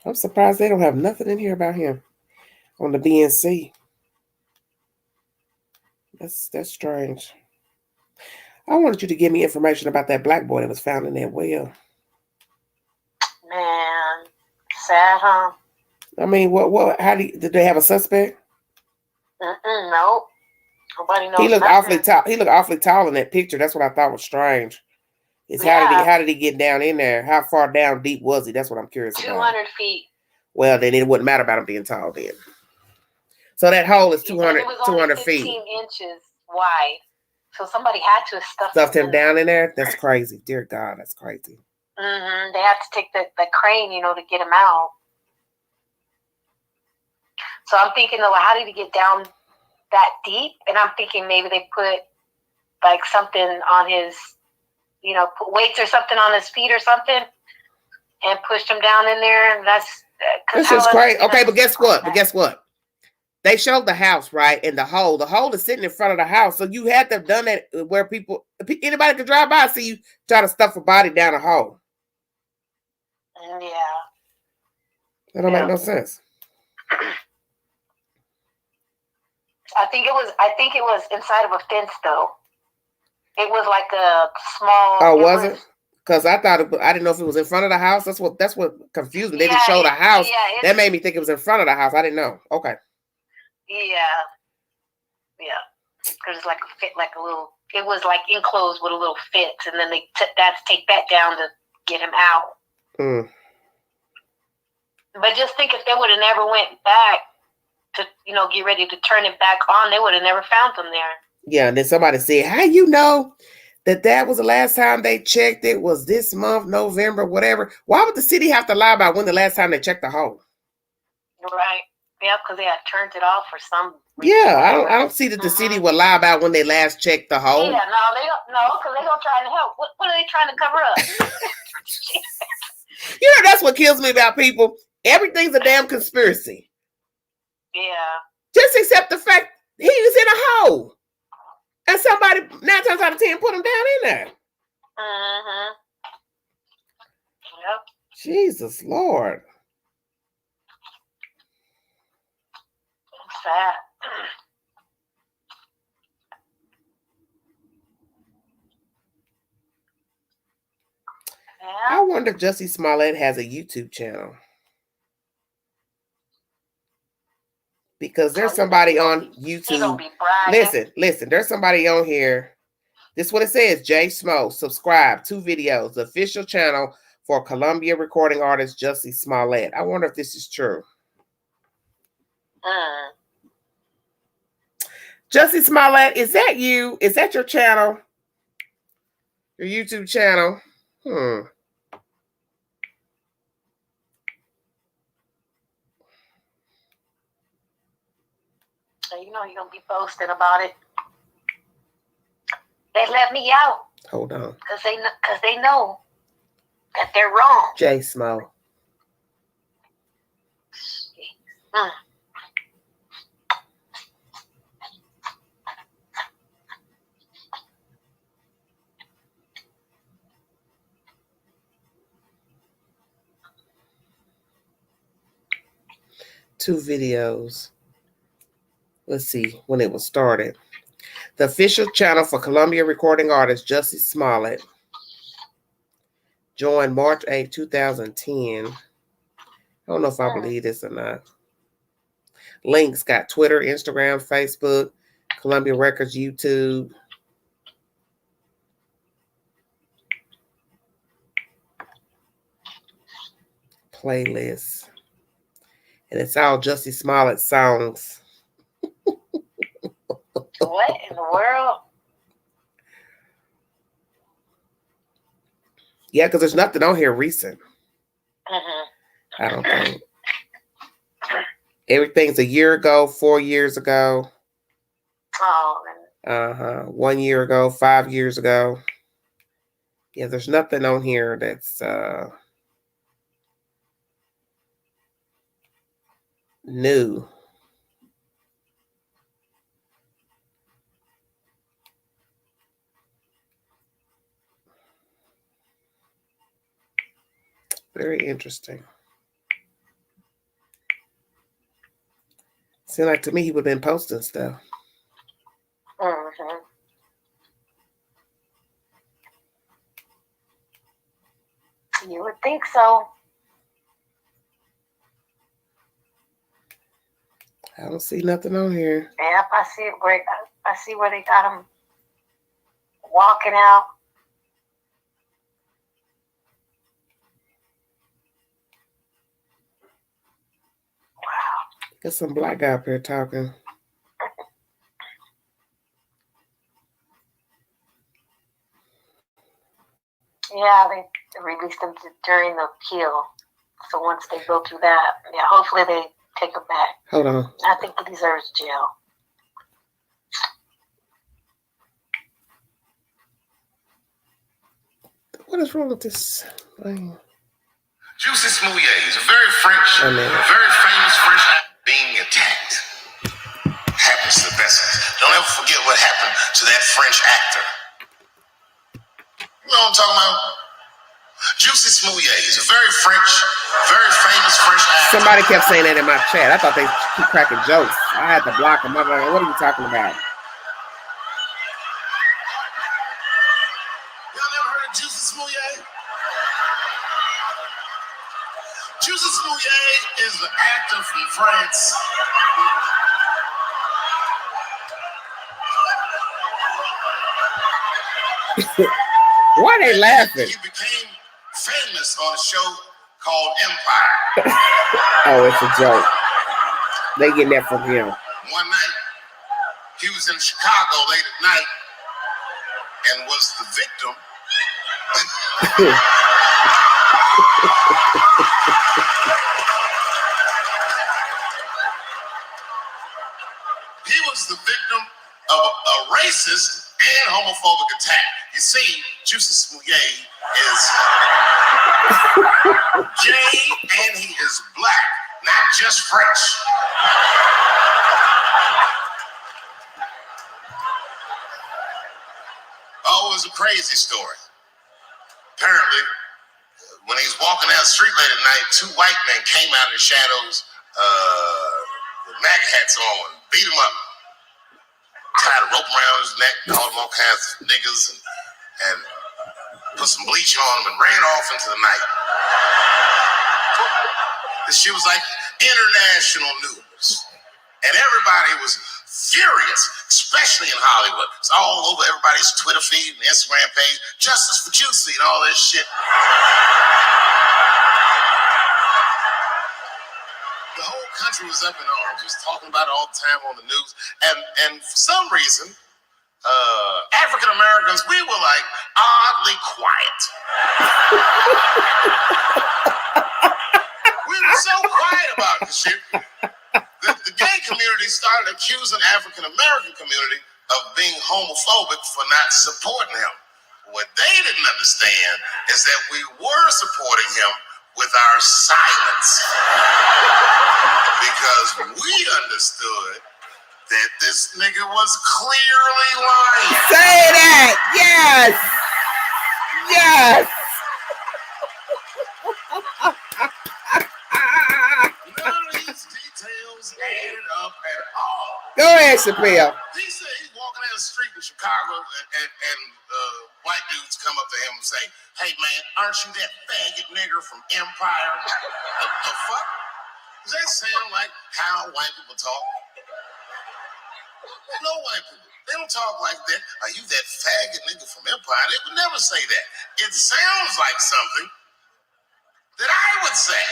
I'm surprised they don't have nothing in here about him on the BNC. That's strange. I wanted you to give me information about that black boy that was found in that well. Man, sad, huh? I mean, did they have a suspect? Nope. Nobody knows. He looked nothing. awfully tall. He looked awfully tall in that picture. That's what I thought was strange. How did he get down in there? How far down deep was he? That's what I'm curious about. 200 feet. Well, then it wouldn't matter about him being tall then. So that hole is 200 feet. 15 inches wide. So somebody had to have Stuffed him down in there? That's crazy. Dear God, that's crazy. They had to take the crane, to get him out. So I'm thinking, how did he get down that deep? And I'm thinking maybe they put like something on his, put weights or something on his feet or something and pushed him down in there. And that's just crazy. Okay, but guess what? They showed the house, right? And the hole is sitting in front of the house. So you had to have done that where anybody could drive by and see you try to stuff a body down a hole. Yeah. That don't make no sense. I think it was inside of a fence though. It was like a small. Oh, was it? Because I didn't know if it was in front of the house. That's what confused me. They didn't show the house. Yeah, that made me think it was in front of the house. I didn't know. Okay. Yeah. It was like a fit, like a little. It was like enclosed with a little fence, and then they had to take that down to get him out. But just think if they would have never went back to, get ready to turn it back on, they would have never found him there. Yeah, and then somebody said, how you know that was the last time they checked it was this month, November, whatever. Why would the city have to lie about when the last time they checked the hole? Right. Yeah, because they had turned it off for some reason. Yeah, I don't see that the city would lie about when they last checked the hole. Yeah, no, they don't. No, because they're gonna try to help. What are they trying to cover up? That's what kills me about people. Everything's a damn conspiracy. Yeah. Just except the fact he was in a hole. And somebody 9 times out of 10 put him down in there. Yep. Jesus Lord. Sad. I wonder if Jussie Smollett has a YouTube channel. Because there's somebody on YouTube. Listen, there's somebody on here. This is what it says. J Smo, subscribe, 2 videos, the official channel for Columbia recording artist Jussie Smollett. I wonder if this is true. Jussie Smollett, is that you? Is that your channel? Your YouTube channel. You know you're gonna be posting about it. They let me out. Hold on. Cause they know that they're wrong. J Smo. Two videos. Let's see when it was started. The official channel for Columbia recording artist Jussie Smollett joined March 8, 2010. I don't know if I believe this or not. Links got Twitter, Instagram, Facebook, Columbia Records, YouTube. Playlist. And it's all Jussie Smollett songs. What in the world? Yeah, because there's nothing on here recent. Mm-hmm. I don't think. Everything's a year ago, 4 years ago. Oh. 1 year ago, 5 years ago. Yeah, there's nothing on here that's new. Very interesting. Seemed like to me he would have been posting stuff. Mm-hmm. You would think so. I don't see nothing on here. Yep, I see it where they got him walking out. Got some black guy up here talking. Yeah, they released him during the appeal. So once they go through that, yeah, hopefully they take him back. Hold on. I think he deserves jail. What is wrong with this thing? Jussie Smollett is a very famous French actor being attacked. Happens to the best. Don't ever forget what happened to that French actor. You know what I'm talking about? Jussie Smollett is a very famous French actor. Somebody kept saying that in my chat. I thought they keep cracking jokes. I had to block them. I'm like, what are you talking about? Y'all never heard of Jussie Smollett? Jussie Smollett is an actor from France. Why are they laughing? He became famous on a show called Empire. Oh, it's a joke. They getting that from him. One night, he was in Chicago late at night and was the victim. He was the victim of a racist and homophobic attack. You see, Jussie Smollett is gay and he is black, not just French. Oh, it was a crazy story. Apparently, when he was walking down the street late at night, two white men came out of the shadows with MAGA hats on, beat him up, tied a rope around his neck, called him all kinds of niggas, and put some bleach on him and ran off into the night. This shit was like international news. And everybody was furious, especially in Hollywood. It's all over everybody's Twitter feed and Instagram page. Justice for Jussie and all this shit. The whole country was up in arms, just talking about it all the time on the news. And for some reason, African Americans, we were like oddly quiet. We were so quiet about this shit that the gay community started accusing African American community of being homophobic for not supporting him. What they didn't understand is that we were supporting him with our silence because we understood that this nigga was clearly lying. Say that! Yes! Yes! None of these details added up at all. Go ahead, Chappelle. He said he's walking down the street in Chicago and white dudes come up to him and say, "Hey man, aren't you that faggot nigger from Empire?" The fuck? Does that sound like how white people talk? No white people. They don't talk like that. Are you that faggot nigga from Empire? They would never say that. It sounds like something that I would say.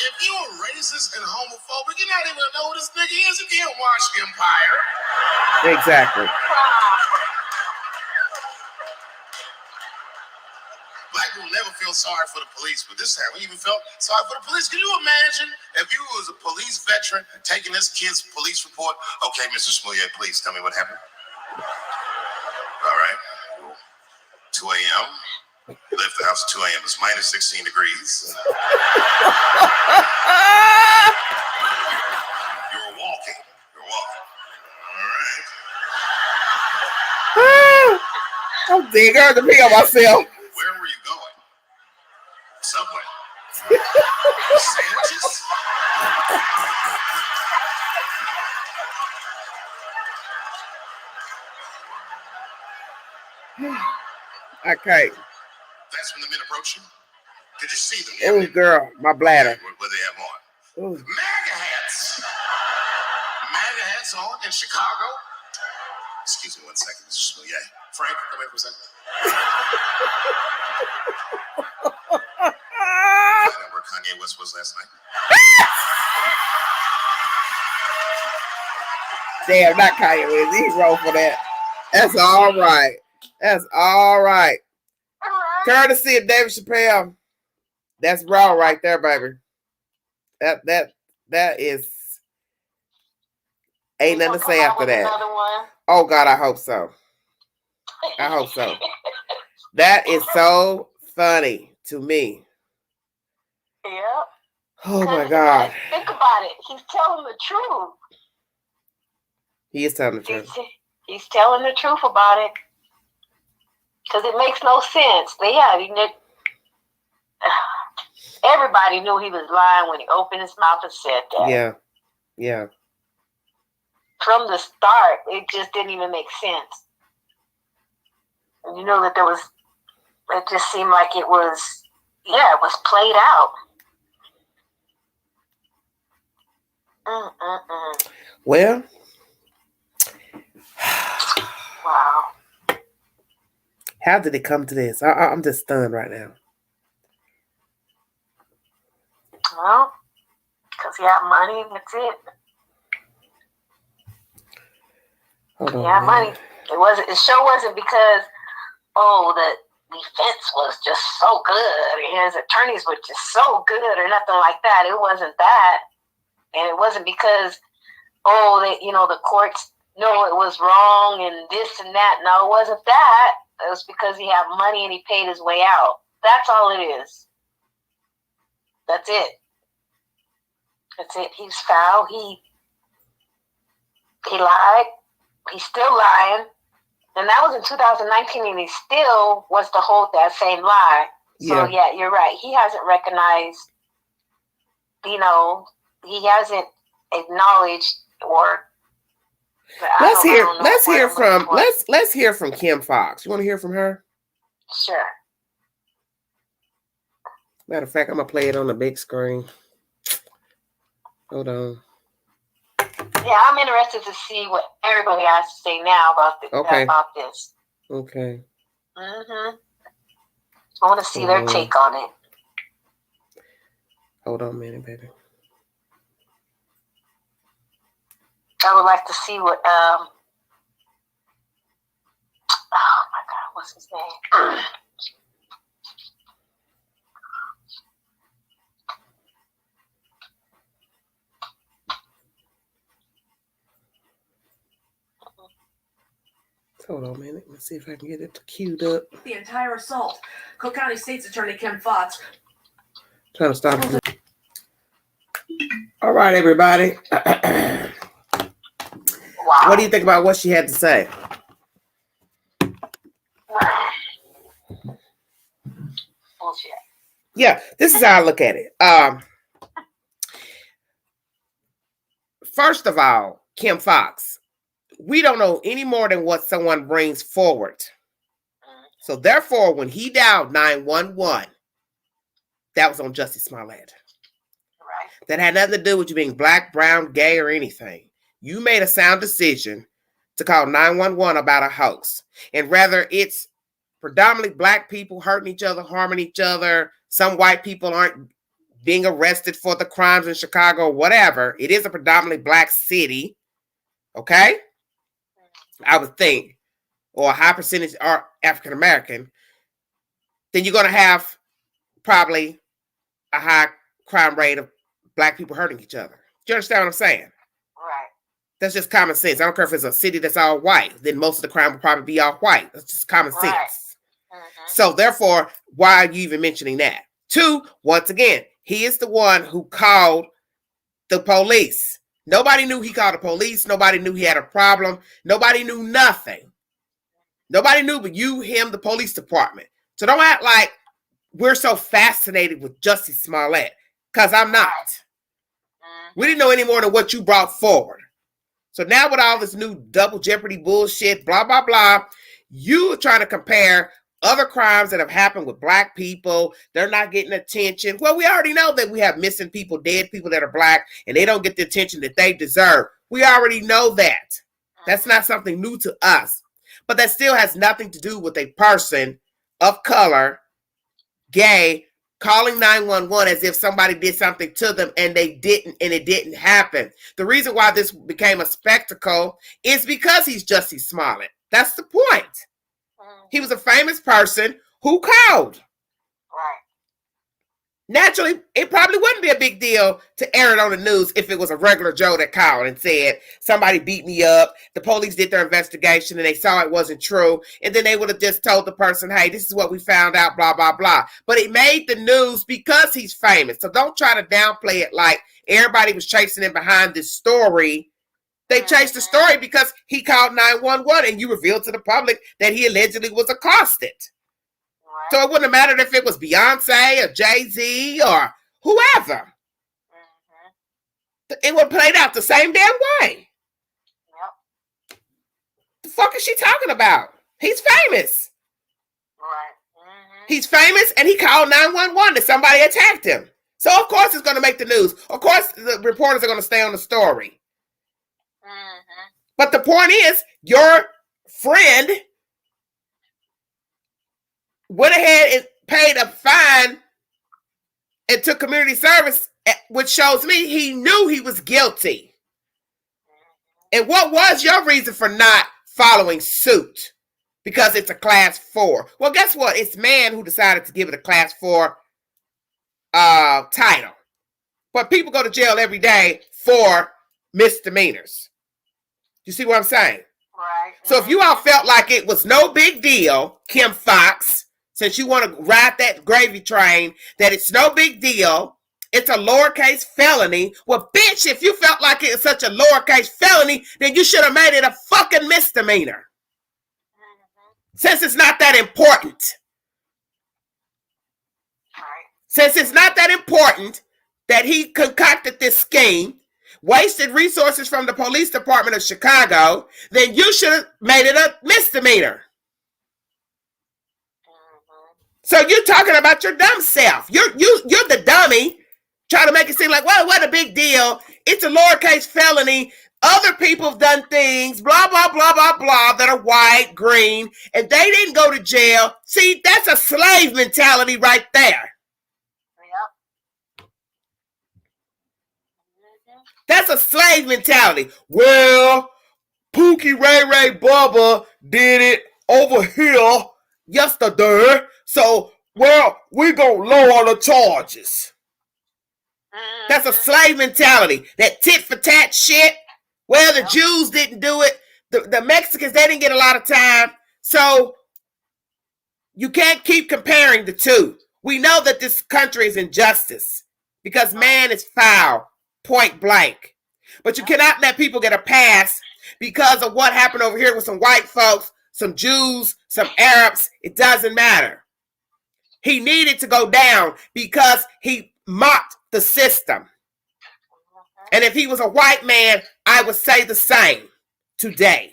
If you're racist and homophobic, you're not even gonna know who this nigga is. You can't watch Empire. Exactly. Black people never feel sorry for the police, but this time we even felt sorry for the police. Can you imagine if you was a police veteran taking this kid's police report? Okay, Mr. Smollett, please tell me what happened. All right. 2 a.m. You left the house at 2 a.m. It's minus 16 degrees. You're walking. All right. I'm digging to pee on myself. Where were you going? Subway. Sandwiches? Okay. That's when the men approached you? Did you see them? Oh, girl, my bladder. What they have on? Ooh. MAGA hats. MAGA hats on in Chicago. Excuse me 1 second. This is yeah. Frank, come here for a second. Find out where Kanye West was last night. Damn, not Kanye West. He's wrong for that. That's all right. That's all right. Courtesy of David Chappelle. That's raw right there, baby. That is ain't nothing to say after that. Oh God, I hope so. I hope so. That is so funny to me. Yep. Oh my God. Think about it. He's telling the truth. He is telling the truth. He's telling the truth about it. Because it makes no sense. But yeah, everybody knew he was lying when he opened his mouth and said that. Yeah. Yeah. From the start, it just didn't even make sense. And you know that it just seemed like it was played out. Well. Wow. How did it come to this? I'm just stunned right now. Well, because he had money, that's it. Hold on, yeah, man. money. The show wasn't because, the defense was just so good, and his attorneys were just so good, or nothing like that. It wasn't that. And it wasn't because, the courts know it was wrong and this and that. No, it wasn't that. It was because he had money and he paid his way out. That's all it is. That's it. That's it. He's foul. He lied. He's still lying. And that was in 2019, and he still wants to hold that same lie. So, yeah, you're right. He hasn't recognized, he hasn't acknowledged or... Let's hear from Kim Fox. You want to hear from her? Sure. Matter of fact, I'm gonna play it on the big screen. Hold on. Yeah, I'm interested to see what everybody has to say now about this. Okay. I want to see their take on it. Hold on a minute, baby. I would like to see what oh my God, what's his name? Hold on a minute. Let's see if I can get it queued up. The entire assault. Cook County State's Attorney Kim Fox. Trying to stop it. All right, everybody. Wow. What do you think about what she had to say? Bullshit. Yeah, this is how I look at it. First of all, Kim Fox, we don't know any more than what someone brings forward. So therefore, when he dialed 911, that was on Jussie Smollett. Right. That had nothing to do with you being black, brown, gay, or anything. You made a sound decision to call 911 about a hoax. And whether it's predominantly black people hurting each other, harming each other, some white people aren't being arrested for the crimes in Chicago, whatever. It is a predominantly black city. Okay? I would think. Or a high percentage are African American. Then you're going to have probably a high crime rate of black people hurting each other. Do you understand what I'm saying? Right. That's just common sense. I don't care if it's a city that's all white. Then most of the crime will probably be all white. That's just common sense. So therefore, why are you even mentioning that? Two, once again, he is the one who called the police. Nobody knew he called the police. Nobody knew he had a problem. Nobody knew nothing. Nobody knew but you, him, the police department. So don't act like we're so fascinated with Jussie Smollett, because I'm not. We didn't know any more than what you brought forward. So now with all this new double jeopardy bullshit, blah, blah, blah, you are trying to compare other crimes that have happened with black people. They're not getting attention. Well, we already know that we have missing people, dead people that are black, and they don't get the attention that they deserve. We already know that. That's not something new to us. But that still has nothing to do with a person of color, gay, calling 911 as if somebody did something to them and they didn't, and it didn't happen. The reason why this became a spectacle is because he's Jussie Smollett. That's the point. He was a famous person who called. Right. Naturally, it probably wouldn't be a big deal to air it on the news if it was a regular Joe that called and said, somebody beat me up, the police did their investigation and they saw it wasn't true, and then they would have just told the person, hey, this is what we found out, blah, blah, blah. But it made the news because he's famous. So don't try to downplay it like everybody was chasing him behind this story. They chased the story because he called 911 and you revealed to the public that he allegedly was accosted. So it wouldn't have mattered if it was Beyonce or Jay-Z or whoever. It would have played out the same damn way. Yep. The fuck is she talking about? He's famous. Right. He's famous and he called 911 that somebody attacked him. So of course it's going to make the news. Of course the reporters are going to stay on the story. But the point is, your friend went ahead and paid a fine and took community service, which shows me he knew he was guilty. And what was your reason for not following suit? Because it's a class 4. Well, guess what? It's man who decided to give it a class 4 title. But people go to jail every day for misdemeanors. You see what I'm saying? Right. So if you all felt like it was no big deal, Kim Fox, since you want to ride that gravy train, that it's no big deal, it's a lowercase felony. Well, bitch, if you felt like it was such a lowercase felony, then you should have made it a fucking misdemeanor. Since it's not that important. Since it's not that important that he concocted this scheme, wasted resources from the police department of Chicago, then you should have made it a misdemeanor. So you're talking about your dumb self. You're the dummy trying to make it seem like, well, what a big deal. It's a lowercase felony. Other people have done things, blah, blah, blah, blah, blah, that are white, green, and they didn't go to jail. See, that's a slave mentality right there. Yep. That's a slave mentality. Well, Pookie Ray Ray Bubba did it over here yesterday. So, well, we gonna lower the charges. That's a slave mentality. That tit for tat shit. Well, the Jews didn't do it. The Mexicans, they didn't get a lot of time. So, you can't keep comparing the two. We know that this country is injustice because man is foul, point blank. But you cannot let people get a pass because of what happened over here with some white folks, some Jews, some Arabs. It doesn't matter. He needed to go down because he mocked the system. And if he was a white man, I would say the same today.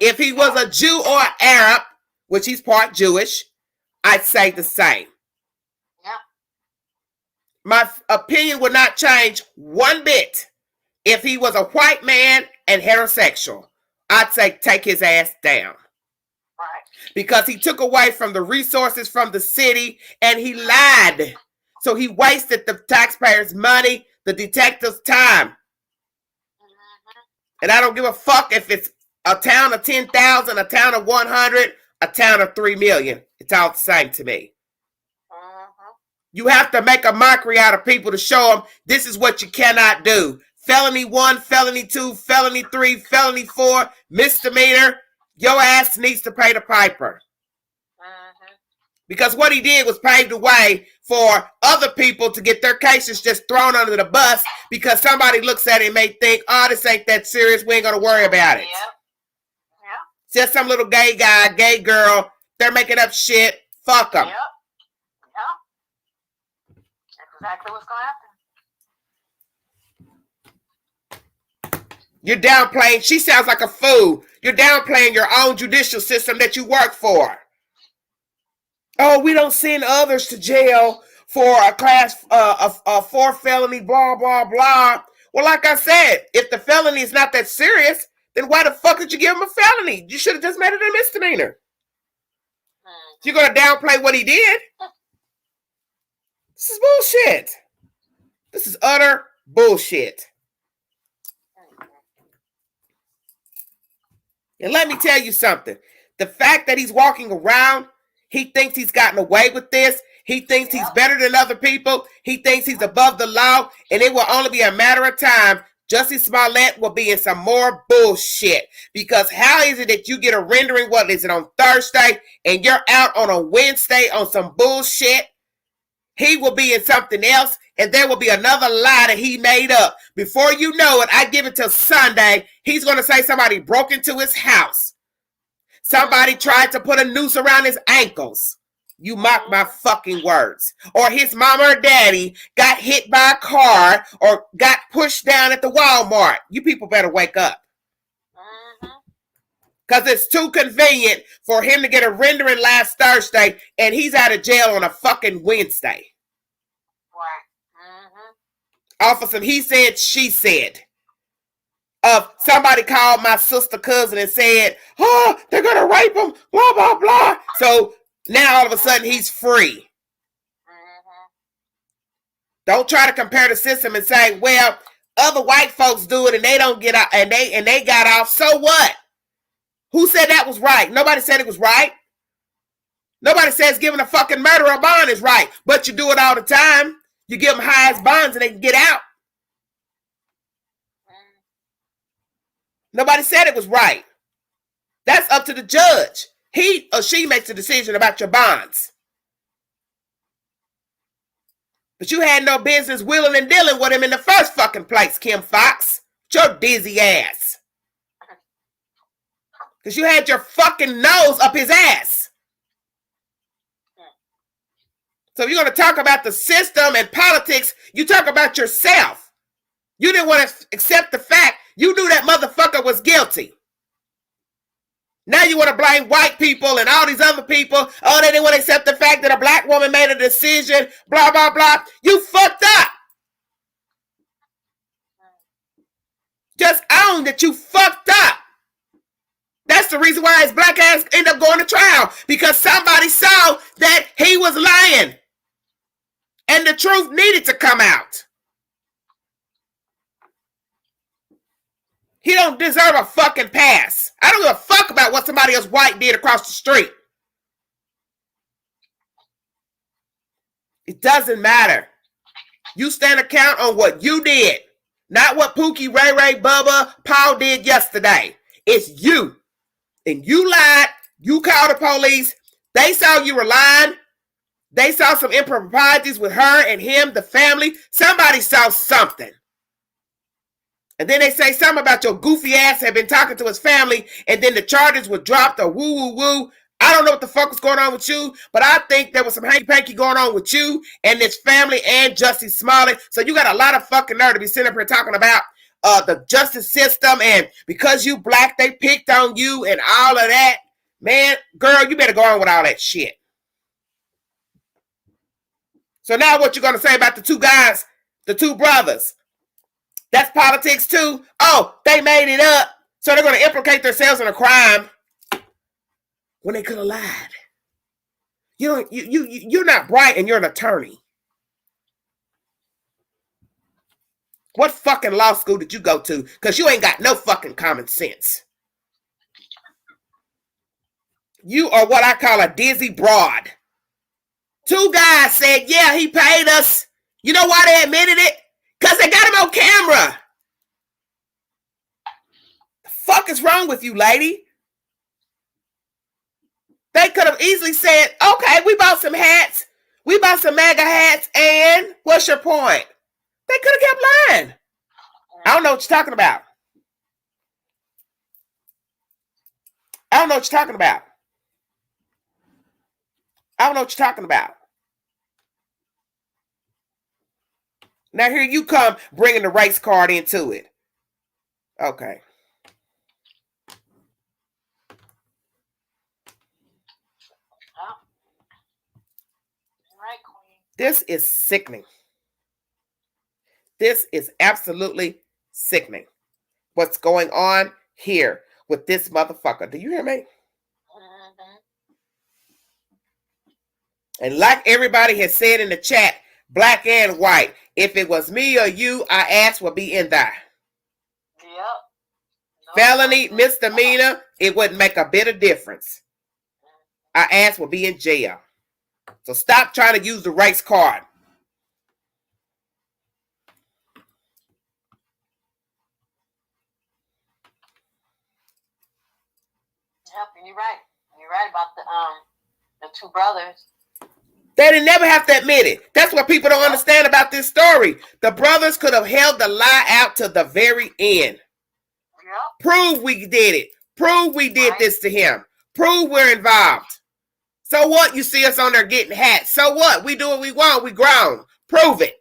If he was a Jew or Arab, which he's part Jewish, I'd say the same. My opinion would not change one bit. If he was a white man and heterosexual, I'd say take his ass down. Because he took away from the resources from the city and he lied. So he wasted the taxpayers' money, the detectives' time. And I don't give a fuck if it's a town of 10,000, a town of 100, a town of 3 million. It's all the same to me. You have to make a mockery out of people to show them this is what you cannot do. Felony 1, felony 2, felony 3, felony 4, misdemeanor. Your ass needs to pay the piper. Because what he did was pave the way for other people to get their cases just thrown under the bus because somebody looks at it and may think, oh, this ain't that serious. We ain't going to worry about it. Just some little gay guy, gay girl. They're making up shit. Fuck them. That's exactly what's going to happen. You're downplaying. She sounds like a fool. You're downplaying your own judicial system that you work for. Oh, we don't send others to jail for a class, a 4 felony, blah, blah, blah. Well, like I said, if the felony is not that serious, then why the fuck did you give him a felony? You should have just made it a misdemeanor. You're going to downplay what he did? This is bullshit. This is utter bullshit. And let me tell you something. The fact that he's walking around, he thinks he's gotten away with this. He thinks he's better than other people. He thinks he's above the law. And it will only be a matter of time. Jussie Smollett will be in some more bullshit. Because how is it that you get a rendering, what is it, on Thursday, and you're out on a Wednesday on some bullshit? He will be in something else, and there will be another lie that he made up. Before you know it, I give it till Sunday, he's going to say somebody broke into his house. Somebody tried to put a noose around his ankles. You mock my fucking words. Or his mama or daddy got hit by a car or got pushed down at the Walmart. You people better wake up. Because it's too convenient for him to get a rendering last Thursday and he's out of jail on a fucking Wednesday. Off of some he said, she said. Somebody called my sister cousin and said, oh, they're going to rape him, blah, blah, blah. So now all of a sudden he's free. Don't try to compare the system and say, well, other white folks do it and they don't get out and they got off. So what? Who said that was right? Nobody said it was right. Nobody says giving a fucking murderer a bond is right. But you do it all the time. You give them highest bonds and they can get out. Nobody said it was right. That's up to the judge. He or she makes a decision about your bonds. But you had no business willing and dealing with him in the first fucking place, Kim Fox. Your dizzy ass. Because you had your fucking nose up his ass. So if you're going to talk about the system and politics, you talk about yourself. You didn't want to accept the fact you knew that motherfucker was guilty. Now you want to blame white people and all these other people. Oh, they didn't want to accept the fact that a black woman made a decision, blah, blah, blah. You fucked up. Just own that you fucked up. That's the reason why his black ass ended up going to trial. Because somebody saw that he was lying. And the truth needed to come out. He don't deserve a fucking pass. I don't give a fuck about what somebody else white did across the street. It doesn't matter. You stand account on what you did, not what Pookie, Ray Ray, Bubba, Paul did yesterday. It's you. And you lied. You called the police. They saw you were lying. They saw some improprieties with her and him, the family. Somebody saw something. And then they say something about your goofy ass had been talking to his family, and then the charges were dropped or woo woo woo. I don't know what the fuck was going on with you, but I think there was some hanky-panky going on with you and this family and Jussie Smollett. So you got a lot of fucking nerve to be sitting up here talking about the justice system, and because you black, they picked on you and all of that. Man, girl, you better go on with all that shit. So now what you going to say about the two guys, the two brothers? That's politics too. Oh, they made it up. So they're going to implicate themselves in a crime when they could have lied. You're not bright and you're an attorney. What fucking law school did you go to? Because you ain't got no fucking common sense. You are what I call a dizzy broad. Two guys said, yeah, he paid us. You know why they admitted it? Because they got him on camera. The fuck is wrong with you, lady? They could have easily said, okay, we bought some hats. We bought some MAGA hats, and what's your point? They could have kept lying. I don't know what you're talking about. I don't know what you're talking about. I don't know what you're talking about. Now here you come bringing the race card into it. Okay. This is sickening. This is absolutely sickening. What's going on here with this motherfucker? Do you hear me? And like everybody has said in the chat, black and white, if it was me or you, our ass would be in there. Yep. No. Felony, misdemeanor, it wouldn't make a bit of difference. Our ass will be in jail. So stop trying to use the race card. Yep, and you're right. You're right about the two brothers. They didn't never have to admit it. That's what people don't understand about this story. The brothers could have held the lie out to the very end. Yep. Prove we did it. Prove we did this to him. Prove we're involved. So what? You see us on there getting hats. So what? We do what we want. We grown. Prove it.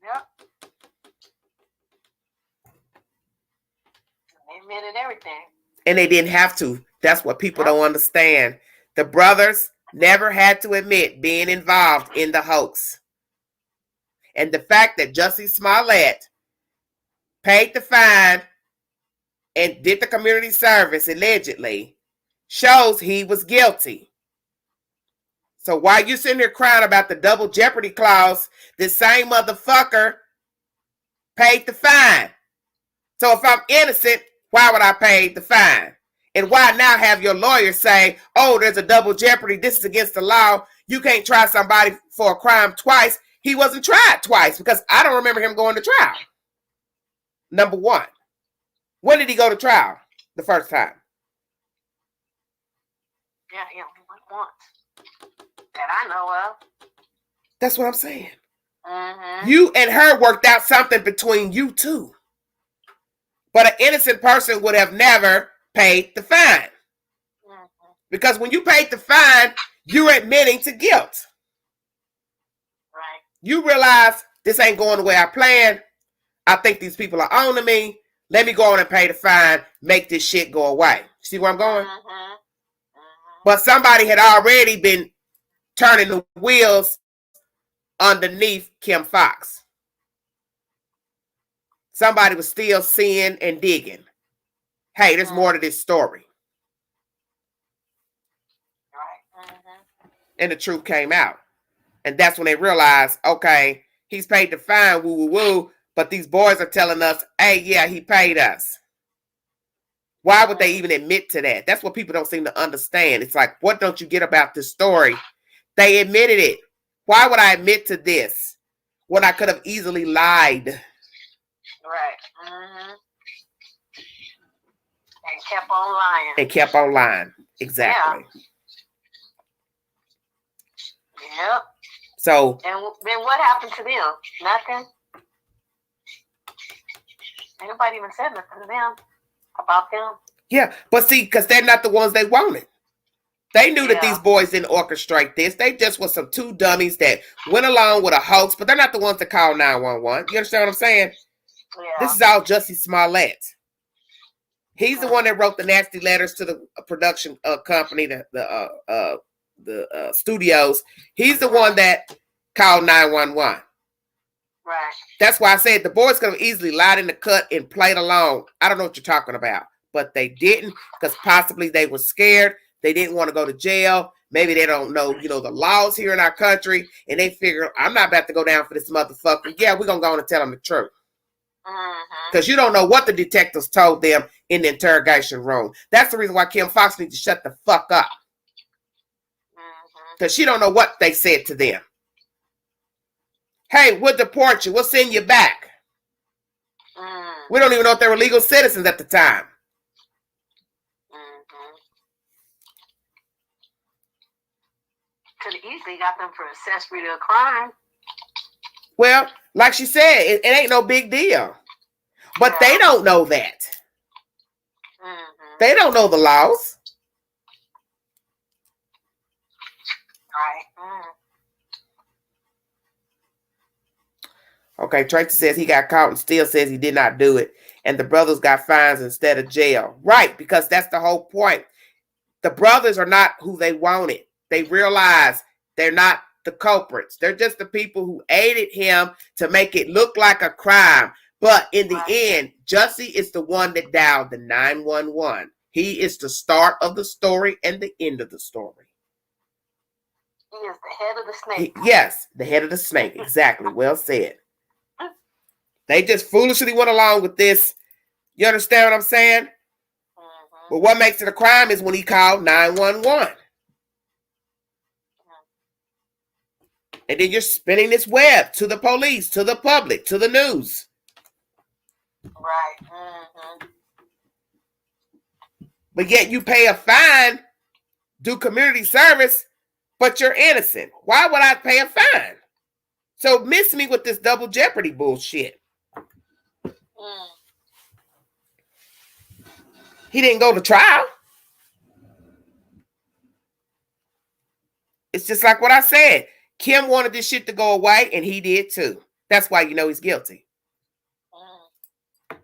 Yep. They admitted everything. And they didn't have to. That's what people don't understand. The brothers never had to admit being involved in the hoax. And the fact that Jussie Smollett paid the fine and did the community service, allegedly, shows he was guilty. So while you're sitting here crying about the double jeopardy clause, this same motherfucker paid the fine. So if I'm innocent, why would I pay the fine? And why now have your lawyer say, oh, there's a double jeopardy, this is against the law, you can't try somebody for a crime twice. He wasn't tried twice because I don't remember him going to trial. Number one. When did he go to trial the first time? Yeah, he only went once. That I know of. That's what I'm saying. Mm-hmm. You and her worked out something between you two. But an innocent person would have never paid the fine. Mm-hmm. Because when you paid the fine, you're admitting to guilt. Right. You realize this ain't going the way I planned. I think these people are owning me. Let me go on and pay the fine, make this shit go away. See where I'm going? Mm-hmm. Mm-hmm. But somebody had already been turning the wheels underneath Kim Fox. Somebody was still seeing and digging. Hey, there's more to this story. Right. Mm-hmm. And the truth came out. And that's when they realized, okay, he's paid the fine, woo, woo, woo. But these boys are telling us, hey, yeah, he paid us. Why would they even admit to that? That's what people don't seem to understand. It's like, what don't you get about this story? They admitted it. Why would I admit to this when I could have easily lied? Right. Mm-hmm. And kept on lying. And kept on lying. Exactly. Yeah. Yep. So. And then what happened to them? Nothing. Anybody even said nothing to them about them? Yeah, but see, because they're not the ones they wanted. They knew that these boys didn't orchestrate this. They just were some two dummies that went along with a hoax, but they're not the ones that called 911. You understand what I'm saying? Yeah. This is all Jussie Smollett. He's the one that wrote the nasty letters to the production company, the studios. He's the one that called 911. Right. That's why I said the boys could have easily lied in the cut and played along. I don't know what you're talking about, but they didn't because possibly they were scared. They didn't want to go to jail. Maybe they don't know, the laws here in our country, and they figure, I'm not about to go down for this motherfucker. Yeah, we're going to go on and tell them the truth. Because you don't know what the detectives told them in the interrogation room. That's the reason why Kim Fox needs to shut the fuck up. Because she don't know what they said to them. Hey, we'll deport you. We'll send you back. We don't even know if they were legal citizens at the time. Could have easily got them for accessory to a crime. Well, like she said, it ain't no big deal. But they don't know that. They don't know the laws. Right. Okay, Tracy says he got caught and still says he did not do it. And the brothers got fines instead of jail. Right, because that's the whole point. The brothers are not who they wanted. They realize they're not the culprits. They're just the people who aided him to make it look like a crime. But in the end, Jussie is the one that dialed the 911. He is the start of the story and the end of the story. He is the head of the snake. Yes, the head of the snake. Exactly. Well said. They just foolishly went along with this. You understand what I'm saying? But what makes it a crime is when he called 911. And then you're spinning this web to the police, to the public, to the news. Right. But yet you pay a fine, do community service, but you're innocent. Why would I pay a fine? So miss me with this double jeopardy bullshit. He didn't go to trial. It's just like what I said. Kim wanted this shit to go away, and he did too. That's why you know he's guilty. Yep.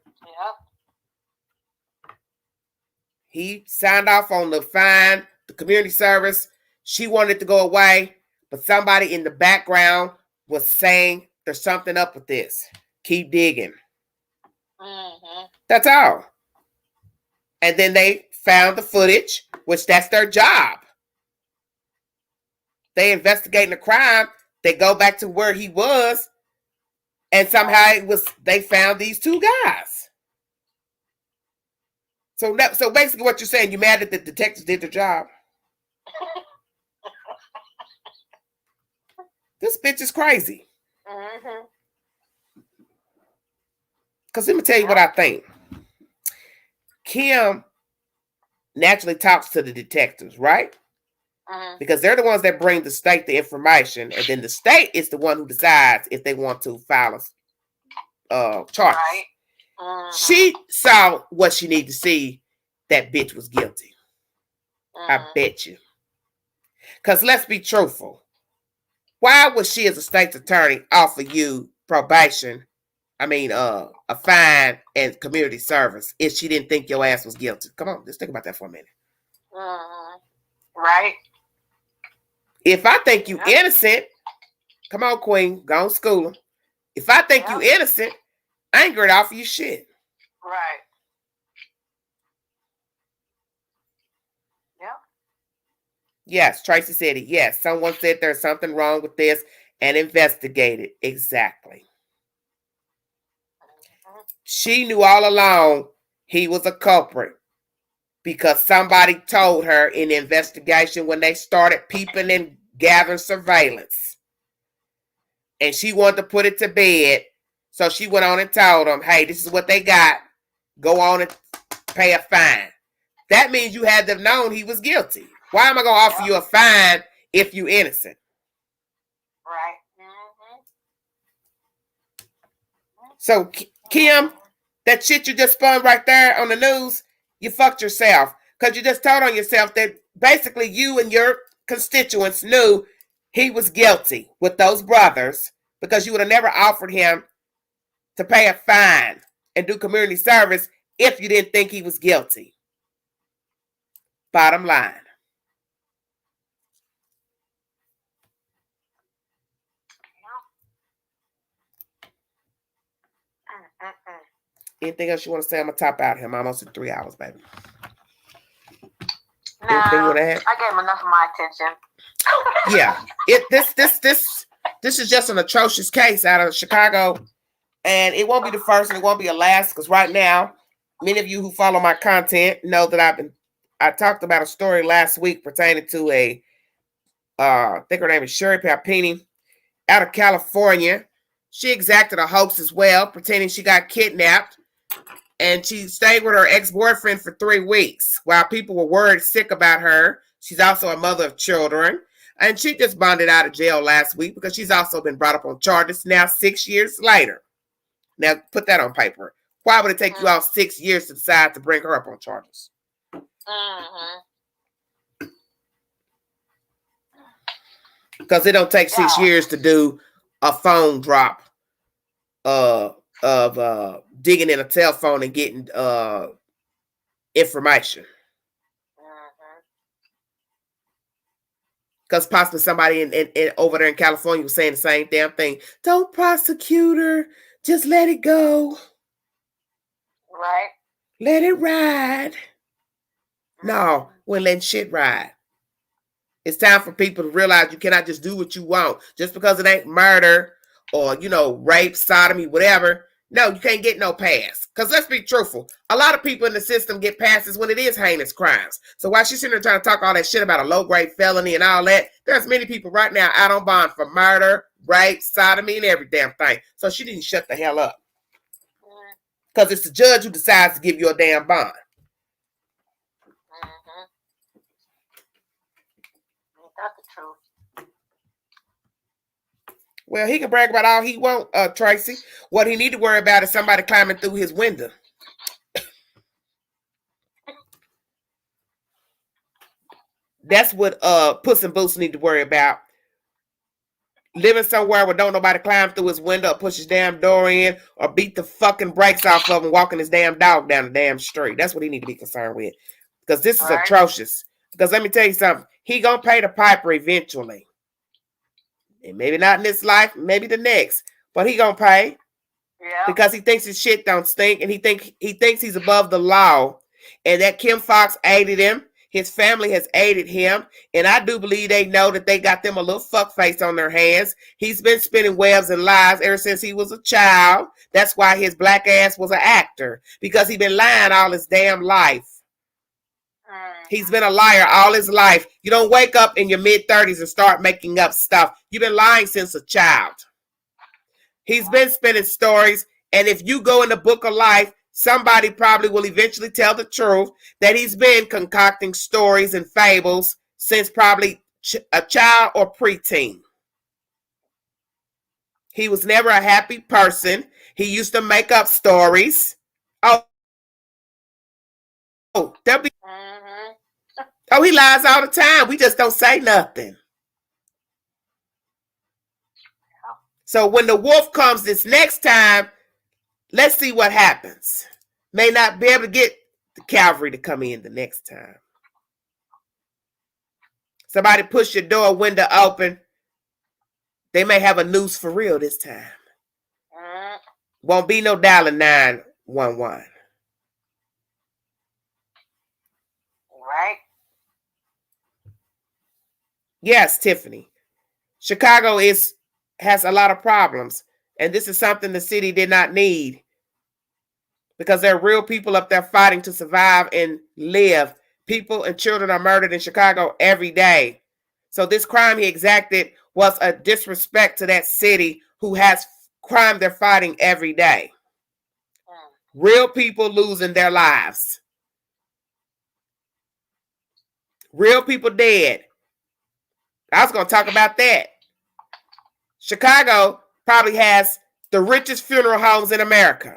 He signed off on the fine, the community service. She wanted it to go away, but somebody in the background was saying there's something up with this. Keep digging. That's all. And then they found the footage, which that's their job. They investigating the crime. They go back to where he was, and somehow they found these two guys. So basically, what you're saying, you mad that the detectives did their job? This bitch is crazy. Because let me tell you what I think. Kim naturally talks to the detectives, right? Because they're the ones that bring the state the information, and then the state is the one who decides if they want to file a charge. She saw what she needed to see. That bitch was guilty. I bet you. Because let's be truthful. Why would she, as a state's attorney, offer you probation? I mean, a fine and community service if she didn't think your ass was guilty? Come on, just think about that for a minute. Right. If I think you innocent, come on, Queen, go on school. If I think you innocent, I ain't going to offer you shit. Right. Yes, Tracy said it. Yes, someone said there's something wrong with this. and investigated. Exactly. She knew all along he was a culprit because somebody told her in the investigation when they started peeping and gathering surveillance. And she wanted to put it to bed. So she went on and told them, hey, this is what they got. Go on and pay a fine. That means you had to have known he was guilty. Why am I going to offer you a fine if you're innocent? Right. So, Kim, that shit you just spun right there on the news, you fucked yourself. Because you just told on yourself that basically you and your constituents knew he was guilty with those brothers because you would have never offered him to pay a fine and do community service if you didn't think he was guilty. Bottom line. Anything else you want to say? I'm going to top out here. I'm almost at 3 hours, baby. Anything you want to add? I gave him enough of my attention. Yeah. This is just an atrocious case out of Chicago. And it won't be the first and it won't be the last, because right now, many of you who follow my content know that I talked about a story last week pertaining to I think her name is Sherry Papini out of California. She exacted a hoax as well, pretending she got kidnapped. And she stayed with her ex-boyfriend for 3 weeks while people were worried sick about her. She's also a mother of children. And she just bonded out of jail last week because she's also been brought up on charges now 6 years later. Now, put that on paper. Why would it take you all 6 years to decide to bring her up on charges? Because it don't take 6 years to do a phone drop of digging in a telephone and getting information. Because possibly somebody in over there in California was saying the same damn thing. Don't prosecute her. Just let it go. Right. Let it ride. No, we're letting shit ride. It's time for people to realize you cannot just do what you want. Just because it ain't murder or, rape, sodomy, whatever. No, you can't get no pass. Because let's be truthful. A lot of people in the system get passes when it is heinous crimes. So while she's sitting there trying to talk all that shit about a low-grade felony and all that, there's many people right now out on bond for murder, rape, sodomy, and every damn thing. So she didn't shut the hell up. Because it's the judge who decides to give you a damn bond. That's the truth. Well, he can brag about all he want, Tracy. What he need to worry about is somebody climbing through his window. That's what Puss in Boots need to worry about. Living somewhere where don't nobody climb through his window or push his damn door in or beat the fucking brakes off of him walking his damn dog down the damn street. That's what he need to be concerned with. Because this is atrocious. Because let me tell you something. He gonna pay the piper eventually. And maybe not in this life, maybe the next. But he gonna pay. Yeah. Because he thinks his shit don't stink and he thinks he's above the law. And that Kim Fox aided him. His family has aided him. And I do believe they know that they got them a little fuckface on their hands. He's been spinning webs and lies ever since he was a child. That's why his black ass was an actor. Because he been lying all his damn life. He's been a liar all his life. You don't wake up in your mid-30s and start making up stuff. You've been lying since a child. He's been spinning stories. And if you go in the book of life, somebody probably will eventually tell the truth that he's been concocting stories and fables since probably a child or preteen. He was never a happy person. He used to make up stories. He lies all the time. We just don't say nothing. So when the wolf comes this next time, let's see what happens. May not be able to get the cavalry to come in the next time. Somebody push your door window open. They may have a noose for real this time. Won't be no dialing 911. Right. Yes, Tiffany. Chicago is has a lot of problems. And this is something the city did not need, because there are real people up there fighting to survive and live. People and children are murdered in Chicago every day. So this crime he exacted was a disrespect to that city who has crime they're fighting every day. Real people losing their lives. Real people dead. I was going to talk about that. Chicago probably has the richest funeral homes in America.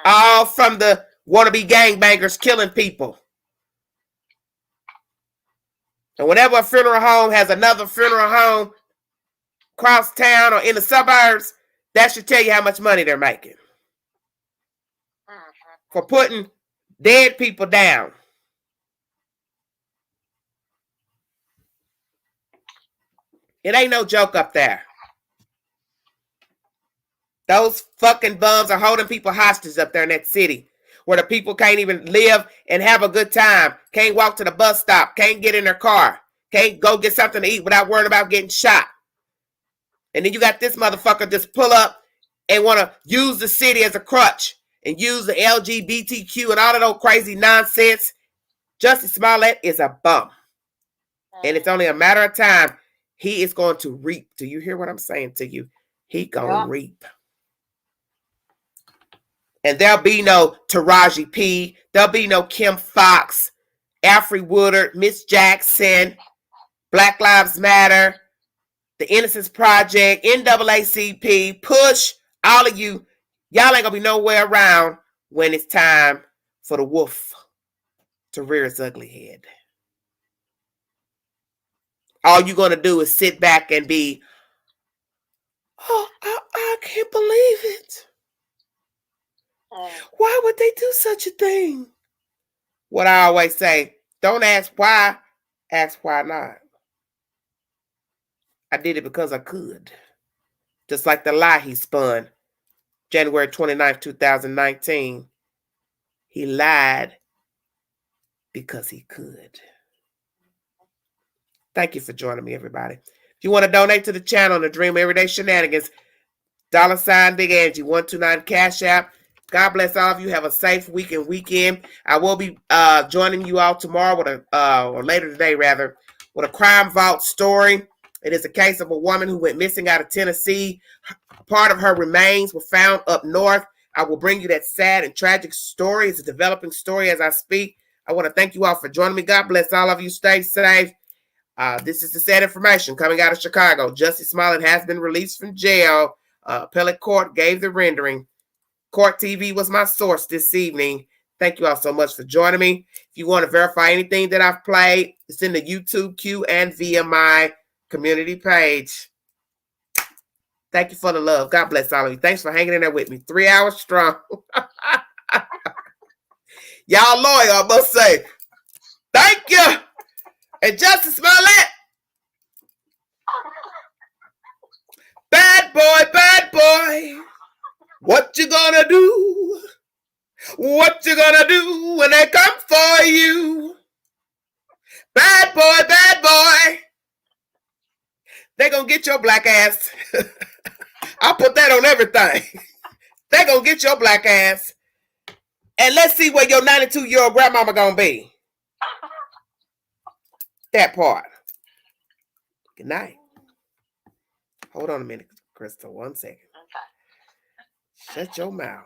All from the wannabe gangbangers killing people. And whenever a funeral home has another funeral home across town or in the suburbs, that should tell you how much money they're making. For putting dead people down. It ain't no joke up there. Those fucking bums are holding people hostage up there in that city, where the people can't even live and have a good time. Can't walk to the bus stop. Can't get in their car. Can't go get something to eat without worrying about getting shot. And then you got this motherfucker just pull up and want to use the city as a crutch and use the LGBTQ and all of those crazy nonsense. Jussie Smollett is a bum. And it's only a matter of time. He is going to reap. Do you hear what I'm saying to you? He gonna reap. And there'll be no Taraji P. There'll be no Kim Fox, Alfre Woodard, Miss Jackson, Black Lives Matter, the Innocence Project, NAACP, Push, all of you. Y'all ain't gonna be nowhere around when it's time for the wolf to rear its ugly head. All you're gonna do is sit back and be, oh, I can't believe it. Why would they do such a thing? What I always say, don't ask why, ask why not. I did it because I could. Just like the lie he spun, January 29th, 2019. He lied because he could. Thank you for joining me, everybody. If you want to donate to the channel and the Dream Everyday Shenanigans, $ Big Angie 129 Cash App. God bless all of you. Have a safe week and weekend. I will be joining you all tomorrow with or later today rather, with a crime vault story. It is a case of a woman who went missing out of Tennessee. Part of her remains were found up north. I will bring you that sad and tragic story. It's a developing story as I speak. I want to thank you all for joining me. God bless all of you. Stay safe. This is the sad information coming out of Chicago. Jussie Smollett has been released from jail. Appellate court gave the rendering. Court TV was my source this evening. Thank you all so much for joining me. If you want to verify anything that I've played, it's in the YouTube queue and via my community page. Thank you for the love. God bless all of you. Thanks for hanging in there with me. 3 hours strong. Y'all loyal, I must say. Thank you. And Jussie Smollett. Bad boy. What you gonna do? What you gonna do when they come for you? Bad boy. They gonna get your black ass. I'll put that on everything. They gonna get your black ass. And let's see where your 92-year-old grandmama gonna be. That part. Good night. Hold on a minute, Crystal. 1 second. Shut your mouth.